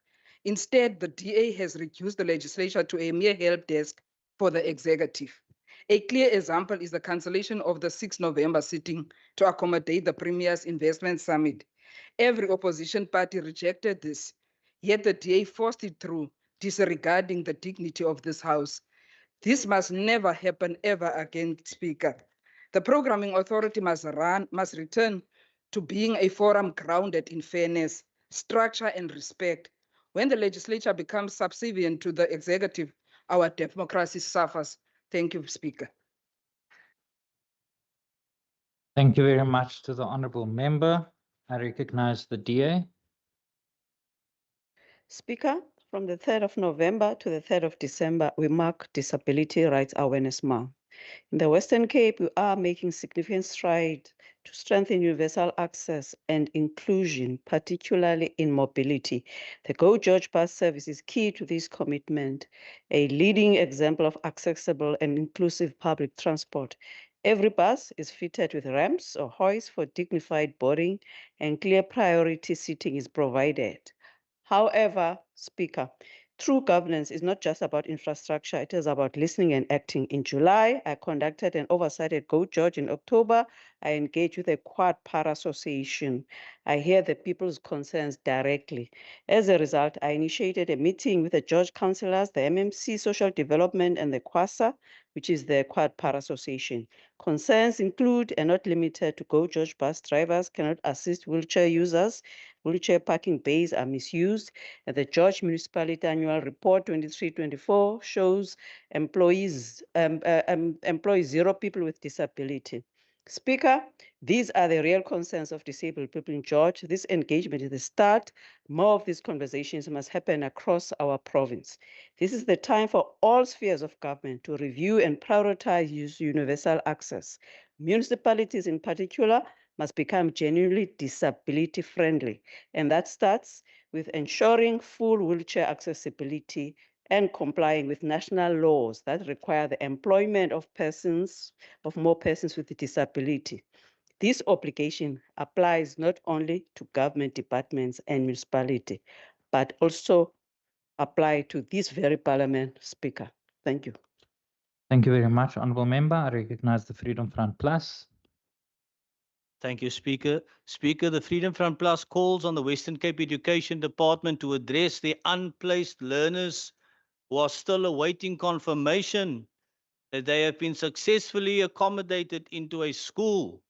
Instead, the DA has reduced the legislature to a mere help desk for the executive. A clear example is the cancellation of the 6 November sitting to accommodate the Premier's Investment Summit. Every opposition party rejected this, yet the DA forced it through, disregarding the dignity of this House. This must never happen ever again, Speaker. The Programming Authority must return to being a forum grounded in fairness, structure, and respect. When the legislature becomes subservient to the executive, our democracy suffers. Thank you, Speaker. Thank you very much to the honourable member. I recognize the DA. Speaker, from the 3rd of November to the 3rd of December, we mark Disability Rights Awareness Month. In the Western Cape, we are making significant strides to strengthen universal access and inclusion, particularly in mobility. The Go George bus service is key to this commitment, a leading example of accessible and inclusive public transport. Every bus is fitted with ramps or hoists for dignified boarding, and clear priority seating is provided. However, Speaker, true governance is not just about infrastructure, it is about listening and acting. In July, I conducted an oversight at Go George. In October, I engaged with the Quad Para Association. I hear the people's concerns directly. As a result, I initiated a meeting with the George councillors, the MMC Social Development, and the QASA, which is the Quad Para Association. Concerns include and not limited to Go George bus drivers cannot assist wheelchair users, wheelchair parking bays are misused, and the George Municipality Annual Report 23-24 shows employ 0 people with disability. Speaker, these are the real concerns of disabled people in George. This engagement is the start. More of these conversations must happen across our province. This is the time for all spheres of government to review and prioritize universal access. Municipalities in particular must become genuinely disability friendly, and that starts with ensuring full wheelchair accessibility and complying with national laws that require the employment of more persons with disability. This obligation applies not only to government departments and municipality, but also apply to this very parliament, Speaker. Thank you. Thank you very much, Honourable Member. I recognize the Freedom Front Plus. Thank you, Speaker. Speaker, the Freedom Front Plus calls on the Western Cape Education Department to address the unplaced learners who are still awaiting confirmation that they have been successfully accommodated into a school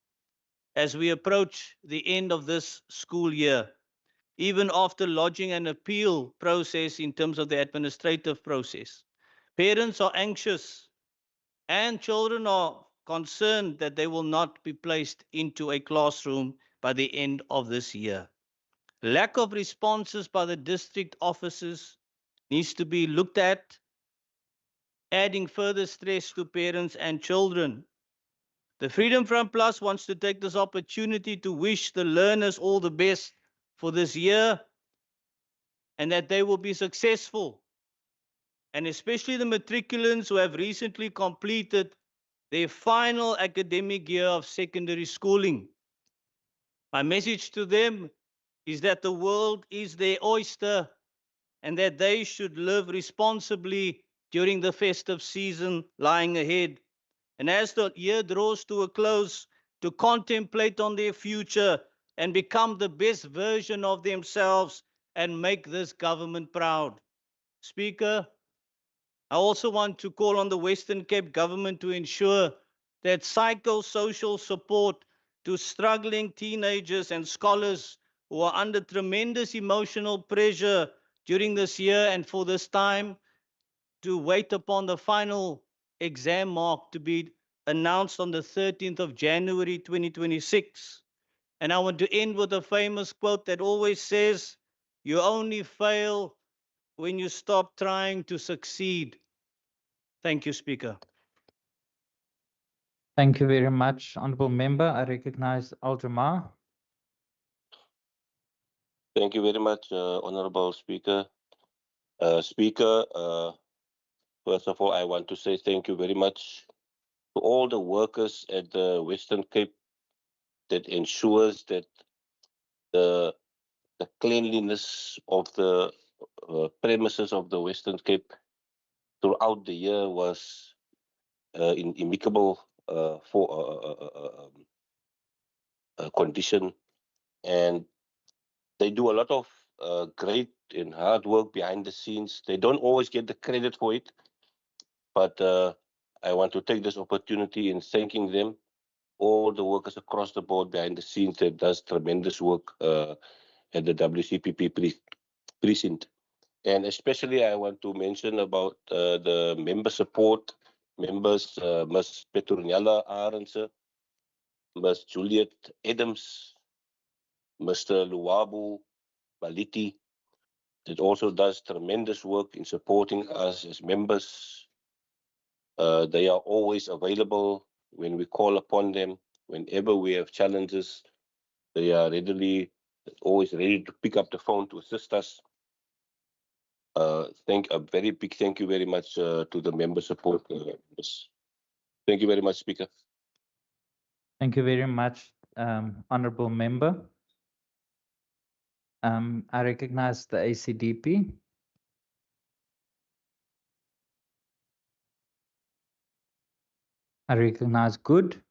as we approach the end of this school year, even after lodging an appeal process in terms of the administrative process. Parents are anxious and children are concerned that they will not be placed into a classroom by the end of this year. Lack of responses by the district offices needs to be looked at, adding further stress to parents and children. The Freedom Front Plus wants to take this opportunity to wish the learners all the best for this year and that they will be successful, and especially the matriculants who have recently completed their final academic year of secondary schooling. My message to them is that the world is their oyster and that they should live responsibly during the festive season lying ahead. And as the year draws to a close, to contemplate on their future and become the best version of themselves and make this government proud. Speaker, I also want to call on the Western Cape government to ensure that psychosocial support to struggling teenagers and scholars who are under tremendous emotional pressure during this year and for this time to wait upon the final exam mark to be announced on the 13th of January 2026. And I want to end with a famous quote that always says, "You only fail when you stop trying to succeed." Thank you, Speaker. Thank you very much, Honourable Member. I recognize Al-Jamar. Thank you very much, Honorable Speaker. Speaker, first of all, I want to say thank you very much to all the workers at the Western Cape that ensures that the cleanliness of the premises of the Western Cape throughout the year was in amicable condition, and they do a lot of great and hard work behind the scenes. They don't always get the credit for it, but I want to take this opportunity in thanking them, all the workers across the board behind the scenes that does tremendous work at the WCPP precinct. And especially I want to mention about the member support members, Ms. Petronella Arendse, Ms. Juliet Adams, Mr. Luabu Baliti, that also does tremendous work in supporting us as members. They are always available when we call upon them. Whenever we have challenges, they are always ready to pick up the phone to assist us. A very big thank you very much to the member support. Thank you very much, Speaker. Thank you very much, Honourable Member. I recognize the ACDP. I recognize Good.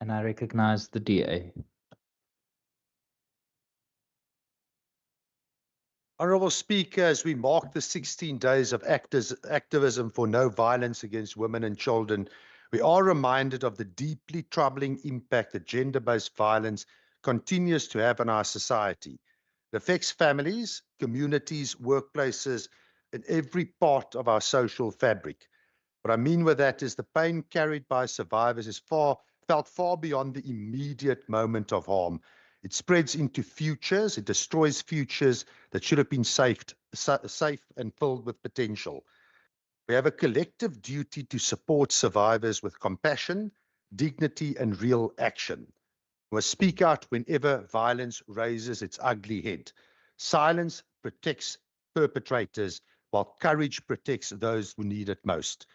And I recognize the DA. Honourable Speaker, as we mark the 16 days of activism for no violence against women and children, we are reminded of the deeply troubling impact that gender-based violence continues to have on our society. It affects families, communities, workplaces, and every part of our social fabric. What I mean with that is the pain carried by survivors is felt far beyond the immediate moment of harm. It spreads into futures, it destroys futures that should have been safe and filled with potential. We have a collective duty to support survivors with compassion, dignity, and real action. We must speak out whenever violence raises its ugly head. Silence protects perpetrators, while courage protects those who need it most.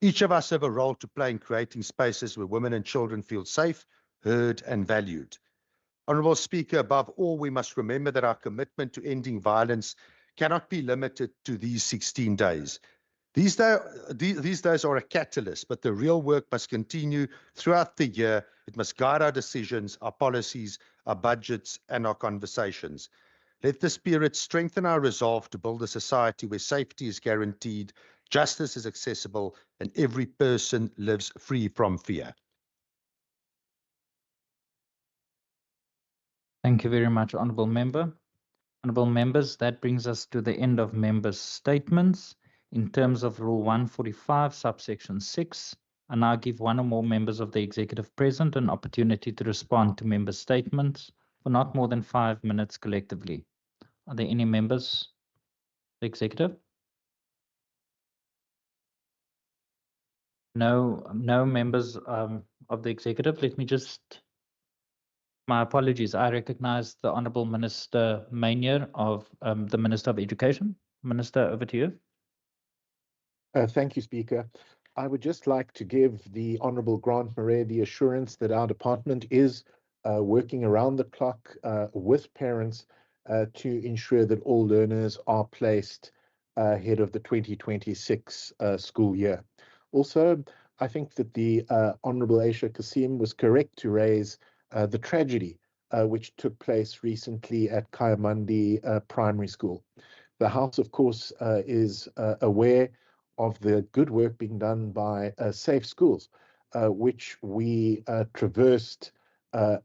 Each of us have a role to play in creating spaces where women and children feel safe, heard, and valued. Honourable Speaker, above all, we must remember that our commitment to ending violence cannot be limited to these 16 days. These days are a catalyst, but the real work must continue throughout the year. It must guide our decisions, our policies, our budgets, and our conversations. Let the spirit strengthen our resolve to build a society where safety is guaranteed, justice is accessible, and every person lives free from fear. Thank you very much, Honourable Member. Honourable Members, that brings us to the end of members' statements. In terms of Rule 145, subsection 6, I now give one or more members of the Executive present an opportunity to respond to member statements for not more than 5 minutes collectively. Are there any members of the Executive? No members of the Executive. Let me just, my apologies. I recognize the Honourable Minister Maynier of the Minister of Education. Minister, over to you. Thank you, Speaker. I would just like to give the Honourable Grant Murray the assurance that our department is working around the clock with parents to ensure that all learners are placed ahead of the 2026 school year. Also, I think that the Honourable Aisha Kasim was correct to raise the tragedy which took place recently at Kayamandi Primary School. The House, of course, is aware of the good work being done by Safe Schools, which we traversed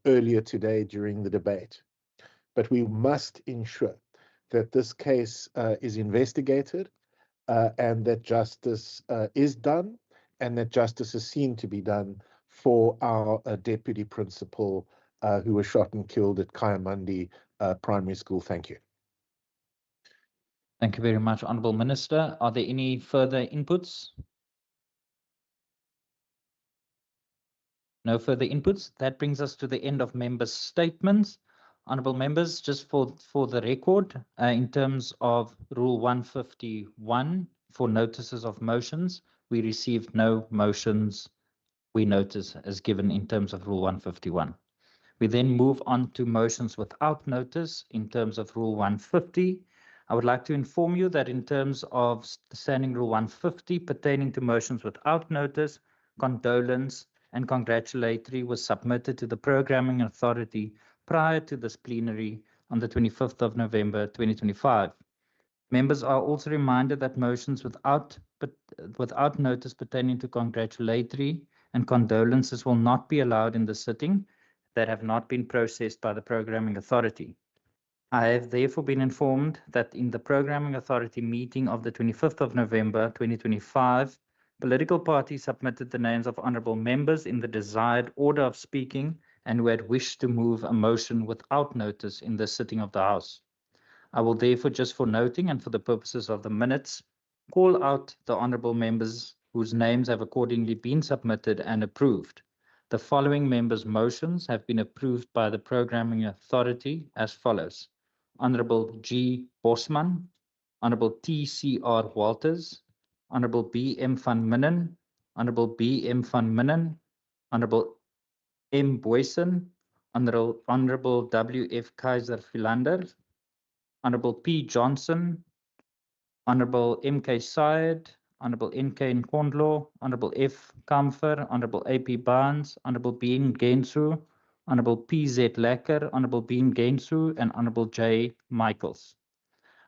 earlier today during the debate. But we must ensure that this case is investigated and that justice is done and that justice is seen to be done for our deputy principal who was shot and killed at Kayamandi Primary School. Thank you. Thank you very much, Honourable Minister. Are there any further inputs? No further inputs. That brings us to the end of members' statements. Honourable members, just for the record, in terms of Rule 151 for notices of motions, we received no motions we notice as given in terms of Rule 151. We then move on to motions without notice in terms of Rule 150. I would like to inform you that in terms of Standing Rule 150 pertaining to motions without notice, condolence and congratulatory was submitted to the Programming Authority prior to this plenary on the 25th of November 2025. Members are also reminded that motions without notice pertaining to congratulatory and condolences will not be allowed in the sitting that have not been processed by the Programming Authority. I have therefore been informed that in the Programming Authority meeting of the 25th of November 2025, political parties submitted the names of honourable members in the desired order of speaking and who had wished to move a motion without notice in the sitting of the House. I will therefore, just for noting and for the purposes of the minutes, call out the honourable members whose names have accordingly been submitted and approved. The following members' motions have been approved by the Programming Authority as follows. Honourable G. Bosman, Honourable T.C.R. Walters, Honourable B.M. van Minnen, Honourable B.M. van Minnen, Honourable M. Boyson, Honourable W.F. Kaiser Philander, Honourable P. Johnson, Honourable M.K. Syed, Honourable N.K. Nkondlo, Honourable F. Kamfer, Honourable A.P. Barnes, Honourable Bean Gensu, Honourable P.Z. Lekker, Honourable Bean Gensu, and Honourable J. Michaels.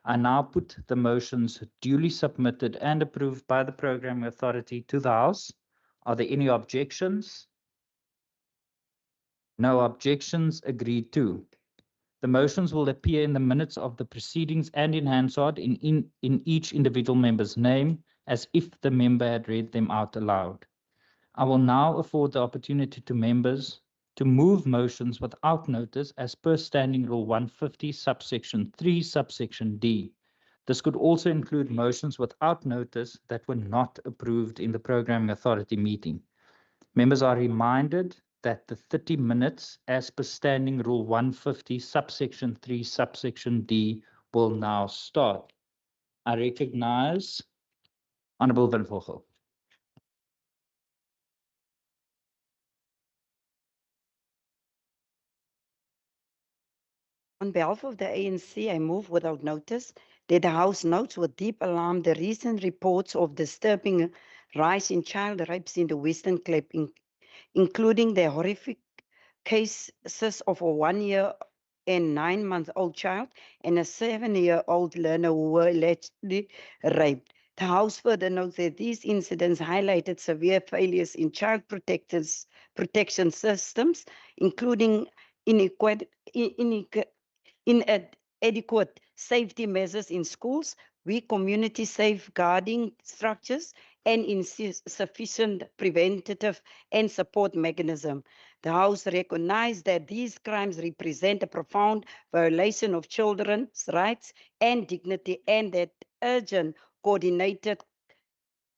I now put the motions duly submitted and approved by the Programming Authority to the House. Are there any objections? No objections. Agreed to. The motions will appear in the minutes of the proceedings and in Hansard in each individual member's name as if the member had read them out aloud. I will now afford the opportunity to members to move motions without notice as per Standing Rule 150, subsection 3, subsection D. This could also include motions without notice that were not approved in the Programming Authority meeting. Members are reminded that the 30 minutes as per Standing Rule 150, subsection 3, subsection D will now start. I recognize Honourable Van Vogel. On behalf of the ANC, I move without notice that the House notes with deep alarm the recent reports of disturbing rise in child rapes in the Western Cape, including the horrific cases of a 1-year and 9-month-old child and a 7-year-old learner who were allegedly raped. The House further notes that these incidents highlighted severe failures in child protection systems, including inadequate safety measures in schools, weak community safeguarding structures, and insufficient preventative and support mechanism. The House recognized that these crimes represent a profound violation of children's rights and dignity, and that urgent, coordinated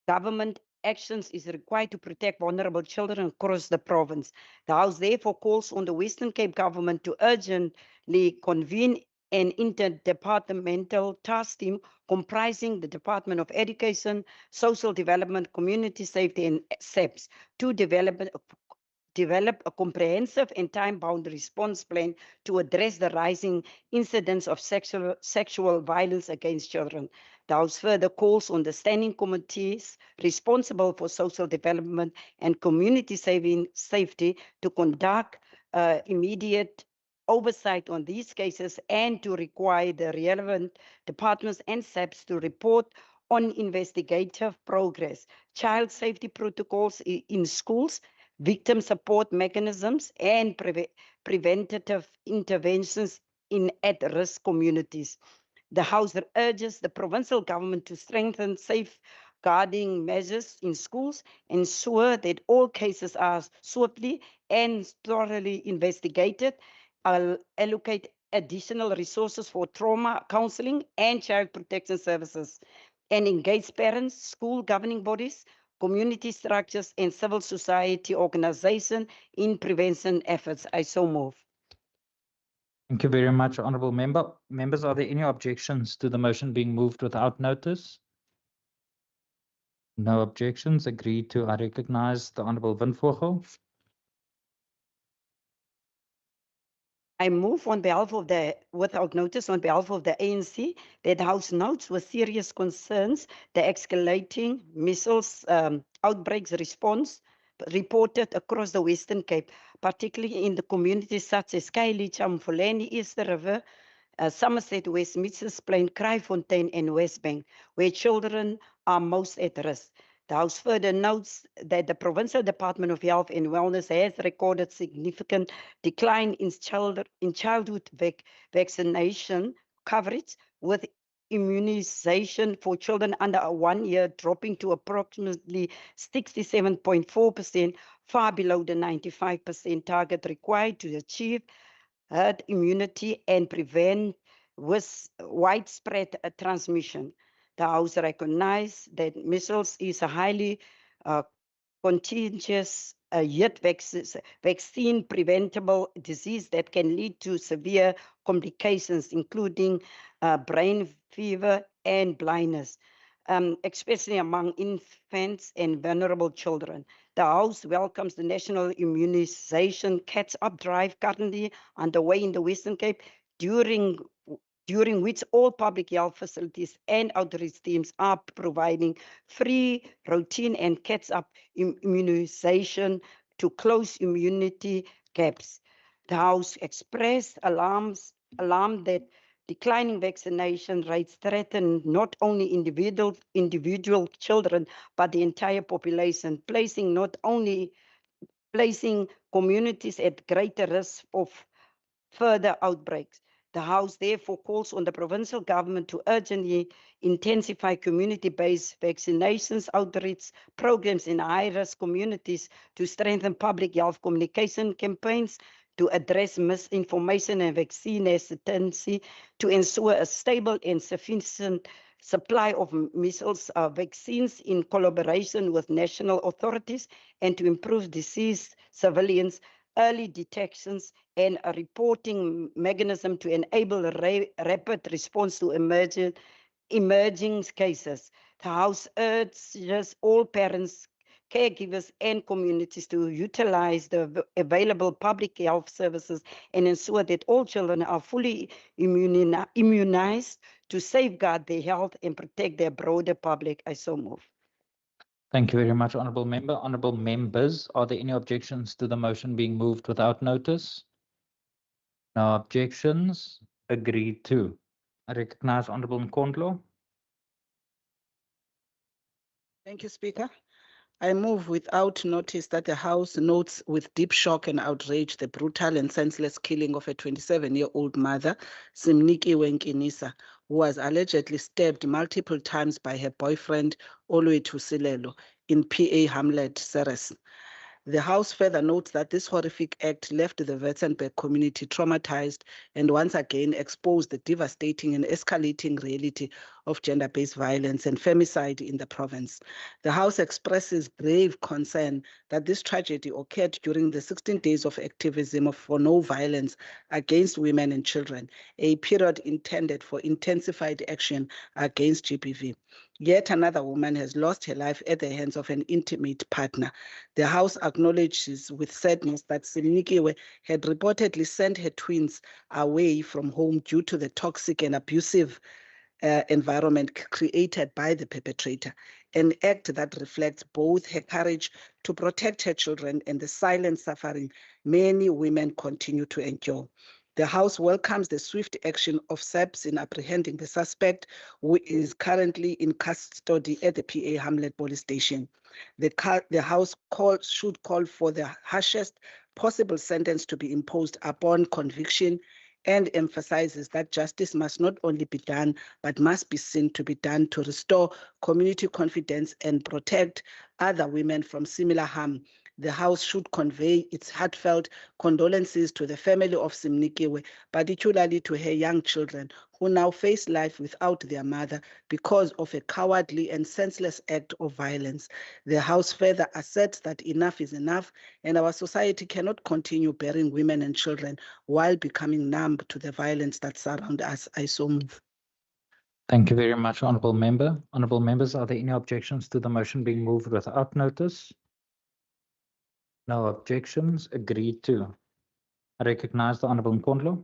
government actions is required to protect vulnerable children across the province. The House therefore calls on the Western Cape government to urgently convene an interdepartmental task team comprising the Department of Education, Social Development, Community Safety, and SEPS to develop a comprehensive and time-bound response plan to address the rising incidence of sexual violence against children. The House further calls on the standing committees responsible for social development and community safety to conduct immediate oversight on these cases and to require the relevant departments and SEPs to report on investigative progress, child safety protocols in schools, victim support mechanisms, and preventative interventions in at-risk communities. The House urges the provincial government to strengthen safeguarding measures in schools, ensure that all cases are swiftly and thoroughly investigated, allocate additional resources for trauma counseling and child protection services, and engage parents, school governing bodies, community structures, and civil society organizations in prevention efforts. I so move. Thank you very much, Honourable Member. Members, are there any objections to the motion being moved without notice? No objections. Agreed to. I recognize the Honourable Windvogel. I move on behalf of without notice on behalf of the ANC that the House notes with serious concerns the escalating measles outbreaks response reported across the Western Cape, particularly in the communities such as Khayelitsha, Mfuleni, Easter River, Somerset West, Mitchells Plain, Kraaifontein, and Westbank, where children are most at risk. The House further notes that the Provincial Department of Health and Wellness has recorded significant decline in childhood vaccination coverage, with immunization for children under 1 year dropping to approximately 67.4%, far below the 95% target required to achieve herd immunity and prevent widespread transmission. The House recognizes that measles is a highly contagious yet vaccine preventable disease that can lead to severe complications, including brain fever and blindness, especially among infants and vulnerable children. The House welcomes the national immunization Cats Up drive currently underway in the Western Cape, during which all public health facilities and outreach teams are providing free, routine, and Cats Up immunization to close immunity gaps. The House expressed alarm that declining vaccination rates threaten not only individual children, but the entire population, placing communities at greater risk of further outbreaks. The House therefore calls on the provincial government to urgently intensify community-based vaccinations outreach programs in high-risk communities to strengthen public health communication campaigns, to address misinformation and vaccine hesitancy, to ensure a stable and sufficient supply of measles vaccines in collaboration with national authorities, and to improve disease surveillance, early detections, and a reporting mechanism to enable a rapid response to emerging cases. The House urges all parents, caregivers, and communities to utilize the available public health services and ensure that all children are fully immunized to safeguard their health and protect their broader public. I so move. Thank you very much, Honourable Member. Honourable Members, are there any objections to the motion being moved without notice? No objections. Agreed to. I recognize Honourable Nkondlo. Thank you, Speaker. I move without notice that the House notes with deep shock and outrage the brutal and senseless killing of a 27-year-old mother, Simniki Wenkinisa, who was allegedly stabbed multiple times by her boyfriend, Olwethu Silelo, in PA Hamlet, Ceres. The House further notes that this horrific act left the Witzenberg community traumatized and once again exposed the devastating and escalating reality of gender-based violence and femicide in the province. The House expresses grave concern that this tragedy occurred during the 16 days of activism for no violence against women and children, a period intended for intensified action against GBV. Yet another woman has lost her life at the hands of an intimate partner. The House acknowledges with sadness that Simnikiwe had reportedly sent her twins away from home due to the toxic and abusive environment created by the perpetrator, an act that reflects both her courage to protect her children and the silent suffering many women continue to endure. The House welcomes the swift action of SAPS in apprehending the suspect, who is currently in custody at the PA Hamlet police station. The House should call for the harshest possible sentence to be imposed upon conviction and emphasizes that justice must not only be done, but must be seen to be done to restore community confidence and protect other women from similar harm. The House should convey its heartfelt condolences to the family of Simnikiwe, particularly to her young children, who now face life without their mother because of a cowardly and senseless act of violence. The House further asserts that enough is enough, and our society cannot continue burying women and children while becoming numb to the violence that surrounds us. I so move. Thank you very much, Honourable Member. Honourable Members, are there any objections to the motion being moved without notice? No objections. Agreed to. I recognize the Honourable Nkondlo.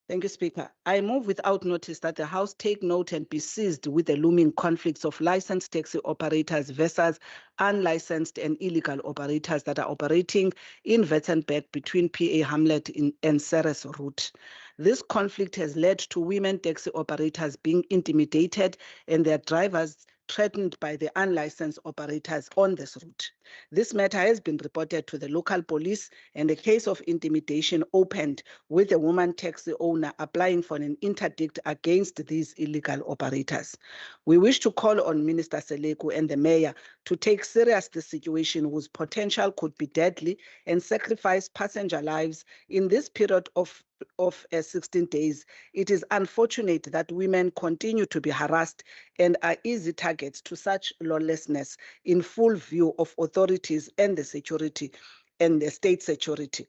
Thank you, Speaker. I move without notice that the House take note and be seized with the looming conflicts of licensed taxi operators versus unlicensed and illegal operators that are operating in Witzenberg between PA Hamlet and Ceres route. This conflict has led to women taxi operators being intimidated and their drivers threatened by the unlicensed operators on this route. This matter has been reported to the local police, and a case of intimidation opened with a woman taxi owner applying for an interdict against these illegal operators. We wish to call on Minister Seleku and the mayor to take serious the situation whose potential could be deadly and sacrifice passenger lives in this period of 16 days. It is unfortunate that women continue to be harassed and are easy targets to such lawlessness in full view of authorities and the security and the state security.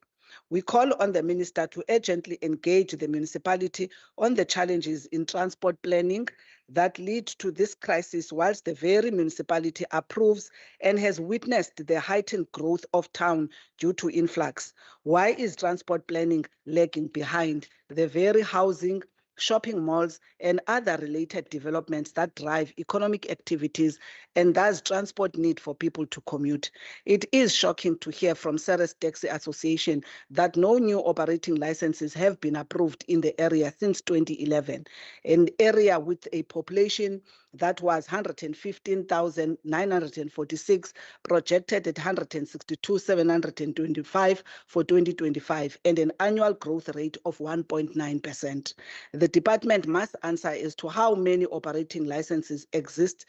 We call on the minister to urgently engage the municipality on the challenges in transport planning that lead to this crisis, whilst the very municipality approves and has witnessed the heightened growth of town due to influx. Why is transport planning lagging behind the very housing, shopping malls, and other related developments that drive economic activities and thus transport need for people to commute? It is shocking to hear from Ceres Taxi Association that no new operating licenses have been approved in the area since 2011, an area with a population that was 115,946, projected at 162,725 for 2025, and an annual growth rate of 1.9%. The department must answer as to how many operating licenses exist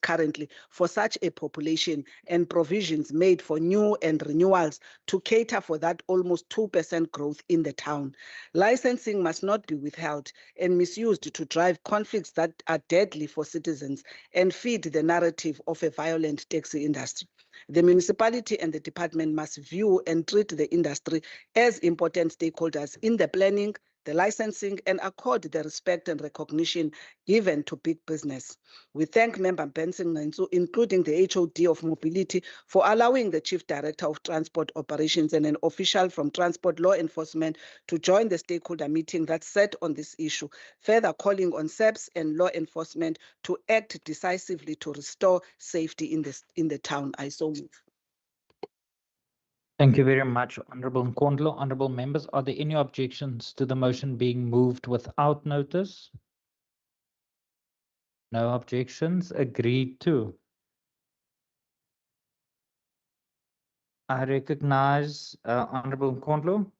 currently for such a population, and provisions made for new and renewals to cater for that almost 2% growth in the town. Licensing must not be withheld and misused to drive conflicts that are deadly for citizens and feed the narrative of a violent taxi industry. The municipality and the department must view and treat the industry as important stakeholders in the planning, the licensing, and accord the respect and recognition given to big business. We thank Member Benson Ngensu, including the HOD of Mobility, for allowing the Chief Director of Transport Operations and an official from Transport Law Enforcement to join the stakeholder meeting that set on this issue, further calling on SEPS and law enforcement to act decisively to restore safety in the town. I so move. Thank you very much, Honorable Nkondlo. Honorable members, are there any objections to the motion being moved without notice? No objections. Agreed to. I recognize Honorable Nkondlo.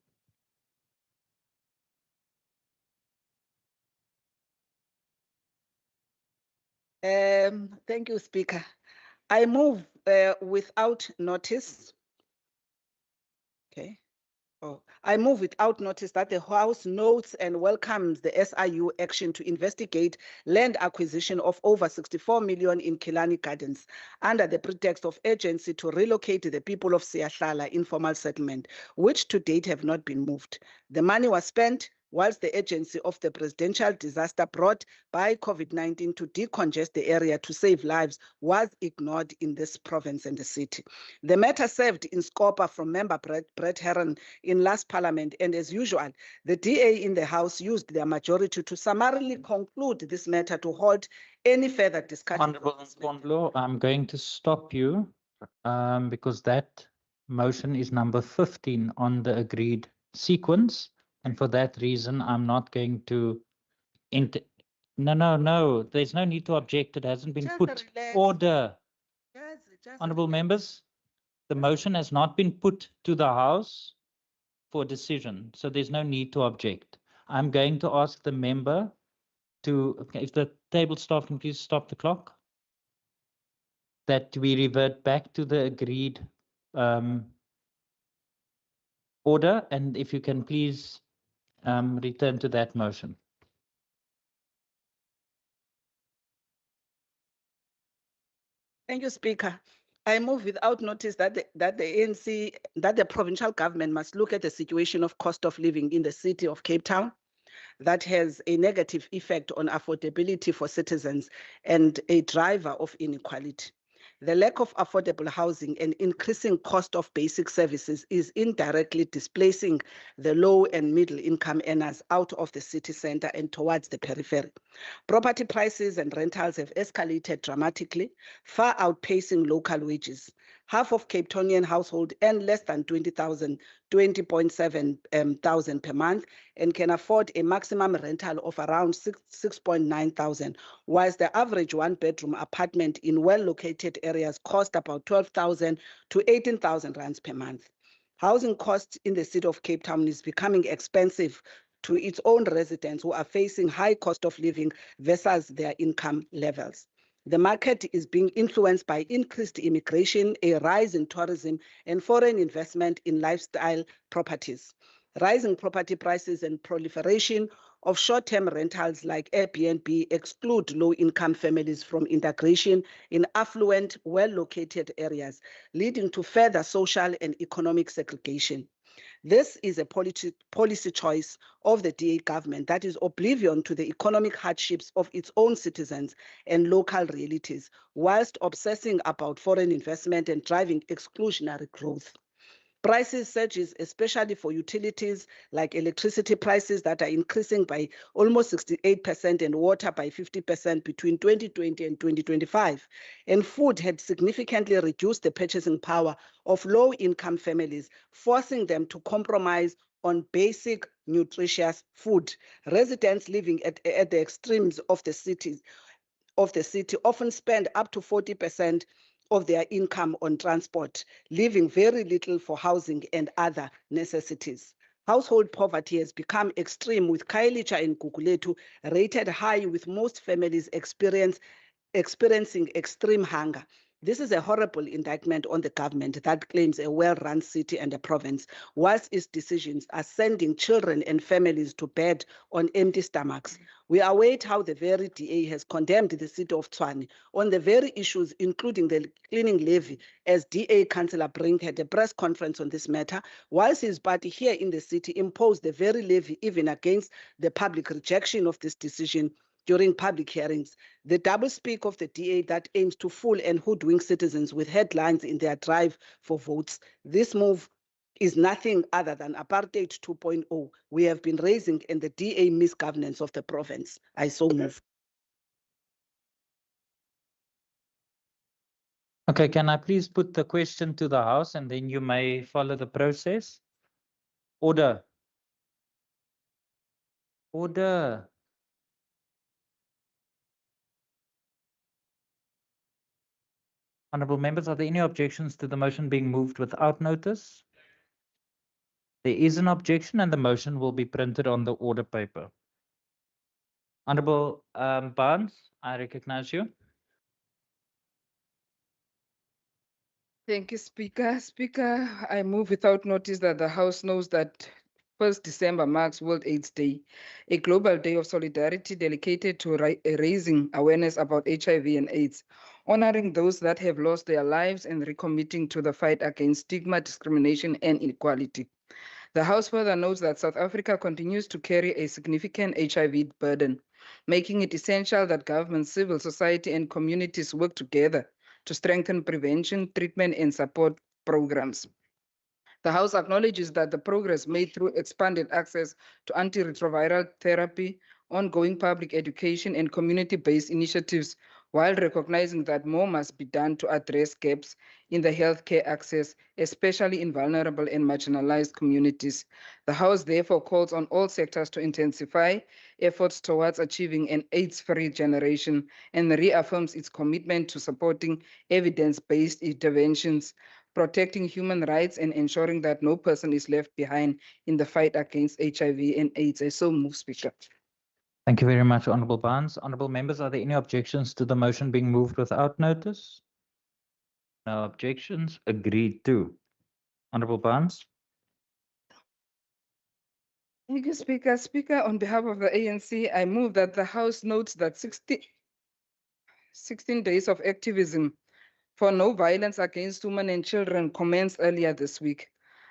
Thank you, Speaker. I move without notice. Okay. Oh, I move without notice that the House notes and welcomes the SIU action to investigate land acquisition of over 64 million in Kilani Gardens under the pretext of urgency to relocate the people of Siyahlala informal settlement, which to date have not been moved. The money was spent whilst the agency of the presidential disaster brought by COVID-19 to decongest the area to save lives was ignored in this province and the city. The matter served in Scopa from member Brett Heron in last parliament, and as usual, the DA in the House used their majority to summarily conclude this matter to halt any further discussion. Honorable Nkondlo, I'm going to stop you because that motion is number 15 on the agreed sequence. And for that reason, I'm not going to. No. There's no need to object. It hasn't been Just put. relax. Order. Just Honorable members, the motion has not been put to the House for decision, so there's no need to object. I'm going to ask the member to, if the table staff can please stop the clock, that we revert back to the agreed order, and if you can please return to that motion. Thank you, Speaker. I move without notice that the provincial government must look at the situation of cost of living in the city of Cape Town that has a negative effect on affordability for citizens and a driver of inequality. The lack of affordable housing and increasing cost of basic services is indirectly displacing the low and middle income earners out of the city center and towards the periphery. Property prices and rentals have escalated dramatically, far outpacing local wages. Half of Cape Townian households earn less than 20.7 thousand per month and can afford a maximum rental of around 6.9 thousand, whilst the average one-bedroom apartment in well-located areas cost about 12,000 to 18,000 rands per month. Housing costs in the city of Cape Town is becoming expensive to its own residents who are facing high cost of living versus their income levels. The market is being influenced by increased immigration, a rise in tourism, and foreign investment in lifestyle properties. Rising property prices and proliferation of short-term rentals like Airbnb exclude low-income families from integration in affluent, well-located areas, leading to further social and economic segregation. This is a policy choice of the DA government that is oblivion to the economic hardships of its own citizens and local realities, whilst obsessing about foreign investment and driving exclusionary growth. Prices surges, especially for utilities like electricity prices that are increasing by almost 68% and water by 50% between 2020 and 2025. And food had significantly reduced the purchasing power of low-income families, forcing them to compromise on basic nutritious food. Residents living at the extremes of the city often spend up to 40% of their income on transport, leaving very little for housing and other necessities. Household poverty has become extreme, with Kailicha and Guguletu rated high, with most families experiencing extreme hunger. This is a horrible indictment on the government that claims a well-run city and a province, whilst its decisions are sending children and families to bed on empty stomachs. We await how the very DA has condemned the city of Tshwane on the very issues, including the cleaning levy, as DA Councillor Brink had a press conference on this matter, whilst his party here in the city imposed the very levy even against the public rejection of this decision during public hearings. The doublespeak of the DA that aims to fool and hoodwink citizens with headlines in their drive for votes. This move is nothing other than apartheid 2.0 we have been raising in the DA misgovernance of the province. I so move. Okay, can I please put the question to the House and then you may follow the process? Order. Order. Honourable members, are there any objections to the motion being moved without notice? There is an objection and the motion will be printed on the order paper. Honourable Barnes, I recognize you. Thank you, Speaker. Speaker, I move without notice that the House knows that 1st December marks World AIDS Day, a global day of solidarity dedicated to raising awareness about HIV and AIDS, honoring those that have lost their lives and recommitting to the fight against stigma, discrimination, and inequality. The House further notes that South Africa continues to carry a significant HIV burden, making it essential that government, civil society, and communities work together to strengthen prevention, treatment, and support programs. The House acknowledges that the progress made through expanded access to antiretroviral therapy, ongoing public education, and community-based initiatives, while recognizing that more must be done to address gaps in the healthcare access, especially in vulnerable and marginalized communities. The House therefore calls on all sectors to intensify efforts towards achieving an AIDS-free generation and reaffirms its commitment to supporting evidence-based interventions, protecting human rights, and ensuring that no person is left behind in the fight against HIV and AIDS. I so move, Speaker. Thank you very much, Honourable Barnes. Honourable members, are there any objections to the motion being moved without notice? No objections. Agreed to. Honourable Barnes. Thank you, Speaker. Speaker, on behalf of the ANC, I move that the House notes that 16 days of activism for no violence against women and children commenced earlier this week,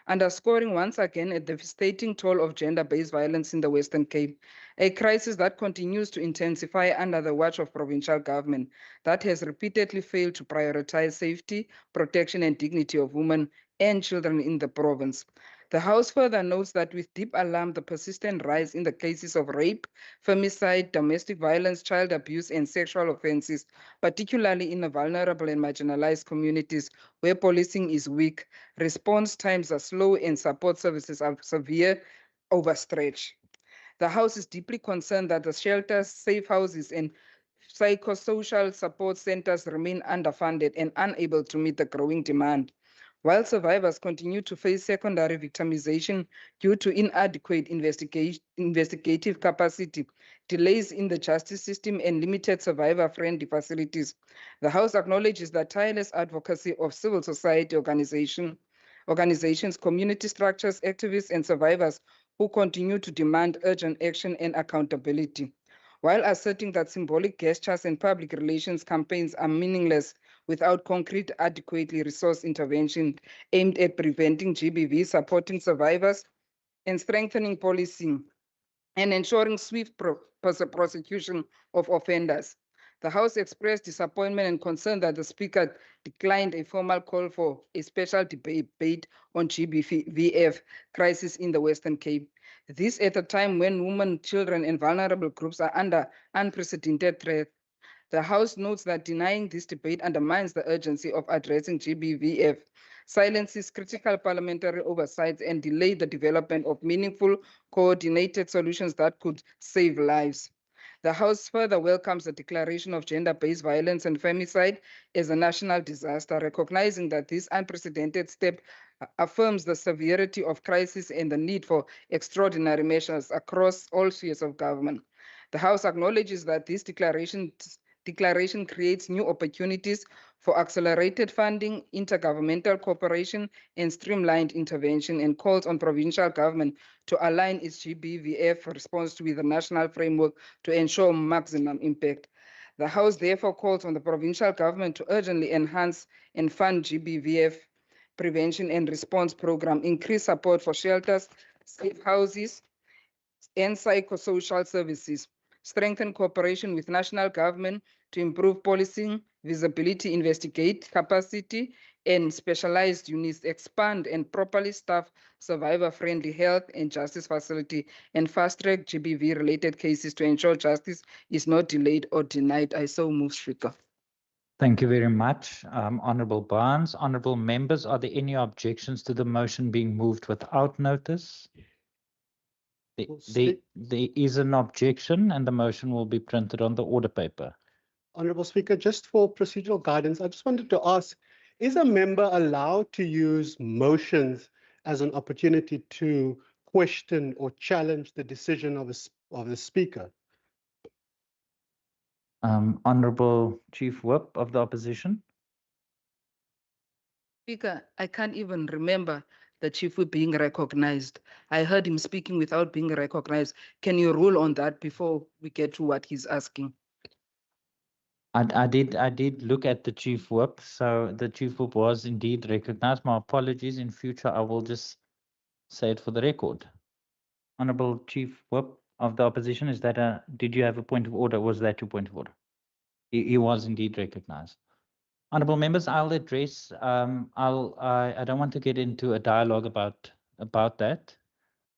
underscoring once again a devastating toll of gender-based violence in the Western Cape, a crisis that continues to intensify under the watch of provincial government that has repeatedly failed to prioritize safety, protection, and dignity of women and children in the province. The House further notes that with deep alarm, the persistent rise in the cases of rape, femicide, domestic violence, child abuse, and sexual offenses, particularly in the vulnerable and marginalized communities where policing is weak, response times are slow, and support services are severe overstretched. The House is deeply concerned that the shelters, safe houses, and psychosocial support centers remain underfunded and unable to meet the growing demand. While survivors continue to face secondary victimization due to inadequate investigative capacity, delays in the justice system, and limited survivor-friendly facilities, the House acknowledges the tireless advocacy of civil society organizations, community structures, activists, and survivors who continue to demand urgent action and accountability. While asserting that symbolic gestures and public relations campaigns are meaningless without concrete, adequately resourced intervention aimed at preventing GBV, supporting survivors, and strengthening policing, and ensuring swift prosecution of offenders. The House expressed disappointment and concern that the Speaker declined a formal call for a special debate on GBVF crisis in the Western Cape. This at a time when women, children, and vulnerable groups are under unprecedented threat. The House notes that denying this debate undermines the urgency of addressing GBVF, silences critical parliamentary oversight, and delays the development of meaningful, coordinated solutions that could save lives. The House further welcomes the declaration of gender-based violence and femicide as a national disaster, recognizing that this unprecedented step affirms the severity of crisis and the need for extraordinary measures across all spheres of government. The House acknowledges that this declaration declaration creates new opportunities for accelerated funding, intergovernmental cooperation, and streamlined intervention, and calls on provincial government to align its GBVF response with the national framework to ensure maximum impact. The House therefore calls on the provincial government to urgently enhance and fund GBVF prevention and response program, increase support for shelters, safe houses, and psychosocial services, strengthen cooperation with national government to improve policing, visibility, investigate capacity, and specialized units, expand and properly staff survivor-friendly health and justice facility, and fast-track GBV-related cases to ensure justice is not delayed or denied. I so move, Speaker. Thank you very much, Honourable Barnes. Honourable members, are there any objections to the motion being moved without notice? There is an objection and the motion will be printed on the order paper. Honourable Speaker, just for procedural guidance, I just wanted to ask, is a member allowed to use motions as an opportunity to question or challenge the decision of the Speaker? Honourable Chief Whip of the Opposition. Speaker, I can't even remember the chief whip being recognized. I heard him speaking without being recognized. Can you rule on that before we get to what he's asking? I did look at the Chief Whip, so the Chief Whip was indeed recognized. My apologies. In future, I will just say it for the record. Honourable Chief Whip of the Opposition, did you have a point of order? Was that your point of order? He was indeed recognized. Honourable members, I'll address. I don't want to get into a dialogue about that.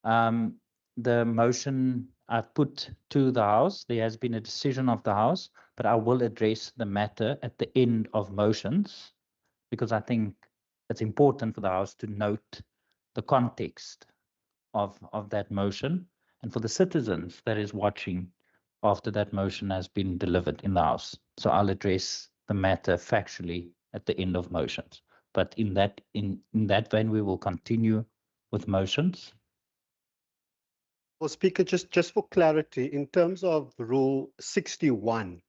The motion I've put to the House. There has been a decision of the House, but I will address the matter at the end of motions because I think it's important for the House to note the context of that motion and for the citizens that is watching after that motion has been delivered in the House. So I'll address the matter factually at the end of motions. But in that vein, we will continue with motions. Well, Speaker, just for clarity, in terms of Rule 61,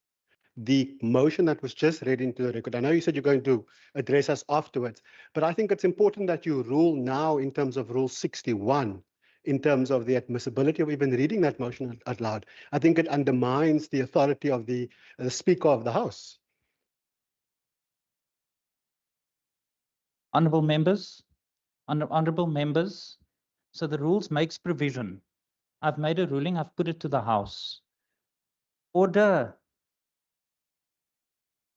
the motion that was just read into the record, I know you said you're going to address us afterwards, but I think it's important that you rule now in terms of Rule 61, in terms of the admissibility of even reading that motion out loud. I think it undermines the authority of the Speaker of the House. Honourable members, so the rules makes provision. I've made a ruling, I've put it to the House. Order.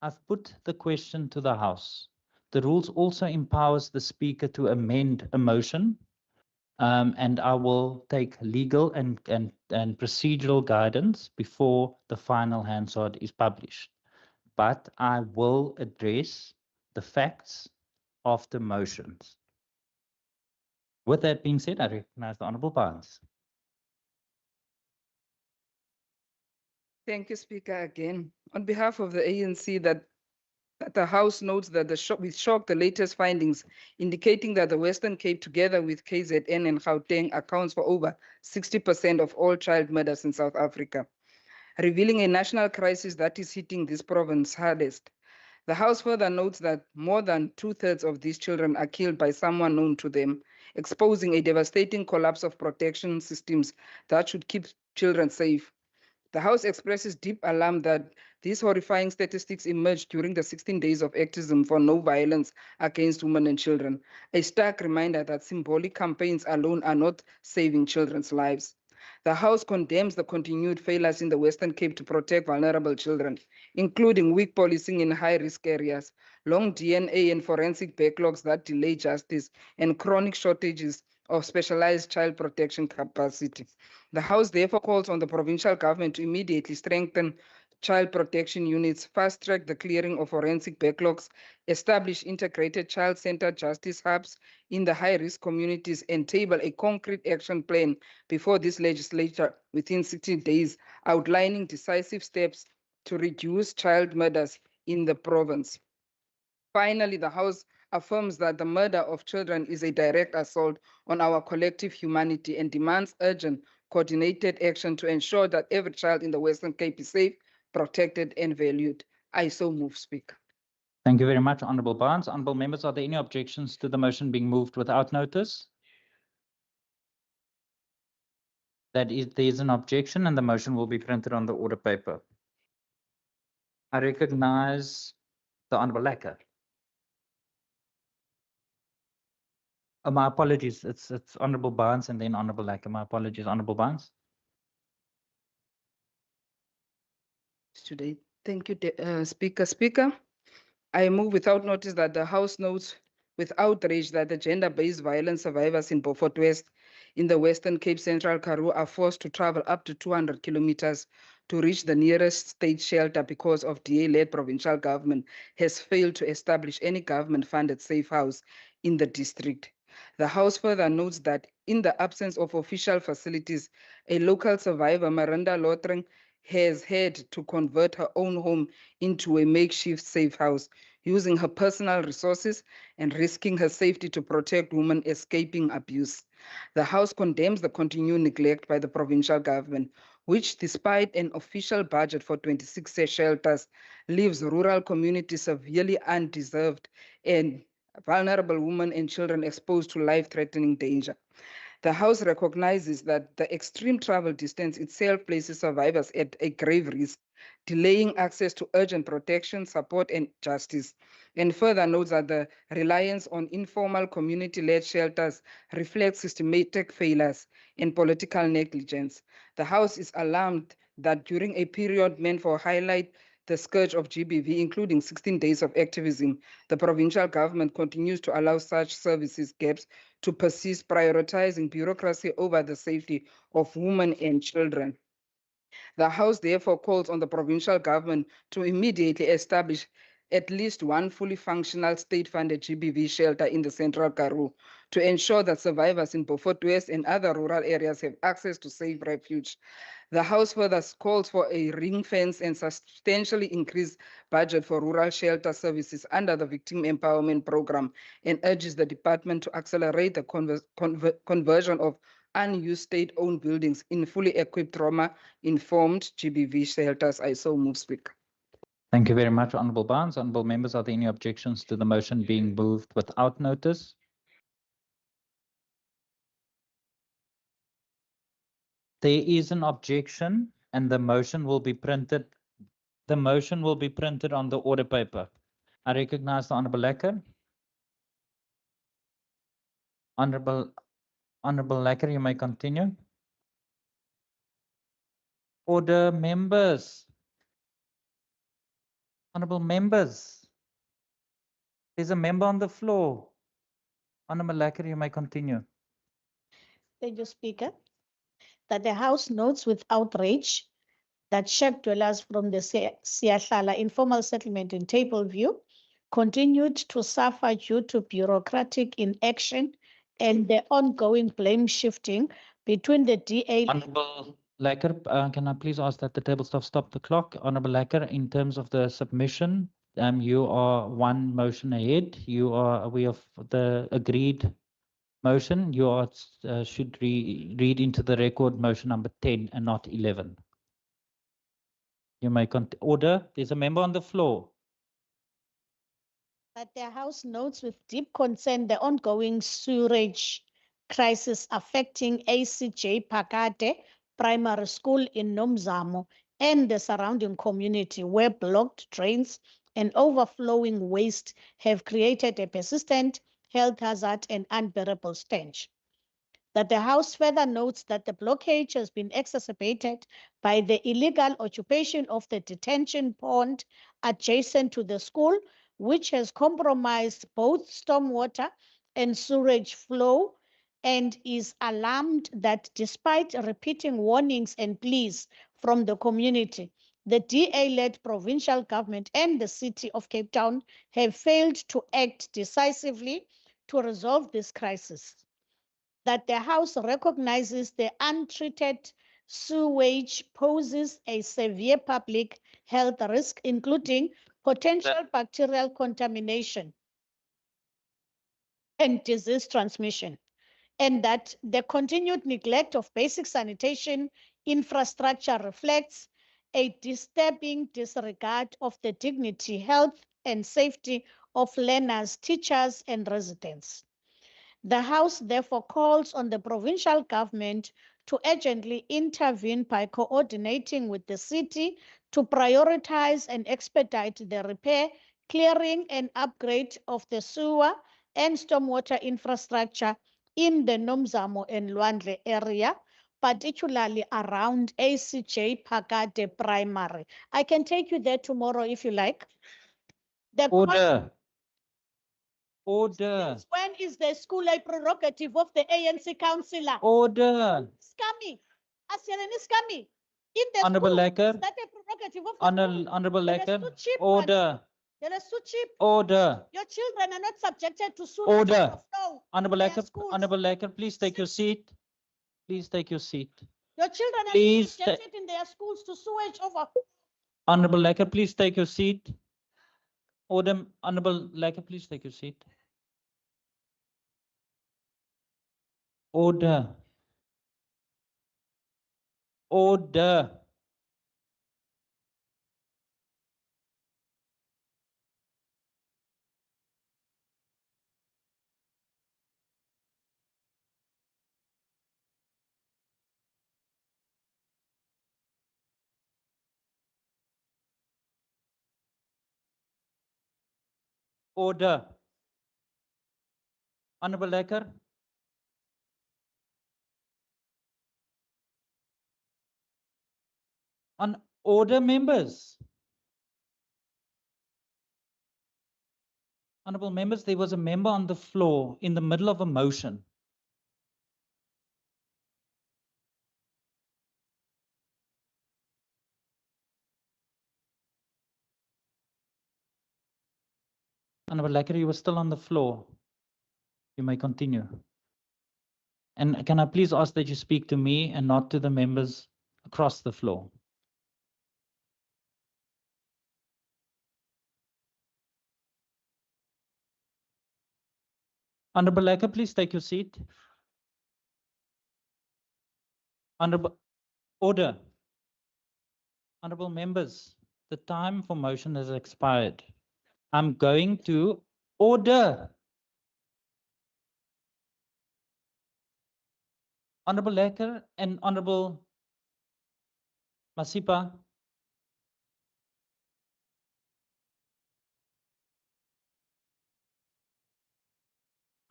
I've put the question to the House. The rules also empowers the Speaker to amend a motion, and I will take legal and procedural guidance before the final Hansard is published. But I will address the facts after motions. With that being said, I recognize the Honourable Barnes. Thank you, Speaker, again. On behalf of the ANC, that the House notes that with shock, the latest findings indicating that the Western Cape, together with KZN and Gauteng, accounts for over 60% of all child murders in South Africa, revealing a national crisis that is hitting this province hardest. The House further notes that more than 2/3 of these children are killed by someone known to them, exposing a devastating collapse of protection systems that should keep children safe. The House expresses deep alarm that these horrifying statistics emerged during the 16 days of activism for no violence against women and children, a stark reminder that symbolic campaigns alone are not saving children's lives. The House condemns the continued failures in the Western Cape to protect vulnerable children, including weak policing in high-risk areas, long DNA and forensic backlogs that delay justice, and chronic shortages of specialized child protection capacity. The House therefore calls on the provincial government to immediately strengthen child protection units, fast-track the clearing of forensic backlogs, establish integrated child-centered justice hubs in the high-risk communities, and table a concrete action plan before this legislature within 60 days, outlining decisive steps to reduce child murders in the province. Finally, the House affirms that the murder of children is a direct assault on our collective humanity and demands urgent, coordinated action to ensure that every child in the Western Cape is safe, protected, and valued. I so move, Speaker. Thank you very much, Honourable Barnes. Honourable members, are there any objections to the motion being moved without notice? There is an objection and the motion will be printed on the order paper. I recognize the Honourable Lecker. My apologies, it's Honourable Barnes and then Honourable Lecker. My apologies, Honourable Barnes. Today, thank you, Speaker. Speaker, I move without notice that the House notes with outrage that the gender-based violence survivors in Beaufort West in the Western Cape Central Karoo are forced to travel up to 200 kilometers to reach the nearest state shelter because of DA-led provincial government has failed to establish any government-funded safe house in the district. The House further notes that in the absence of official facilities, a local survivor, Miranda Lotring, has had to convert her own home into a makeshift safe house, using her personal resources and risking her safety to protect women escaping abuse. The House condemns the continued neglect by the provincial government, which, despite an official budget for 26 shelters, leaves rural communities severely undeserved and vulnerable women and children exposed to life-threatening danger. The House recognizes that the extreme travel distance itself places survivors at a grave risk, delaying access to urgent protection, support, and justice, and further notes that the reliance on informal community-led shelters reflects systematic failures and political negligence. The House is alarmed that during a period meant for highlight the scourge of GBV, including 16 days of activism, the provincial government continues to allow such services gaps to persist, prioritizing bureaucracy over the safety of women and children. The House therefore calls on the provincial government to immediately establish at least one fully functional state-funded GBV shelter in the Central Karoo to ensure that survivors in Beaufort West and other rural areas have access to safe refuge. The House further calls for a ring fence and substantially increased budget for rural shelter services under the Victim Empowerment Program and urges the department to accelerate the conversion of unused state-owned buildings in fully equipped trauma-informed GBV shelters. I so move, Speaker. Thank you very much, Honourable Barnes. Honourable members, are there any objections to the motion being moved without notice? There is an objection and the motion will be printed. The motion will be printed on the order paper. I recognize the Honourable Lecker. Honourable Lecker, you may continue. Order, members. Honourable members. There's a member on the floor. Honourable Lecker, you may continue. Thank you, Speaker. That the House notes with outrage that shack dwellers from the Siahlala informal settlement in Tableview continued to suffer due to bureaucratic inaction and the ongoing blame shifting between the DA. Honourable Lecker, can I please ask that the table staff stop the clock? Honourable Lecker, in terms of the submission, you are one motion ahead. You are aware of the agreed motion. You are, should read into the record motion number 10 and not 11. You may order. There's a member on the floor. That the House notes with deep concern the ongoing sewerage crisis affecting ACJ Pakate Primary School in Nomzamo and the surrounding community, where blocked drains and overflowing waste have created a persistent health hazard and unbearable stench. That the House further notes that the blockage has been exacerbated by the illegal occupation of the detention pond adjacent to the school, which has compromised both stormwater and sewage flow, and is alarmed that despite repeating warnings and pleas from the community, the DA-led provincial government and the city of Cape Town have failed to act decisively to resolve this crisis. That the House recognizes the untreated sewage poses a severe public health risk, including potential bacterial contamination and disease transmission, and that the continued neglect of basic sanitation infrastructure reflects a disturbing disregard of the dignity, health, and safety of learners, teachers, and residents. The House therefore calls on the provincial government to urgently intervene by coordinating with the city to prioritize and expedite the repair, clearing, and upgrade of the sewer and stormwater infrastructure in the Nomzamo and Lwandle area, particularly around ACJ Pakade Primary. I can take you there tomorrow if you like. The Order. Order. Since when is the school a prerogative of the ANC councillor? Order. Scammy. Asian is scammy. In the Honorable school, Lecker. is that a prerogative of the school? Honorable There is Lecker. too cheap, Order. There is too cheap. Order. Your children are not subjected to sewage Order. overflow. Honorable Their Lecker. schools. Honorable Lecker, please take your seat. Please take your seat. Your children are Please not subjected in their schools to sewage overflow. Honorable Lecker, please take your seat. Order. Honorable Lecker, please take your seat. Order. Order. Order. Honorable Lecker. On order, members. Honorable members, there was a member on the floor in the middle of a motion. Honorable Lecker, you were still on the floor. You may continue. And can I please ask that you speak to me and not to the members across the floor? Honorable Lecker, please take your seat. Honorable order. Honorable members, the time for motion has expired. I'm going to order. Honorable Lecker and Honorable Masipa.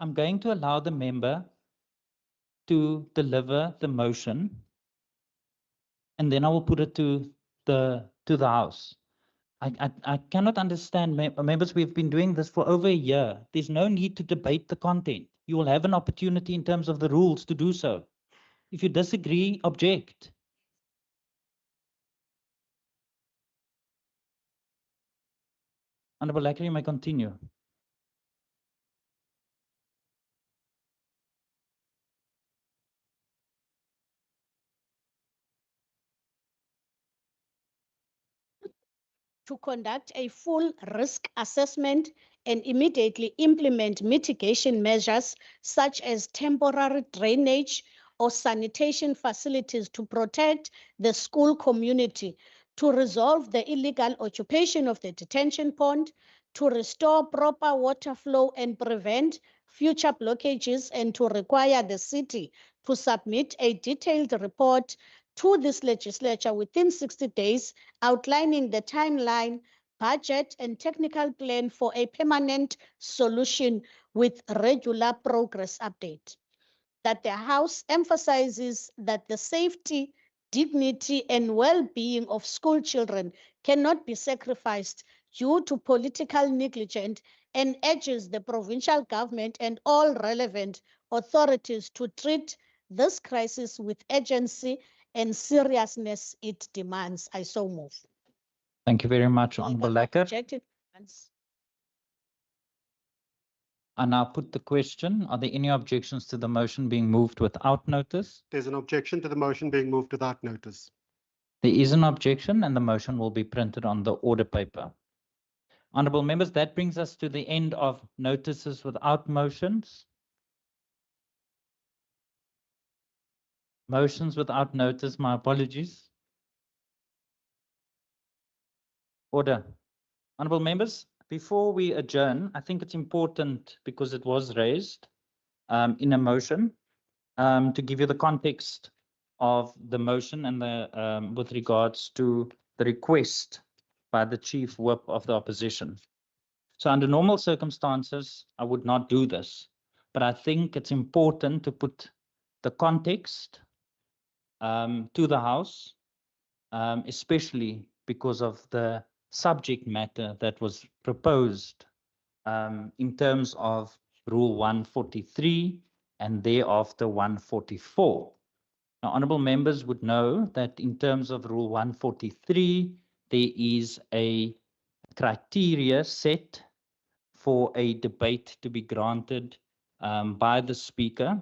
I'm going to allow the member to deliver the motion, and then I will put it to the House. I cannot understand, members, we've been doing this for over a year. There's no need to debate the content. You will have an opportunity in terms of the rules to do so. If you disagree, object. Honorable Lecker, you may continue. To conduct a full risk assessment and immediately implement mitigation measures such as temporary drainage or sanitation facilities to protect the school community, to resolve the illegal occupation of the detention pond, to restore proper water flow and prevent future blockages, and to require the city to submit a detailed report to this legislature within 60 days outlining the timeline, budget, and technical plan for a permanent solution with regular progress update. That the House emphasizes that the safety, dignity, and well-being of school children cannot be sacrificed due to political negligence, and urges the provincial government and all relevant authorities to treat this crisis with urgency and seriousness it demands. I so move. Thank you very much, Honorable Lecker. Objected. I now put the question. Are there any objections to the motion being moved without notice? There's an objection to the motion being moved without notice. There is an objection and the motion will be printed on the order paper. Honorable members, that brings us to the end of notices without motions. Motions without notice, my apologies. Order. Honourable members, before we adjourn, I think it's important, because it was raised in a motion, to give you the context of the motion and the with regards to the request by the chief whip of the opposition. So under normal circumstances, I would not do this, but I think it's important to put the context to the House, especially because of the subject matter that was proposed in terms of Rule 143 and thereafter 144. Now, honourable members would know that in terms of Rule 143, there is a criteria set for a debate to be granted by the Speaker.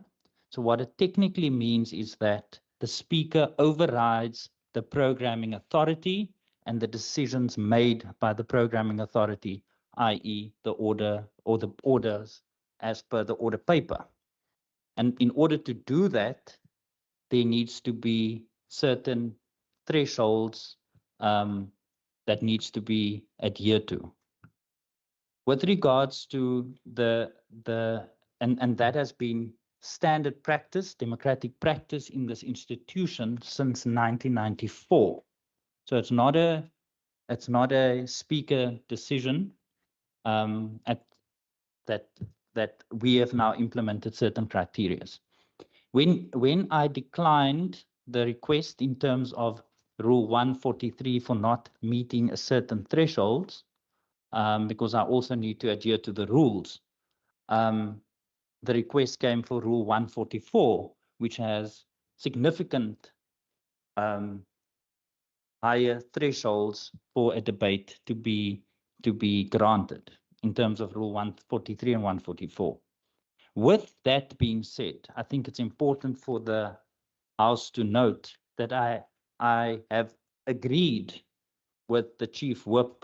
So what it technically means is that the Speaker overrides the programming authority and the decisions made by the programming authority, i.e. the order or the orders as per the order paper. And in order to do that, there needs to be certain thresholds that needs to be adhered to. With regards to and that has been standard practice, democratic practice in this institution since 1994. So it's not a speaker decision that we have now implemented certain criteria. When I declined the request in terms of Rule 143 for not meeting a certain thresholds, because I also need to adhere to the rules, the request came for Rule 144, which has significant higher thresholds for a debate to be granted in terms of Rule 143 and 144. With that being said, I think it's important for the House to note that I have agreed with the chief whip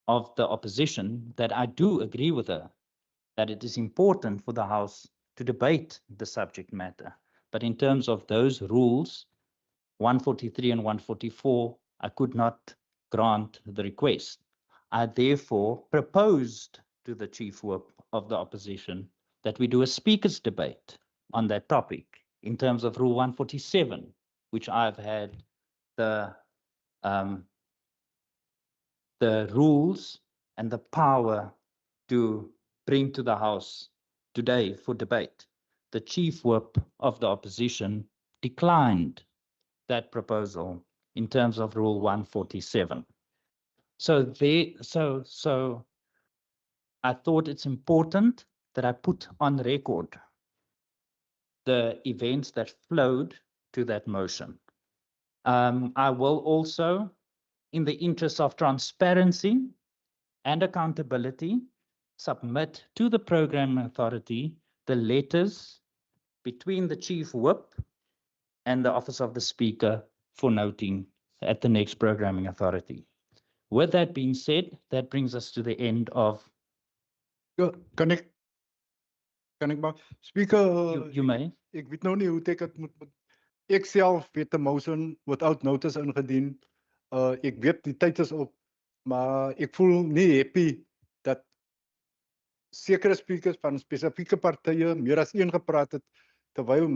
of the opposition that I do agree with her that it is important for the House to debate the subject matter. But in terms of those rules, 143 and 144, I could not grant the request. I therefore proposed to the chief whip of the opposition that we do a speakers debate on that topic in terms of Rule 147, which I've had the rules and the power to bring to the House today for debate. The chief whip of the opposition declined that proposal in terms of Rule 147. So I thought it's important that I put on record the events that flowed to that motion. I will also, in the interest of transparency and accountability, submit to the programming authority the letters between the chief whip and the office of the speaker for noting at the next programming authority. With that being said, that brings us to the end of. Kan ek maar speaker you may. Ek weet nou nie hoe ek dit moet ek self het 'n motion without notice ingedien. Ek weet die tyd is op, maar ek voel nie happy dat sekere speakers van spesifieke partye meer as een gepraat het terwyl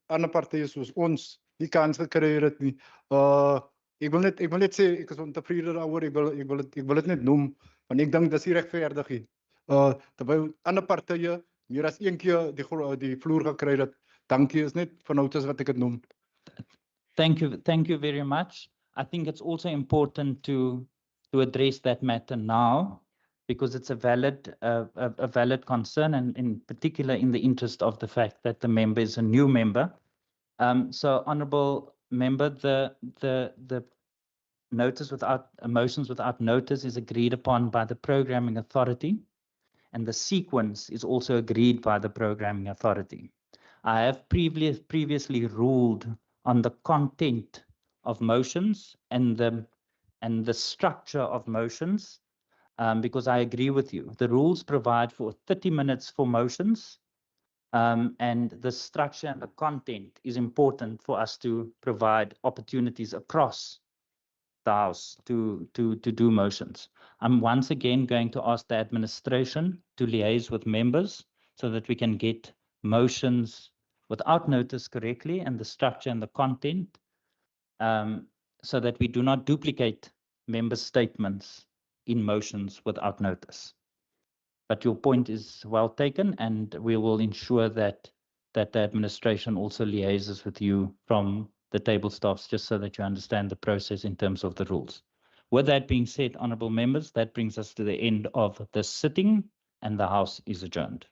ander partye soos ons nie kans gekry het nie. Ek wil net sê ek is ontevrede daaroor. Ek wil dit net noem want ek dink dis nie regverdig nie. Terwyl ander partye meer as een keer die vloer gekry het. Dankie, is net van notas wat ek dit noem. Thank you very much. I think it's also important to address that matter now, because it's a valid concern, and in particular in the interest of the fact that the member is a new member. So, honourable member, the notice without motions without notice is agreed upon by the programming authority, and the sequence is also agreed by the programming authority. I have previously ruled on the content of motions and the structure of motions, because I agree with you. The rules provide for 30 minutes for motions, and the structure and the content is important for us to provide opportunities across the House to do motions. I'm once again going to ask the administration to liaise with members so that we can get motions without notice correctly and the structure and the content, so that we do not duplicate member statements in motions without notice. But your point is well taken, and we will ensure that the administration also liaises with you from the table staffs, just so that you understand the process in terms of the rules. With that being said, honourable members, that brings us to the end of the sitting, and the House is adjourned.